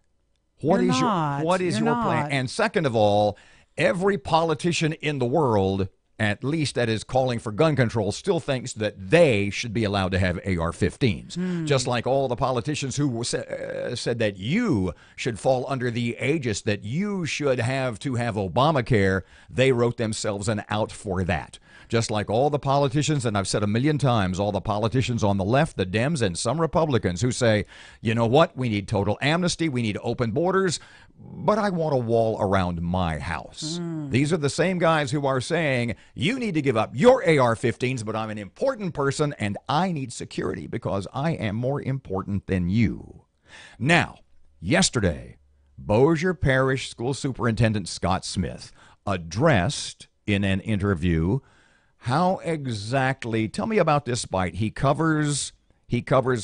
What is your plan? And second of all, every politician in the world, at least that is calling for gun control, still thinks that they should be allowed to have AR-15s. Just like all the politicians who said that you should fall under the aegis, that you should have to have Obamacare, they wrote themselves an out for that. Just like all the politicians, and I've said 1 million times, all the politicians on the left, the Dems, and some Republicans who say, you know what, we need total amnesty, we need open borders, but I want a wall around my house. These are the same guys who are saying, you need to give up your AR-15s, but I'm an important person, and I need security because I am more important than you. Now, yesterday, Bossier Parish School Superintendent Scott Smith addressed in an interview how exactly, tell me about this bite. He covers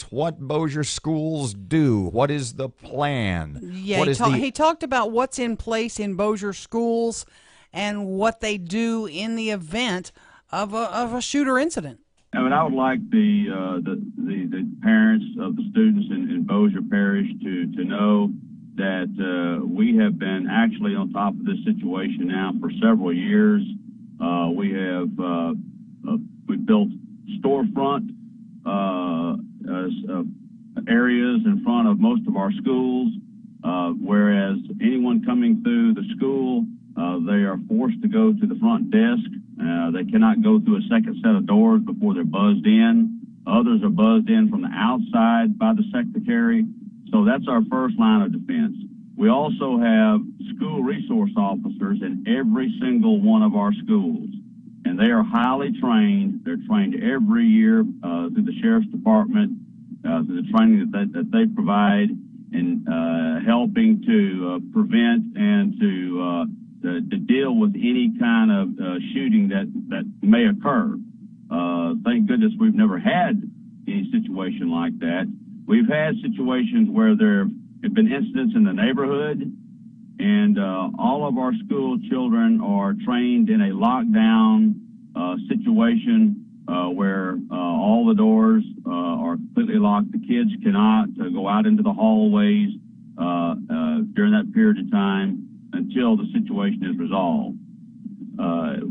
what Bossier schools do. What is the plan? Yeah, he talked about what's in place in Bossier schools and what they do in the event of a shooter incident. I mean, I would like the parents of the students in Bossier Parish to know that we have been actually on top of this situation now for several years. We built storefront areas in front of most of our schools, whereas anyone coming through the school, they are forced to go to the front desk. They cannot go through a second set of doors before they're buzzed in. Others are buzzed in from the outside by the secretary. So that's our first line of defense. We also have school resource officers in every single one of our schools, and they are highly trained. They're trained every year through the Sheriff's Department, through the training that they provide in helping to prevent and to deal with any kind of shooting that may occur. Thank goodness we've never had any situation like that. We've had situations where there have been incidents in the neighborhood, and all of our school children are trained in a lockdown situation where all the doors are completely locked. The kids cannot go out into the hallways during that period of time until the situation is resolved.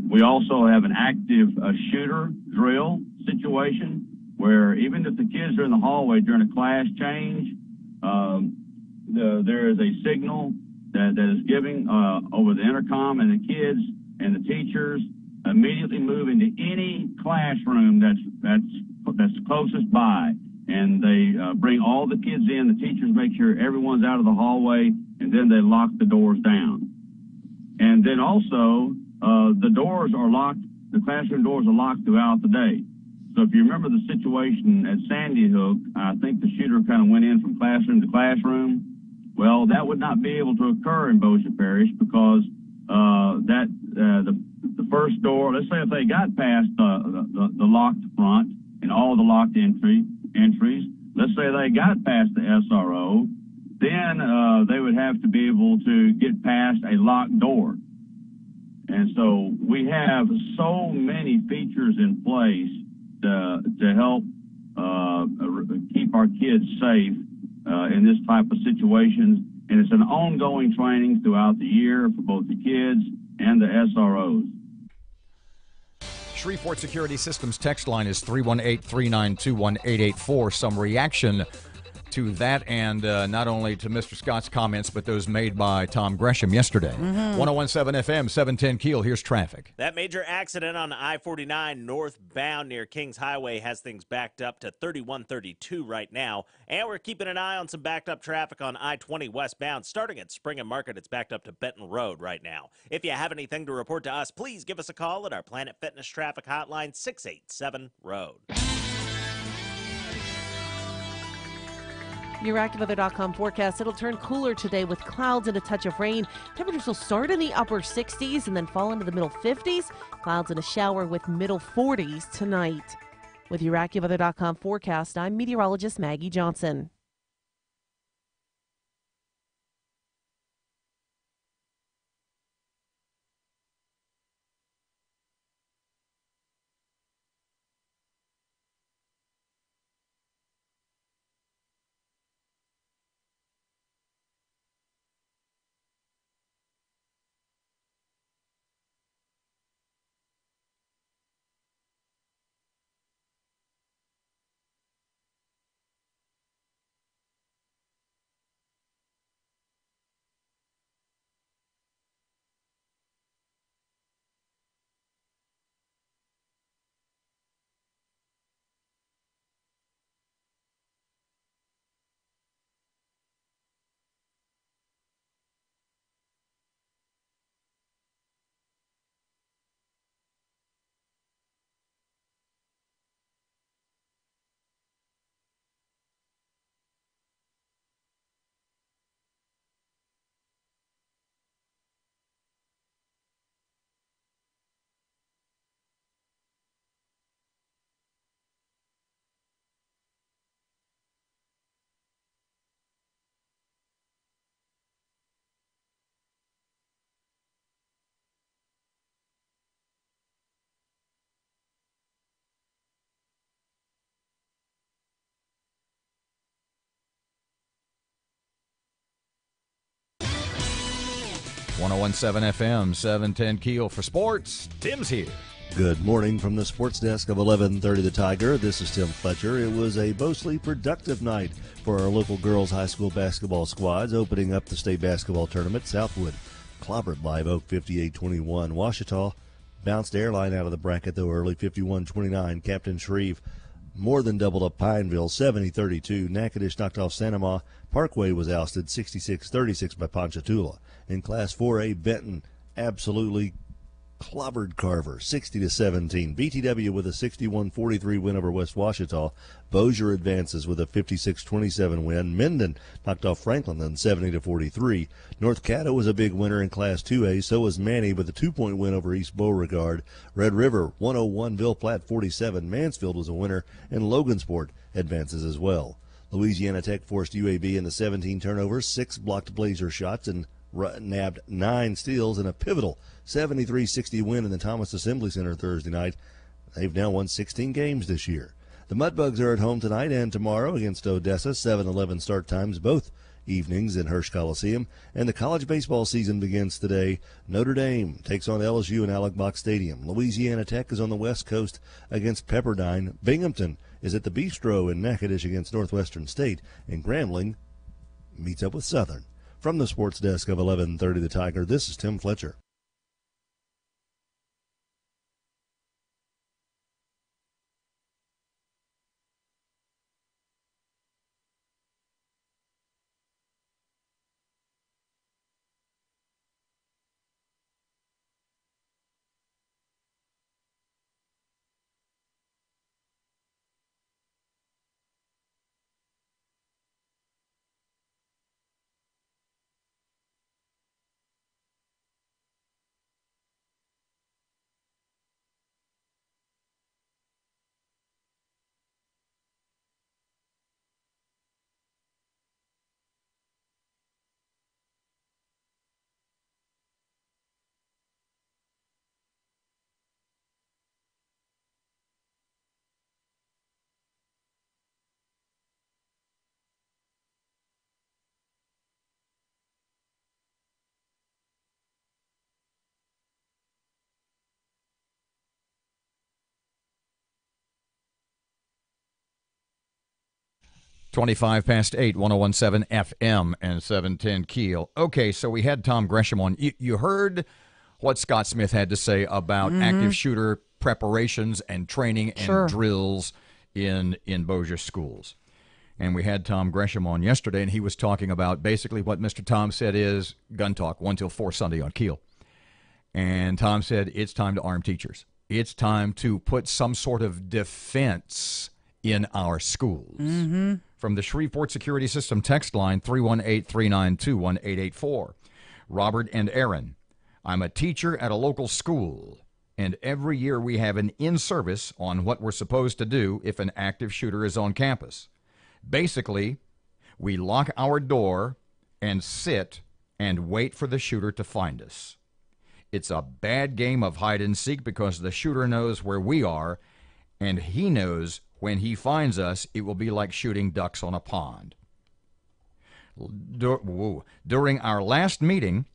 We also have an active shooter drill situation where even if the kids are in the hallway during a class change, there is a signal that is giving over the intercom, and the kids and the teachers immediately move into any classroom that's closest by, and they bring all the kids in. The teachers make sure everyone's out of the hallway, and then they lock the doors down. And then also, the doors are locked. The classroom doors are locked throughout the day. So if you remember the situation at Sandy Hook, I think the shooter kind of went in from classroom to classroom. Well, that would not be able to occur in Bossier Parish because the first door, let's say if they got past the locked front and all the locked entries, let's say they got past the SRO, then they would have to be able to get past a locked door. And so we have so many features in place to help keep our kids safe in this type of situations. And it's an ongoing training throughout the year for both the kids and the SROs. Shreveport Security Systems text line is 318-392-1884. Some reaction to that, and not only to Mr. Scott's comments, but those made by Tom Gresham yesterday. 1017 FM, 710 Keel. Here's traffic. That major accident on I-49 northbound near Kings Highway has things backed up to 3132 right now. And we're keeping an eye on some backed up traffic on I-20 westbound. Starting at Spring and Market, it's backed up to Benton Road right now. If you have anything to report to us, please give us a call at our Planet Fitness Traffic Hotline, 687-ROAD. Your AccuWeather.com forecast, it'll turn cooler today with clouds and a touch of rain. Temperatures will start in the upper 60s and then fall into the middle 50s. Clouds and a shower with middle 40s tonight. With your AccuWeather.com forecast, I'm meteorologist Maggie Johnson. .117 FM, 710 Keel for sports. Tim's here. Good morning from the sports desk of 1130 The Tiger. This is Tim Fletcher. It was a mostly productive night for our local girls high school basketball squads opening up the state basketball tournament. Southwood clobbered Live Oak 58-21. Ouachita bounced Airline out of the bracket, though, early 51-29. Captain Shreve more than doubled up Pineville 70-32. Natchitoches knocked off Sanama. Parkway was ousted 66-36 by Ponchatoula. In Class 4A, Benton absolutely clobbered Carver 60-17. BTW with a 61-43 win over West Ouachita. Bossier advances with a 56-27 win. Minden knocked off Franklin then 70-43. North Caddo was a big winner in Class 2A. So was Manny with a 2-point win over East Beauregard. Red River 101, Ville Platte 47. Mansfield was a winner, and Logansport advances as well. Louisiana Tech forced UAB into 17 turnovers, 6 blocked Blazer shots, and nabbed 9 steals in a pivotal 73-60 win in the Thomas Assembly Center Thursday night. They've now won 16 games this year. The Mudbugs are at home tonight and tomorrow against Odessa, 7-11 start times, both evenings in Hirsch Coliseum. And the college baseball season begins today. Notre Dame takes on LSU in Alex Box Stadium. Louisiana Tech is on the West Coast against Pepperdine. Binghamton is at the Bistro in Natchitoches against Northwestern State. And Grambling meets up with Southern. From the sports desk of 1130 The Tiger, this is Tim Fletcher. Twenty-five past 8, 101.7 FM and 710 Keel. Okay, so we had Tom Gresham on. You heard what Scott Smith had to say about active shooter preparations and training and drills in Bossier schools. And we had Tom Gresham on yesterday, and he was talking about basically what Mr. Tom said is gun talk, 1 till 4 Sunday on Keel. And Tom said it's time to arm teachers. It's time to put some sort of defense in our schools. From the Shreveport Security System text line, 318-392-1884. Robert and Erin, I'm a teacher at a local school, and every year we have an in-service on what we're supposed to do if an active shooter is on campus. Basically, we lock our door and sit and wait for the shooter to find us. It's a bad game of hide and seek because the shooter knows where we are, and he knows when he finds us, it will be like shooting ducks on a pond. During our last meeting,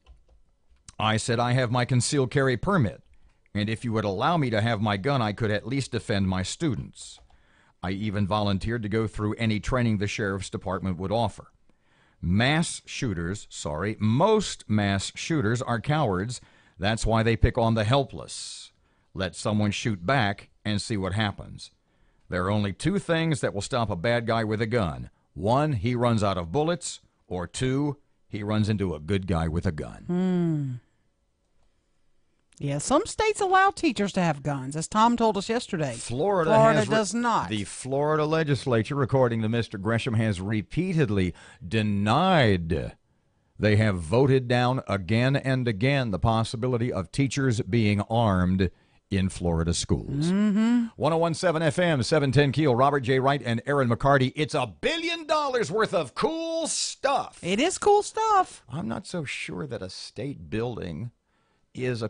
I said I have my concealed carry permit, and if you would allow me to have my gun, I could at least defend my students. I even volunteered to go through any training the sheriff's department would offer. Most mass shooters are cowards. That's why they pick on the helpless. Let someone shoot back and see what happens. There are only 2 things that will stop a bad guy with a gun. 1, he runs out of bullets, or 2, he runs into a good guy with a gun. Yeah, some states allow teachers to have guns, as Tom told us yesterday. Florida does not. The Florida legislature, according to Mr. Gresham, has repeatedly denied. They have voted down again and again the possibility of teachers being armed in Florida schools. 101.7 FM, 710 Keel, Robert J. Wright and Erin McCarty. It's $1 billion worth of cool stuff. It is cool stuff. I'm not so sure that a state building is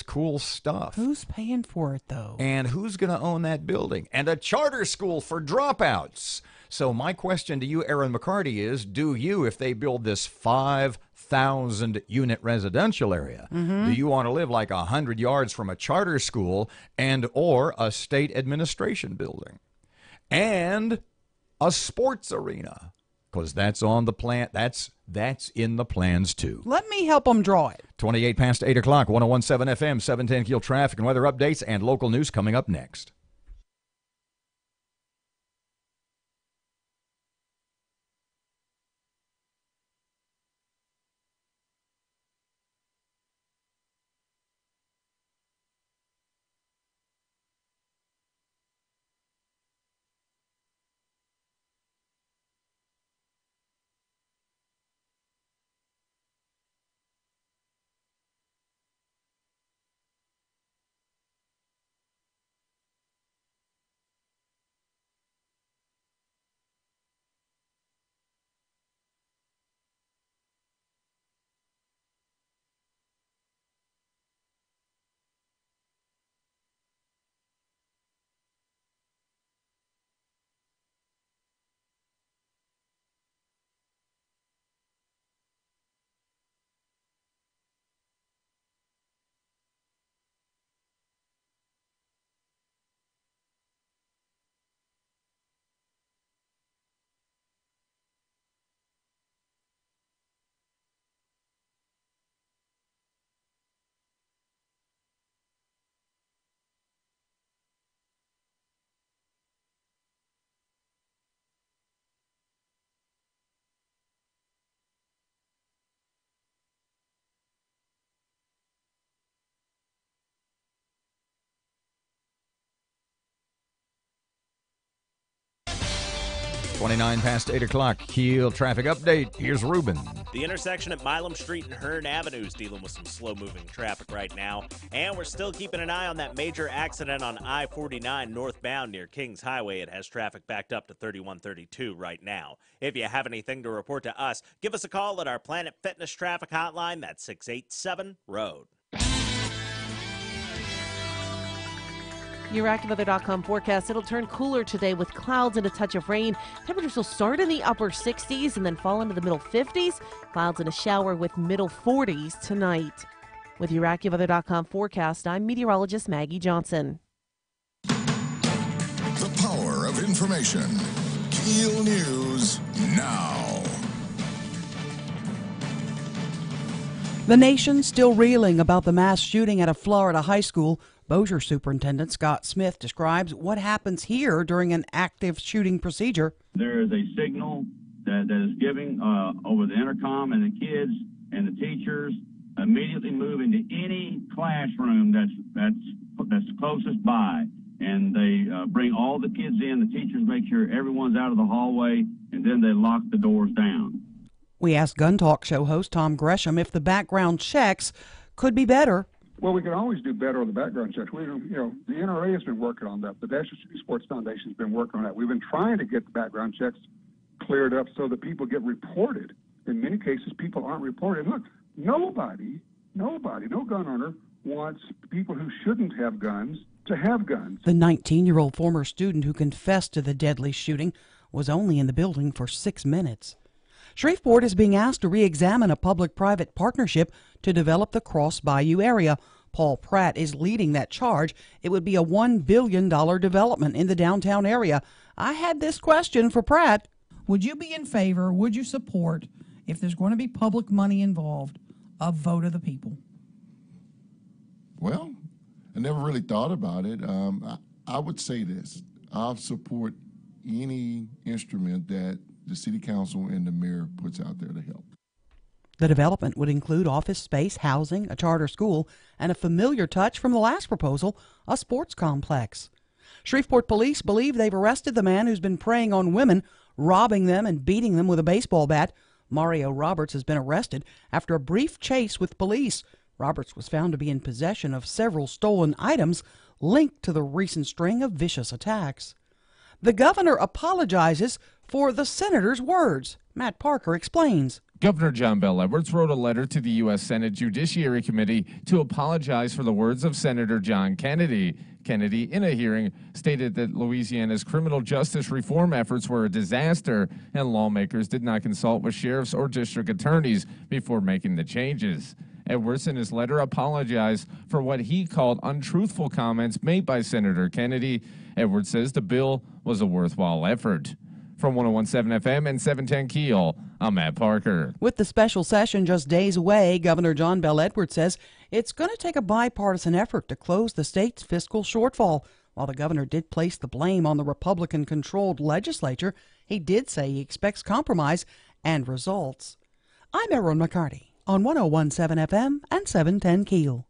cool stuff. Who's paying for it, though? And who's going to own that building? And a charter school for dropouts. So my question to you, Erin McCarty, is do you, if they build this 5,000 unit residential area, do you want to live like 100 yards from a charter school and or a state administration building and a sports arena? Because that's on the plan. That's in the plans, too. Let me help them draw it. 28 past 8 o'clock, 101.7 FM, 710 KEEL traffic and weather updates and local news coming up next. Twenty-nine past 8 o'clock, KEEL traffic update. Here's Ruben. The intersection at Milam Street and Hearn Avenue is dealing with some slow-moving traffic right now. And we're still keeping an eye on that major accident on I-49 northbound near Kings Highway. It has traffic backed up to 3132 right now. If you have anything to report to us, give us a call at our Planet Fitness traffic hotline. That's 687-ROAD. Your AccuWeather.com forecast, it'll turn cooler today with clouds and a touch of rain. Temperatures will start in the upper 60s and then fall into the middle 50s. Clouds and a shower with middle 40s tonight. With your AccuWeather.com forecast, I'm meteorologist Maggie Johnson. The power of information. KEEL News now. The nation's still reeling about the mass shooting at a Florida high school. Bossier Superintendent Scott Smith describes what happens here during an active shooting procedure. There is a signal that is giving over the intercom, and the kids and the teachers immediately move into any classroom that's closest by, and they bring all the kids in. The teachers make sure everyone's out of the hallway, and then they lock the doors down. We asked Gun Talk show host Tom Gresham if the background checks could be better. Well, we can always do better on the background checks. The NRA has been working on that. The National Shooting Sports Foundation has been working on that. We've been trying to get the background checks cleared up so that people get reported. In many cases, people aren't reported. Look, nobody, no gun owner wants people who shouldn't have guns to have guns. The 19-year-old former student who confessed to the deadly shooting was only in the building for 6 minutes. Shreveport is being asked to re-examine a public-private partnership to develop the Cross Bayou area. Paul Pratt is leading that charge. It would be a $1 billion development in the downtown area. I had this question for Pratt. Would you be in favor, would you support, if there's going to be public money involved, a vote of the people? Well, I never really thought about it. I would say this. I'll support any instrument that the city council and the mayor puts out there to help. The development would include office space, housing, a charter school, and a familiar touch from the last proposal, a sports complex. Shreveport police believe they've arrested the man who's been preying on women, robbing them and beating them with a baseball bat. Mario Roberts has been arrested after a brief chase with police. Roberts was found to be in possession of several stolen items linked to the recent string of vicious attacks. The governor apologizes for the senator's words. Matt Parker explains. Governor John Bel Edwards wrote a letter to the U.S. Senate Judiciary Committee to apologize for the words of Senator John Kennedy. Kennedy, in a hearing, stated that Louisiana's criminal justice reform efforts were a disaster and lawmakers did not consult with sheriffs or district attorneys before making the changes. Edwards, in his letter, apologized for what he called untruthful comments made by Senator Kennedy. Edwards says the bill was a worthwhile effort. From 101.7 FM and 710 KEEL, I'm Matt Parker. With the special session just days away, Governor John Bel Edwards says it's going to take a bipartisan effort to close the state's fiscal shortfall. While the governor did place the blame on the Republican-controlled legislature, he did say he expects compromise and results. I'm Erin McCarty on 101.7 FM and 710 KEEL.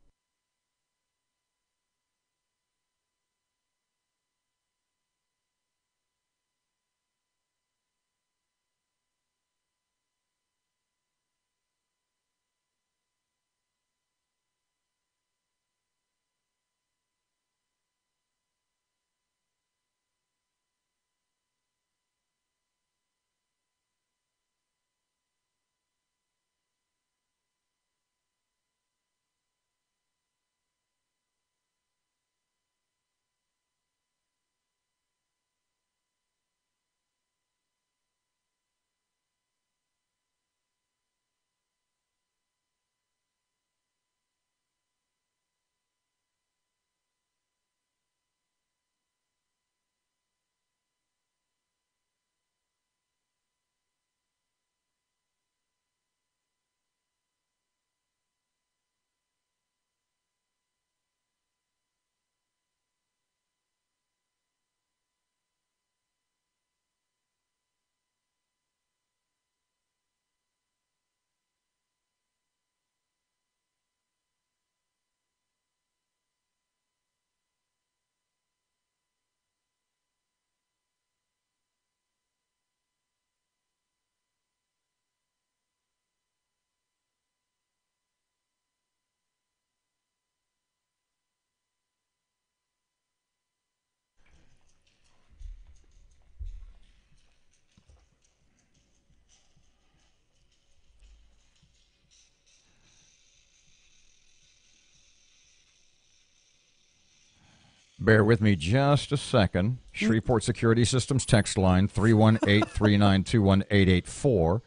Bear with me just a second. Shreveport Security Systems text line 318-392-1884.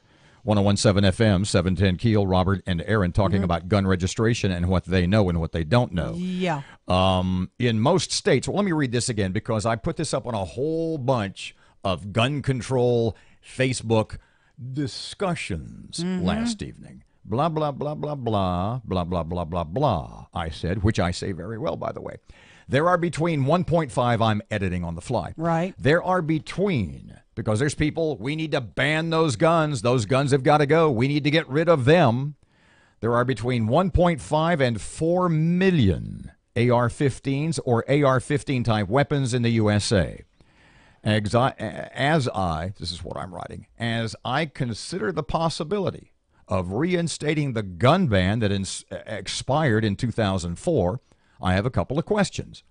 101.7 FM, 710 KEEL, Robert and Erin talking about gun registration and what they know and what they don't know. Yeah. In most states, well, let me read this again because I put this up on a whole bunch of gun control Facebook discussions last evening. Blah, blah, blah, blah, blah, blah, blah, blah, blah, blah, I said, which I say very well, by the way. There are between 1.5, I'm editing on the fly. Right. There are between, because there's people, we need to ban those guns. Those guns have got to go. We need to get rid of them. There are between 1.5 and 4 million AR-15s or AR-15 type weapons in the USA. This is what I'm writing, as I consider the possibility of reinstating the gun ban that expired in 2004, I have a couple of questions.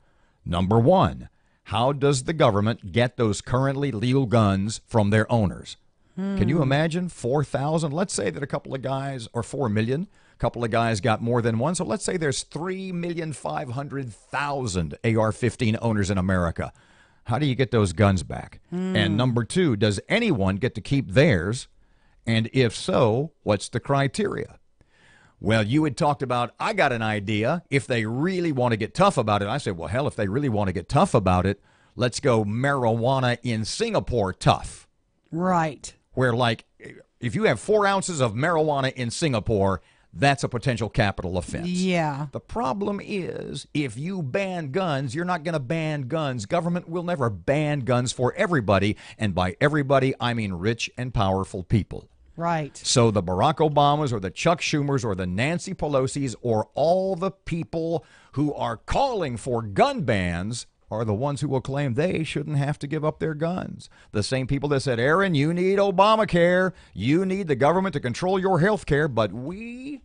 Number one, how does the government get those currently legal guns from their owners? Can you imagine 4,000? Let's say that a couple of guys, or 4 million, a couple of guys got more than one. So let's say there's 3,500,000 AR-15 owners in America. How do you get those guns back? And number two, does anyone get to keep theirs? And if so, what's the criteria? Well, you had talked about, I got an idea. If they really want to get tough about it, I said, well, hell, if they really want to get tough about it, let's go marijuana in Singapore tough. Right. Where, like, if you have 4 ounces of marijuana in Singapore, that's a potential capital offense. Yeah. The problem is, if you ban guns, you're not going to ban guns. Government will never ban guns for everybody. And by everybody, I mean rich and powerful people. Right. So the Barack Obamas or the Chuck Schumers or the Nancy Pelosi's or all the people who are calling for gun bans are the ones who will claim they shouldn't have to give up their guns. The same people that said, Erin, you need Obamacare. You need the government to control your health care. But we're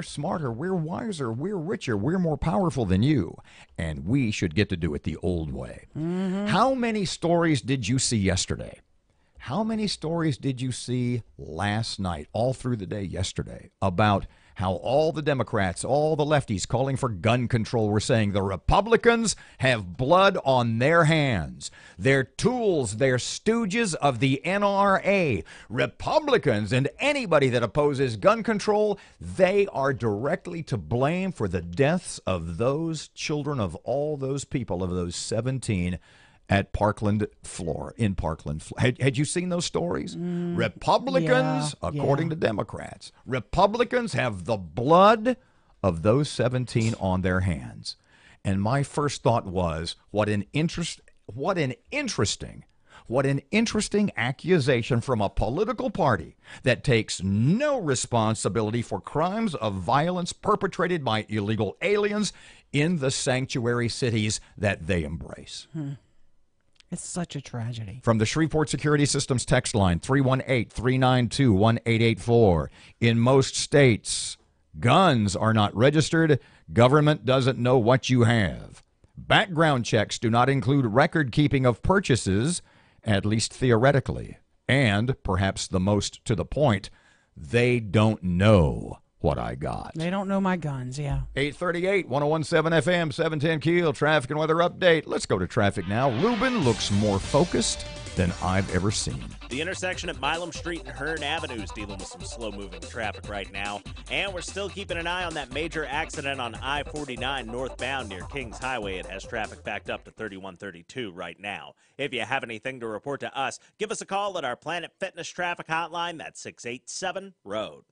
smarter. We're wiser. We're richer. We're more powerful than you. And we should get to do it the old way. How many stories did you see yesterday How many stories did you see last night, all through the day yesterday, about how all the Democrats, all the lefties calling for gun control were saying the Republicans have blood on their hands. They're tools, they're stooges of the NRA. Republicans and anybody that opposes gun control, they are directly to blame for the deaths of those children, of all those people, of those 17 at Parkland, Florida, in Parkland. Had you seen those stories? Republicans, according to Democrats, Republicans have the blood of those 17 on their hands. And my first thought was, what an interesting accusation from a political party that takes no responsibility for crimes of violence perpetrated by illegal aliens in the sanctuary cities that they embrace. It's such a tragedy. From the Shreveport Security Systems text line, 318-392-1884. In most states, guns are not registered. Government doesn't know what you have. Background checks do not include record keeping of purchases, at least theoretically. And, perhaps the most to the point, they don't know what I got. They don't know my guns, 838, 1017 FM, 710 Keel, traffic and weather update. Let's go to traffic now. Ruben looks more focused than I've ever seen. The intersection at Milam Street and Hearn Avenue is dealing with some slow-moving traffic right now. And we're still keeping an eye on that major accident on I-49 northbound near Kings Highway. It has traffic backed up to 3132 right now. If you have anything to report to us, give us a call at our Planet Fitness traffic hotline. That's 687-ROAD.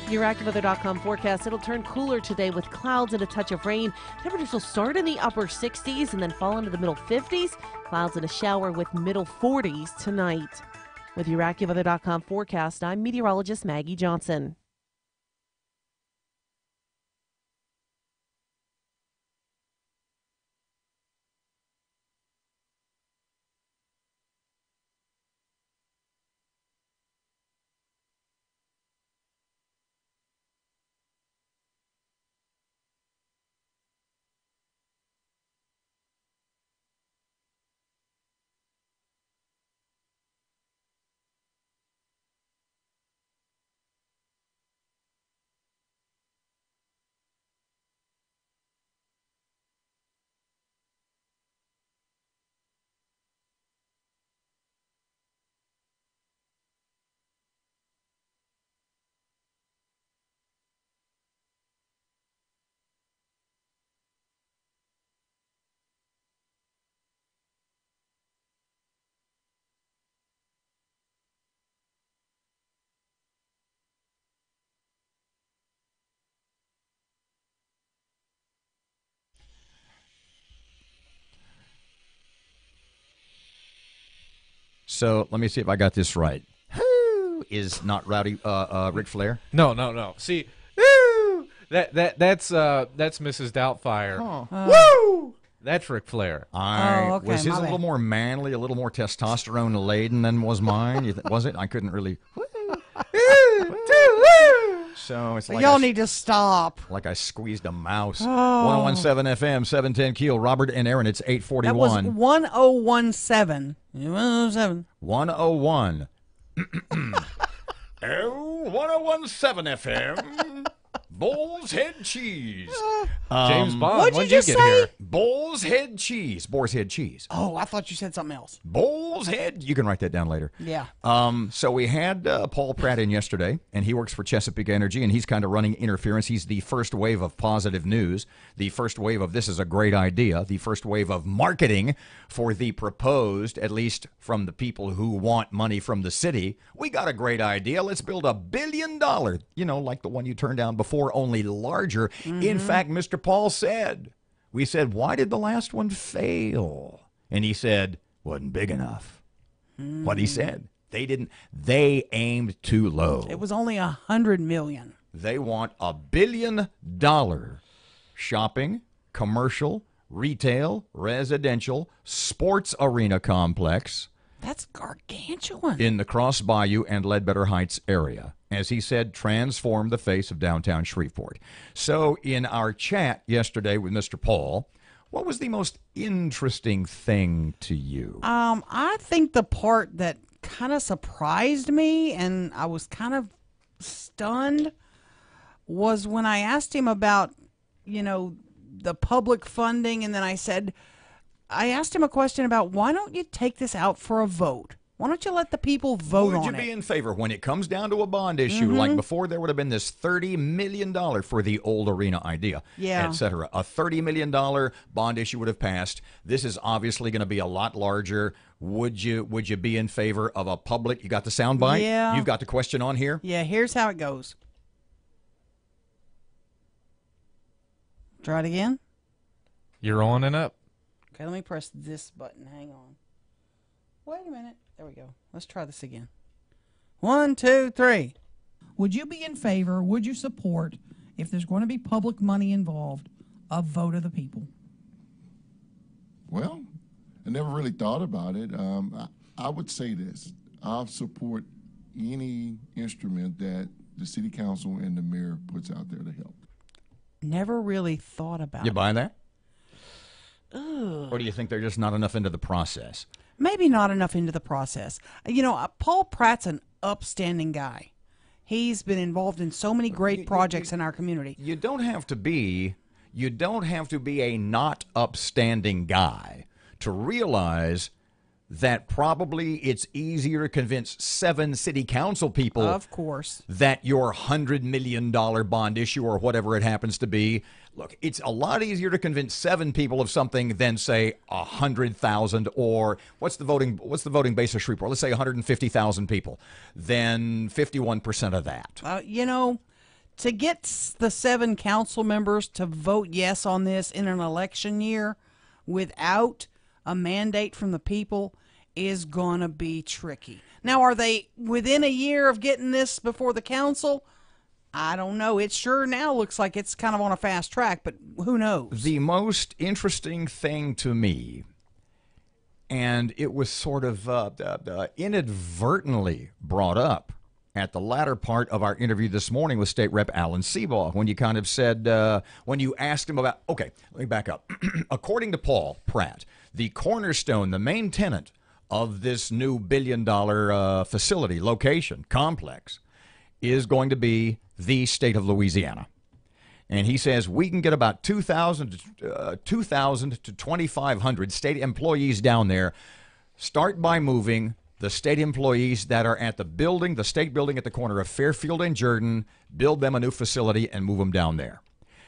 Your AccuWeather.com forecast, it'll turn cooler today with clouds and a touch of rain. Temperatures will start in the upper 60s and then fall into the middle 50s. Clouds and a shower with middle 40s tonight. With your AccuWeather.com forecast, I'm meteorologist Maggie Johnson. So let me see if I got this right. Who is not Rowdy Ric Flair? No. See, woo! That's Mrs. Doubtfire. Woo! That's Ric Flair. okay, Was his my a little bad. more manly, a little more testosterone laden than was mine? Was it? I couldn't really. So it's like Y'all need to stop. Like I squeezed a mouse. Oh. 1017 FM, 710 Keel. Robert and Erin, it's 841. That was 1017. 1017. 101. 1017 FM. Bull's Head Cheese. James Bond, What'd you when'd just get say? here? Bull's Head Cheese. Boar's Head Cheese. Oh, I thought you said something else. Bull's Head. You can write that down later. Yeah. So we had Paul Pratt in yesterday, and he works for Chesapeake Energy, and he's kind of running interference. He's the first wave of positive news, the first wave of this is a great idea, the first wave of marketing for the proposed, at least from the people who want money from the city. We got a great idea. Let's build $1 billion, like the one you turned down before, only larger. In fact, Mr. Paul said, we said, why did the last one fail? And he said, wasn't big enough. What he said. They aimed too low. It was only $100 million. They want $1 billion shopping, commercial, retail, residential, sports arena complex. That's gargantuan. In the Cross Bayou and Ledbetter Heights area. As he said, transform the face of downtown Shreveport. So in our chat yesterday with Mr. Paul, What was the most interesting thing to you? I think the part that kind of surprised me and I was kind of stunned was when I asked him about, the public funding, and then I asked him a question about why don't you take this out for a vote? Why don't you let the people vote on it? Would you be in favor when it comes down to a bond issue? Like before, there would have been this $30 million for the old arena idea, Yeah. et cetera. A $30 million bond issue would have passed. This is obviously going to be a lot larger. Would you be in favor of a public? You got the sound bite? Yeah. You've got the question on here? Yeah, here's how it goes. Try it again. You're on and up. Okay, let me press this button. Hang on. Wait a minute. There we go. Let's try this again. 1, 2, 3. Would you be in favor, would you support, if there's going to be public money involved, a vote of the people? Well, I never really thought about it. I would say this. I'll support any instrument that the city council and the mayor puts out there to help. Never really thought about You it. buy that? Ugh. Or do you think they're just not enough into the process? Maybe not enough into the process. Paul Pratt's an upstanding guy. He's been involved in so many great projects in our community. You don't have to be a not upstanding guy to realize that probably it's easier to convince 7 city council people, Of course. that your $100 million bond issue or whatever it happens to be. Look, it's a lot easier to convince 7 people of something than say 100,000 or what's the voting base of Shreveport? Let's say 150,000 people. Then 51% of that. To get the 7 council members to vote yes on this in an election year without a mandate from the people is going to be tricky. Now, are they within a year of getting this before the council? I don't know. It sure now looks like it's kind of on a fast track, but who knows? The most interesting thing to me, and it was sort of inadvertently brought up at the latter part of our interview this morning with State Rep Alan Seabaugh, when you kind of said, when you asked him about, okay, let me back up. According to Paul Pratt, the cornerstone, the main tenant of this new billion-dollar facility, location, complex, is going to be the state of Louisiana. And he says we can get about 2,000 to 2,500 state employees down there. Start by moving the state employees that are at the state building at the corner of Fairfield and Jordan, build them a new facility and move them down there.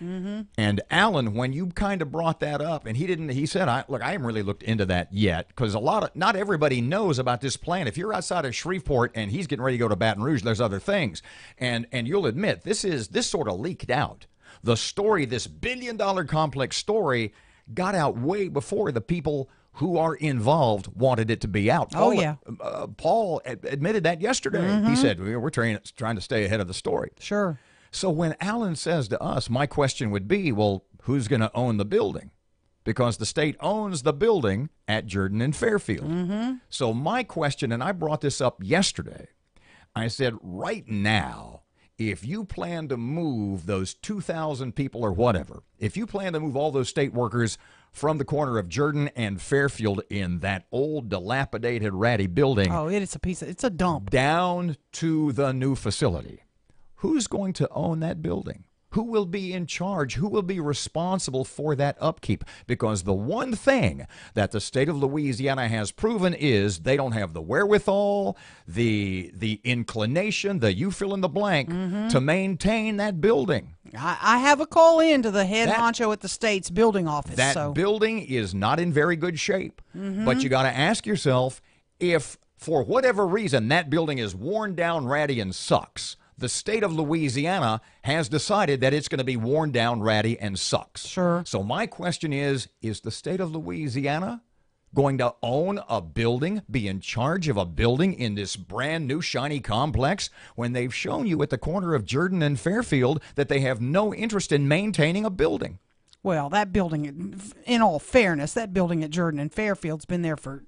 Mm-hmm. And Alan, when you kind of brought that up, and he said, I haven't really looked into that yet, because not everybody knows about this plan. If you're outside of Shreveport and he's getting ready to go to Baton Rouge, there's other things. And you'll admit, this sort of leaked out. The story, this billion-dollar complex story, got out way before the people who are involved wanted it to be out. Paul admitted that yesterday. Mm-hmm. He said, we're trying to stay ahead of the story. Sure. So when Alan says to us, my question would be, well, who's going to own the building? Because the state owns the building at Jordan and Fairfield. Mm-hmm. So my question, and I brought this up yesterday, I said, right now, if you plan to move those 2,000 people or whatever, if you plan to move all those state workers from the corner of Jordan and Fairfield in that old dilapidated ratty building. Oh, it's a dump. Down to the new facility. Who's going to own that building? Who will be in charge? Who will be responsible for that upkeep? Because the one thing that the state of Louisiana has proven is they don't have the wherewithal, the inclination, you fill in the blank, to maintain that building. I have a call in to the head honcho at the state's building office. That building is not in very good shape. Mm-hmm. But you got to ask yourself, if for whatever reason that building is worn down, ratty, and sucks, the state of Louisiana has decided that it's going to be worn down, ratty, and sucks. Sure. So my question is the state of Louisiana going to own a building, be in charge of a building in this brand new shiny complex when they've shown you at the corner of Jordan and Fairfield that they have no interest in maintaining a building? Well, that building, in all fairness, that building at Jordan and Fairfield's been there for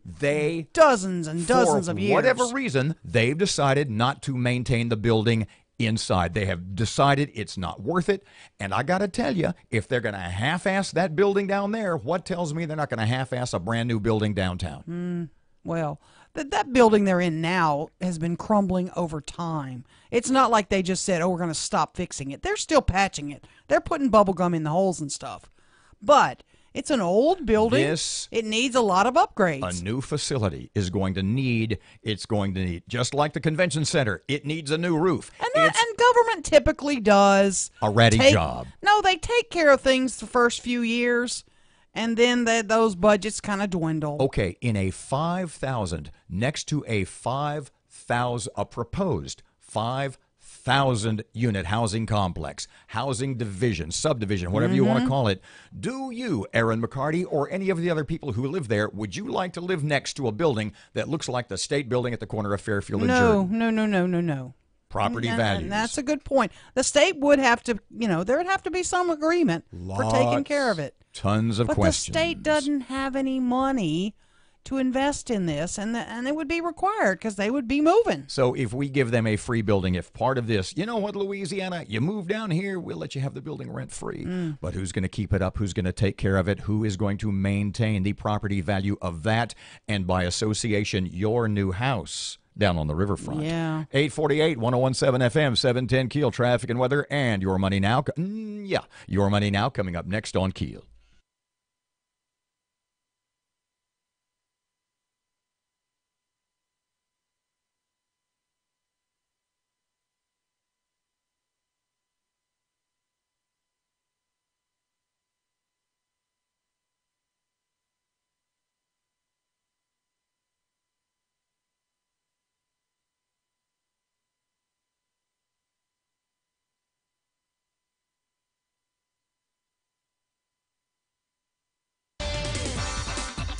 dozens and dozens of years. For whatever reason, they've decided not to maintain the building inside. They have decided it's not worth it. And I got to tell you, if they're going to half-ass that building down there, what tells me they're not going to half-ass a brand new building downtown? Well, that building they're in now has been crumbling over time. It's not like they just said, oh, we're going to stop fixing it. They're still patching it. They're putting bubble gum in the holes and stuff. But it's an old building. It needs a lot of upgrades. A new facility is going to need, just like the convention center, it needs a new roof. And government typically does. A ratty job. No, they take care of things the first few years, and then those budgets kind of dwindle. Okay, in a 5,000, next to a 5,000, a proposed 5,000 unit housing complex, housing division, subdivision, whatever you want to call it. Do you, Erin McCarty, or any of the other people who live there, would you like to live next to a building that looks like the state building at the corner of Fairfield and Jordan? No. Property values. And that's a good point. The state would have to, there would have to be some agreement for taking care of it. Tons of questions. But the state doesn't have any money to invest in this, and it would be required because they would be moving. So if we give them a free building, if part of this, you know what, Louisiana, you move down here, we'll let you have the building rent-free. But who's going to keep it up? Who's going to take care of it? Who is going to maintain the property value of that? And by association, your new house down on the riverfront. Yeah. 848, 1017 FM, 710 KEEL, traffic and weather, and Your Money Now. Your Money Now coming up next on KEEL.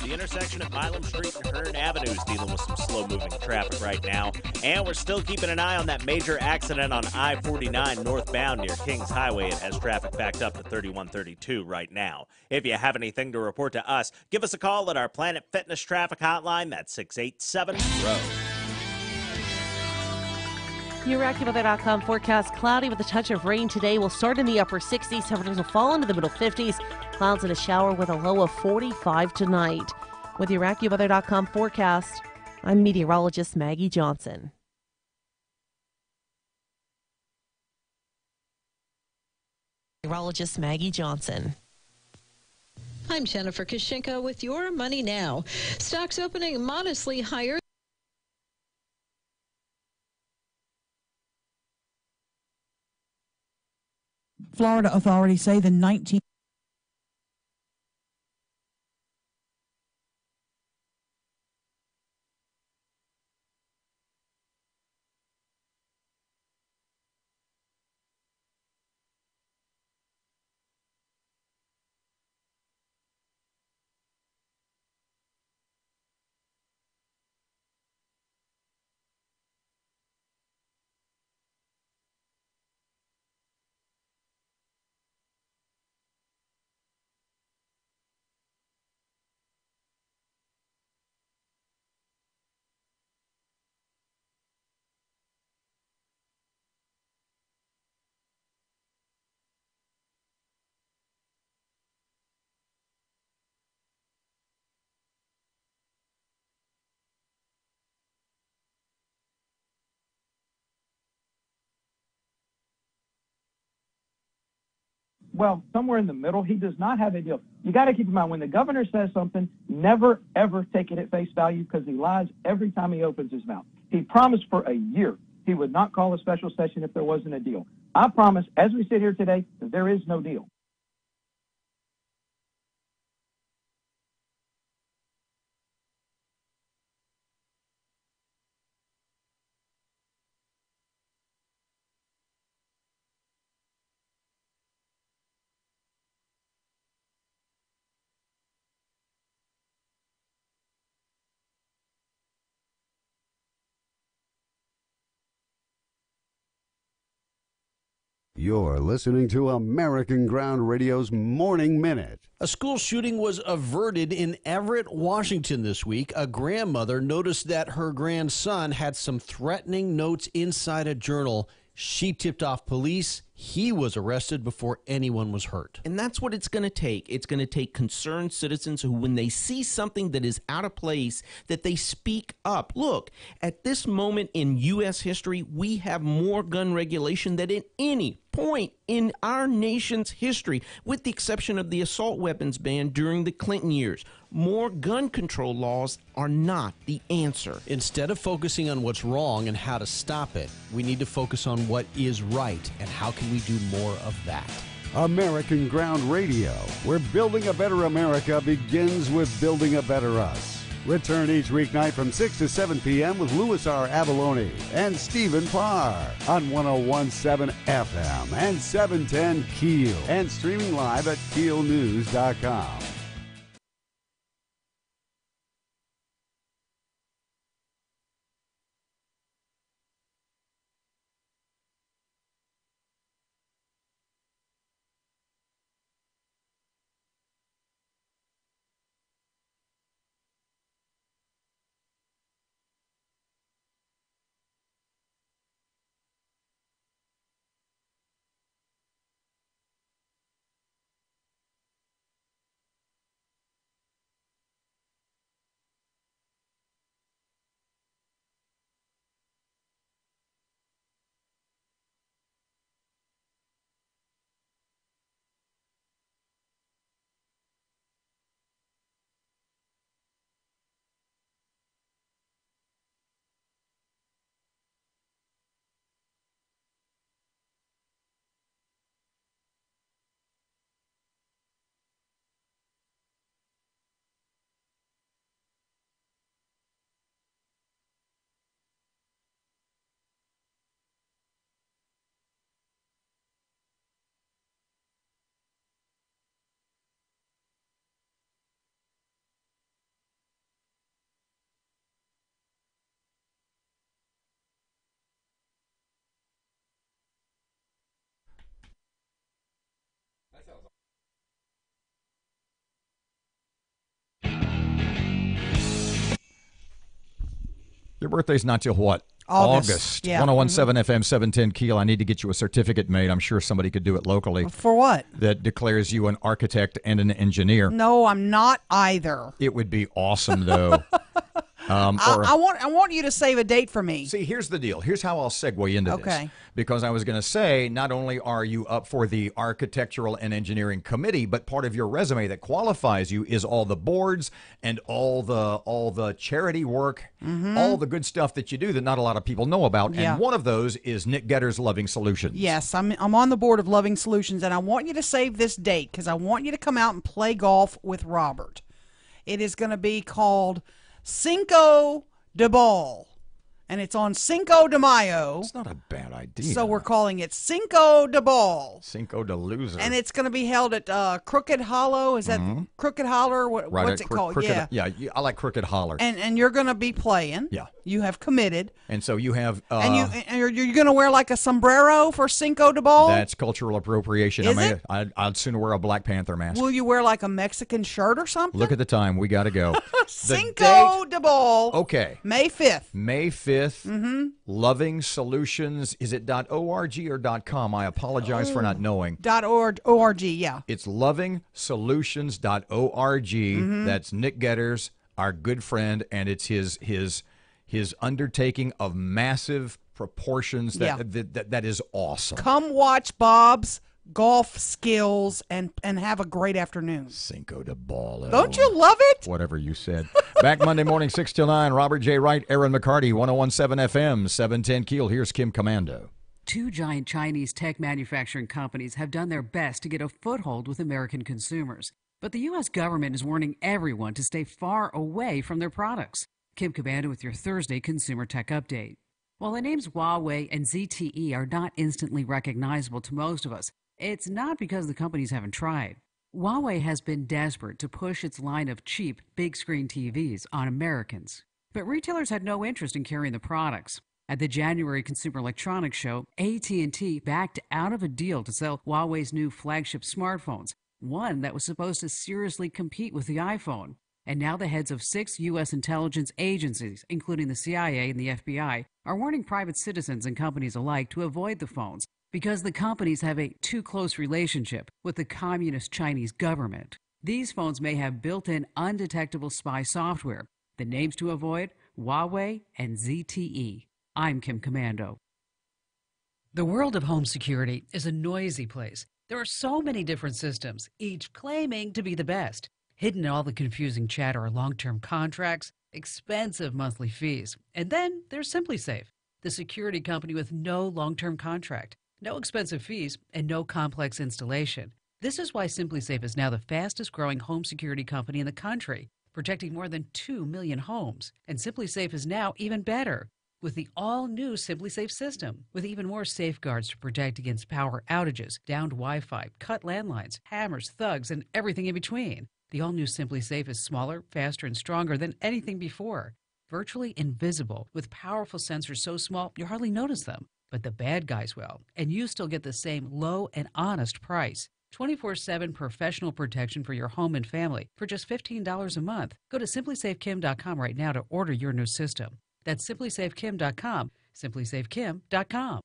The intersection at Milam Street and Hearn Avenue is dealing with some slow-moving traffic right now. And we're still keeping an eye on that major accident on I-49 northbound near Kings Highway. It has traffic backed up to 3132 right now. If you have anything to report to us, give us a call at our Planet Fitness traffic hotline. That's 687-ROAD. Your AccuWeather.com forecast: cloudy with a touch of rain today. Will start in the upper 60s. Temperatures will fall into the middle 50s. Clouds and a shower with a low of 45 tonight. With your AccuWeather.com forecast, I'm meteorologist Maggie Johnson. Meteorologist Maggie Johnson. I'm Jennifer Kashinka with Your Money Now. Stocks opening modestly higher. Florida authorities say the 19 Well, somewhere in the middle, he does not have a deal. You got to keep in mind, when the governor says something, never, ever take it at face value because he lies every time he opens his mouth. He promised for a year he would not call a special session if there wasn't a deal. I promise, as we sit here today, that there is no deal. You're listening to American Ground Radio's Morning Minute. A school shooting was averted in Everett, Washington this week. A grandmother noticed that her grandson had some threatening notes inside a journal She tipped off police. He was arrested before anyone was hurt. And that's what it's going to take. It's going to take concerned citizens who, when they see something that is out of place, that they speak up. Look, at this moment in U.S. history, we have more gun regulation than at any point in our nation's history, with the exception of the assault weapons ban during the Clinton years. More gun control laws are not the answer. Instead of focusing on what's wrong and how to stop it, we need to focus on what is right and how can we do more of that. American Ground Radio, where building a better America begins with building a better us. Return each weeknight from 6 to 7 p.m. with Louis R. Avalone and Stephen Parr on 101.7 FM and 710 KEEL, and streaming live at KEELnews.com. Your birthday's not till what? August. Yeah. 101.7 FM, 710 KEEL. I need to get you a certificate made. I'm sure somebody could do it locally. For what? That declares you an architect and an engineer. No, I'm not either. It would be awesome, though. I want you to save a date for me. See, here's the deal. Here's how I'll segue into this. Because I was going to say, not only are you up for the Architectural and Engineering Committee, but part of your resume that qualifies you is all the boards and all the charity work, all the good stuff that you do that not a lot of people know about. Yeah. And one of those is Nick Getter's Loving Solutions. Yes, I'm on the board of Loving Solutions, and I want you to save this date because I want you to come out and play golf with Robert. It is going to be called Cinco de Ball, and it's on Cinco de Mayo. It's not a bad idea. So we're calling it Cinco de Ball. Cinco de Loser. And it's going to be held at Crooked Hollow. Is that Crooked Holler? What's it called? Crooked, yeah, I like Crooked Holler. And you're going to be playing. Yeah. You have committed. And so you have... and you're going to wear like a sombrero for Cinco de Ball? That's cultural appropriation. I'd sooner wear a Black Panther mask. Will you wear like a Mexican shirt or something? Look at the time. We got to go. Cinco de Ball. Okay. May 5th. May 5th. Loving Solutions. Is it .org or .com? I apologize for not knowing. .org, yeah. It's lovingsolutions.org. That's Nick Getter's, our good friend, and it's his undertaking of massive proportions. That is awesome. Come watch Bob's golf skills and have a great afternoon. Cinco de Ball. Don't you love it? Whatever you said. Back Monday morning, 6 till 9. Robert J. Wright, Erin McCarty, 101.7 FM, 710 KEEL. Here's Kim Commando. Two giant Chinese tech manufacturing companies have done their best to get a foothold with American consumers. But the U.S. government is warning everyone to stay far away from their products. Kim Commando with your Thursday Consumer Tech Update. While the names Huawei and ZTE are not instantly recognizable to most of us, it's not because the companies haven't tried. Huawei has been desperate to push its line of cheap, big-screen TVs on Americans. But retailers had no interest in carrying the products. At the January Consumer Electronics Show, AT&T backed out of a deal to sell Huawei's new flagship smartphones, one that was supposed to seriously compete with the iPhone. And now the heads of 6 U.S. intelligence agencies, including the CIA and the FBI, are warning private citizens and companies alike to avoid the phones because the companies have a too close relationship with the communist Chinese government. These phones may have built-in undetectable spy software. The names to avoid: Huawei and ZTE. I'm Kim Commando. The world of home security is a noisy place. There are so many different systems, each claiming to be the best. Hidden in all the confusing chatter are long-term contracts, expensive monthly fees. And then there's SimpliSafe, the security company with no long-term contract, no expensive fees, and no complex installation. This is why SimpliSafe is now the fastest-growing home security company in the country, protecting more than 2 million homes. And SimpliSafe is now even better with the all-new SimpliSafe system, with even more safeguards to protect against power outages, downed Wi-Fi, cut landlines, hammers, thugs, and everything in between. The all-new SimpliSafe is smaller, faster, and stronger than anything before. Virtually invisible, with powerful sensors so small you hardly notice them. But the bad guys will, and you still get the same low and honest price. 24/7 professional protection for your home and family for just $15 a month. Go to simplysafekim.com right now to order your new system. That's simplysafekim.com, simplysafekim.com.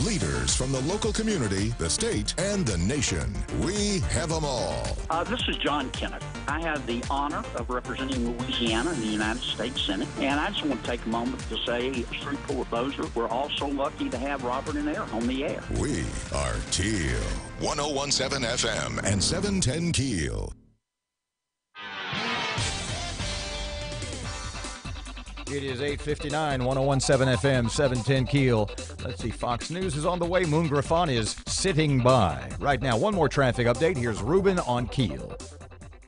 Leaders from the local community, the state, and the nation. We have them all. This is John Kenneth. I have the honor of representing Louisiana in the United States Senate. And I just want to take a moment to say, Shreveport-Bossier, we're all so lucky to have Robert and Erin on the air. We are KEEL. 1017 FM and 710 KEEL. It is 8:59, 1017 FM, 710 KEEL. Let's see, Fox News is on the way. Moon Griffon is sitting by. Right now, one more traffic update. Here's Ruben on KEEL.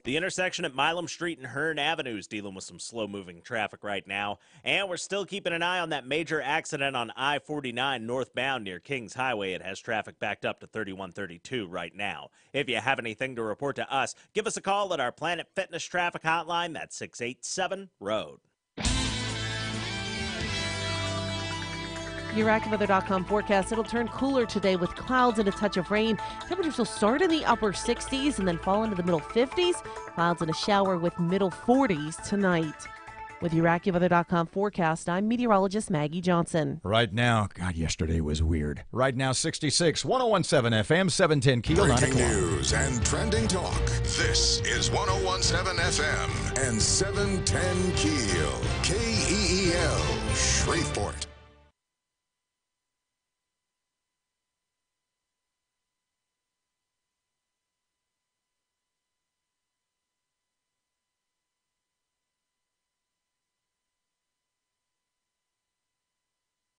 The intersection at Milam Street and Hearn Avenue is dealing with some slow-moving traffic right now. And we're still keeping an eye on that major accident on I-49 northbound near Kings Highway. It has traffic backed up to 3132 right now. If you have anything to report to us, give us a call at our Planet Fitness traffic hotline. That's 687-ROAD. Your AccuWeather.com forecast, it'll turn cooler today with clouds and a touch of rain. Temperatures will start in the upper 60s and then fall into the middle 50s. Clouds and a shower with middle 40s tonight. With your AccuWeather.com forecast, I'm meteorologist Maggie Johnson. Right now, God, yesterday was weird. Right now, 66, 1017 FM, 710 KEEL. Breaking news and trending talk. This is 1017 FM and 710 KEEL. KEEL, Shreveport.